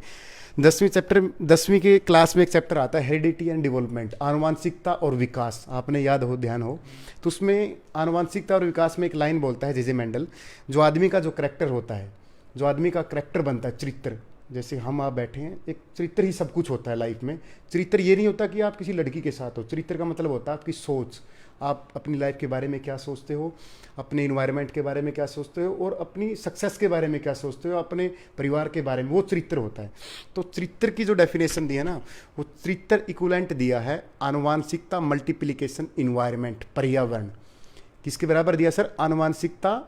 A: 10वीं के क्लास में एक चैप्टर आता है हेरिडिटी एंड डेवलपमेंट, आनुवांशिकता और विकास, आपने याद हो, ध्यान हो। तो उसमें आनुवांशिकता और विकास में एक लाइन बोलता है जे मेंडल, जो आदमी का जो करेक्टर होता है, जो आदमी का करेक्टर बनता है, चरित्र, जैसे हम आप बैठे हैं, एक चरित्र ही सब कुछ होता है लाइफ में। चरित्र ये नहीं होता कि आप किसी लड़की के साथ हो, चरित्र का मतलब होता है आपकी सोच, आप अपनी लाइफ के बारे में क्या सोचते हो, अपने इन्वायरमेंट के बारे में क्या सोचते हो, और अपनी सक्सेस के बारे में क्या सोचते हो, अपने परिवार के बारे में, वो चरित्र होता है। तो चरित्र की जो डेफिनेशन दी है ना, वो चरित्र इक्विवेलेंट दिया है आनुवांशिकता मल्टीप्लिकेशन इन्वायरमेंट, पर्यावरण। किसके बराबर दिया सर? आनुवांशिकता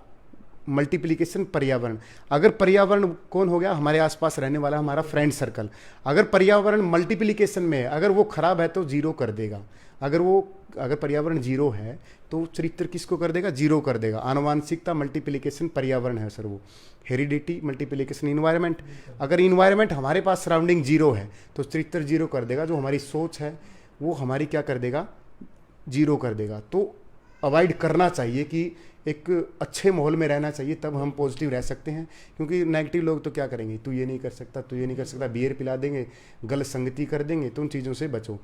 A: मल्टीप्लिकेशन पर्यावरण। अगर पर्यावरण कौन हो गया? हमारे आसपास रहने वाला हमारा फ्रेंड सर्कल। अगर पर्यावरण मल्टीप्लिकेशन में है, अगर वो खराब है तो जीरो कर देगा। अगर पर्यावरण जीरो है तो चरित्र किसको कर देगा? जीरो कर देगा। आनुवांशिकता मल्टीप्लिकेशन पर्यावरण है सर, वो हेरिडिटी मल्टीप्लिकेशन इन्वायरमेंट। अगर इन्वायरमेंट हमारे पास सराउंडिंग जीरो है तो चरित्र जीरो कर देगा। जो हमारी सोच है वो हमारी क्या कर देगा? जीरो कर देगा। तो अवॉइड करना चाहिए कि एक अच्छे माहौल में रहना चाहिए, तब हम पॉजिटिव रह सकते हैं। क्योंकि नेगेटिव लोग तो क्या करेंगे, तू ये नहीं कर सकता, तू ये नहीं कर सकता, बियर पिला देंगे, गलत संगति कर देंगे, तो उन चीज़ों से बचो।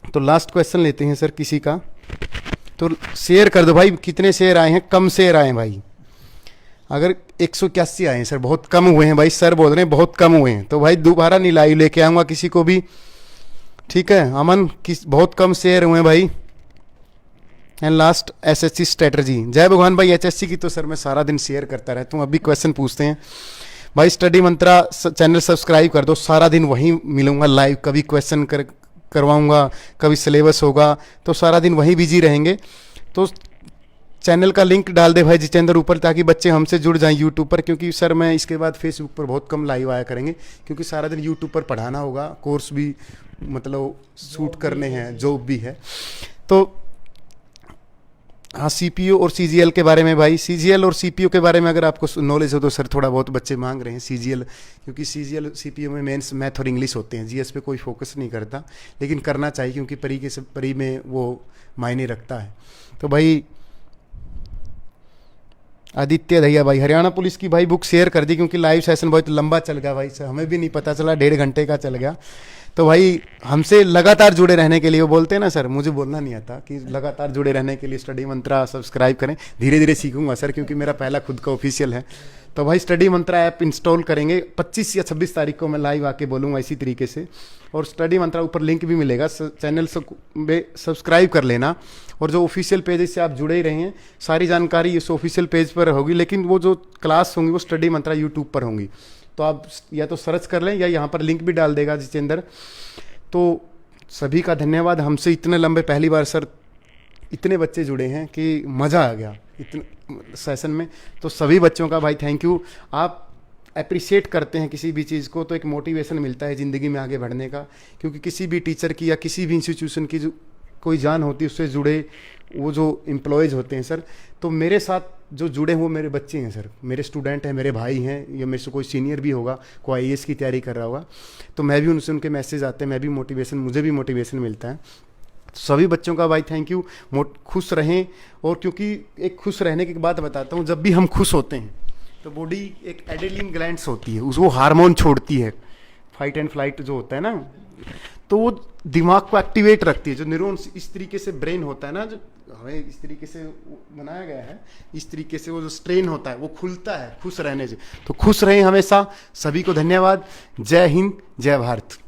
A: तो लास्ट क्वेश्चन लेते हैं सर किसी का, तो शेयर कर दो भाई। कितने शेयर आए हैं? कम शेयर आए हैं भाई। अगर 181 आए हैं सर, बहुत कम हुए हैं भाई, सर बोल रहे हैं बहुत कम हुए हैं, तो भाई दोबारा नहीं लाइव लेके आऊँगा किसी को भी, ठीक है। अमन, बहुत कम शेयर हुए हैं भाई। एंड लास्ट एसएससी स्ट्रेटजी, जय भगवान भाई। एचएससी की तो सर मैं सारा दिन शेयर करता रहता हूँ। अभी क्वेश्चन पूछते हैं भाई। स्टडी मंत्रा चैनल सब्सक्राइब कर दो, सारा दिन वहीं मिलूंगा लाइव, कभी क्वेश्चन करवाऊंगा, कभी सिलेबस होगा, तो सारा दिन वहीं बिजी रहेंगे। तो चैनल का लिंक डाल दे भाई जितेंद्र ऊपर, ताकि बच्चे हमसे जुड़ जाएं यूट्यूब पर। क्योंकि सर मैं इसके बाद फेसबुक पर बहुत कम लाइव आया करेंगे, क्योंकि सारा दिन यूट्यूब पर पढ़ाना होगा, कोर्स भी मतलब शूट करने हैं, जॉब भी है। तो हाँ, सीपीयू और सीजीएल के बारे में भाई, सीजीएल और सीपीयू के बारे में अगर आपको नॉलेज हो तो सर थोड़ा बहुत बच्चे मांग रहे हैं सीजीएल, क्योंकि सीजीएल सीपीयू में मेंस मैथ और इंग्लिश होते हैं, जीएस पे कोई फोकस नहीं करता, लेकिन करना चाहिए क्योंकि परी में वो मायने रखता है। तो भाई आदित्य दहिया भाई, हरियाणा पुलिस की भाई बुक शेयर कर दी, क्योंकि लाइव सेशन बहुत लंबा चल गया भाई, सर हमें भी नहीं पता चला, 1.5 घंटे का चल गया। तो भाई हमसे लगातार जुड़े रहने के लिए, वो बोलते हैं ना सर, मुझे बोलना नहीं आता, कि लगातार जुड़े रहने के लिए स्टडी मंत्रा सब्सक्राइब करें। धीरे धीरे सीखूंगा सर, क्योंकि मेरा पहला खुद का ऑफिशियल है। तो भाई स्टडी मंत्रा ऐप इंस्टॉल करेंगे, 25 या 26 तारीख को मैं लाइव आके बोलूँगा इसी तरीके से। और स्टडी मंत्रा ऊपर लिंक भी मिलेगा, चैनल में सब्सक्राइब कर लेना। और जो ऑफिशियल पेज से आप जुड़े ही रहे हैं, सारी जानकारी इस ऑफिशियल पेज पर होगी, लेकिन वो जो क्लास होंगी वो स्टडी मंत्रा यूट्यूब पर होंगी। तो आप या तो सर्च कर लें, या यहाँ पर लिंक भी डाल देगा जितेंद्र। तो सभी का धन्यवाद। हमसे इतने लंबे पहली बार सर इतने बच्चे जुड़े हैं कि मज़ा आ गया इतने सेशन में। तो सभी बच्चों का भाई थैंक यू। आप अप्रिशिएट करते हैं किसी भी चीज़ को, तो एक मोटिवेशन मिलता है ज़िंदगी में आगे बढ़ने का। क्योंकि किसी भी टीचर की या किसी भी इंस्टीट्यूशन की जो कोई जान होती है, उससे जुड़े वो जो एम्प्लॉयज़ होते हैं सर, तो मेरे साथ जो जुड़े हैं वो मेरे बच्चे हैं सर, मेरे स्टूडेंट हैं, मेरे भाई हैं, या मेरे से कोई सीनियर भी होगा, कोई आईएएस की तैयारी कर रहा होगा, तो मैं भी उनसे उनके मैसेज आते हैं, मुझे भी मोटिवेशन मिलता है। सभी बच्चों का भाई थैंक यू। खुश रहें। और क्योंकि एक खुश रहने की बात बताता हूँ, जब भी हम खुश होते हैं तो बॉडी एक एड्रेनलिन ग्लैंड्स होती है, वो हार्मोन छोड़ती है, फाइट एंड फ्लाइट जो होता है ना, तो वो दिमाग को एक्टिवेट रखती है। जो न्यूरॉन्स इस तरीके से ब्रेन होता है ना, जो हमें इस तरीके से बनाया गया है, इस तरीके से वो जो स्ट्रेन होता है वो खुलता है खुश रहने से। तो खुश रहें हमेशा। सभी को धन्यवाद। जय हिंद, जय भारत।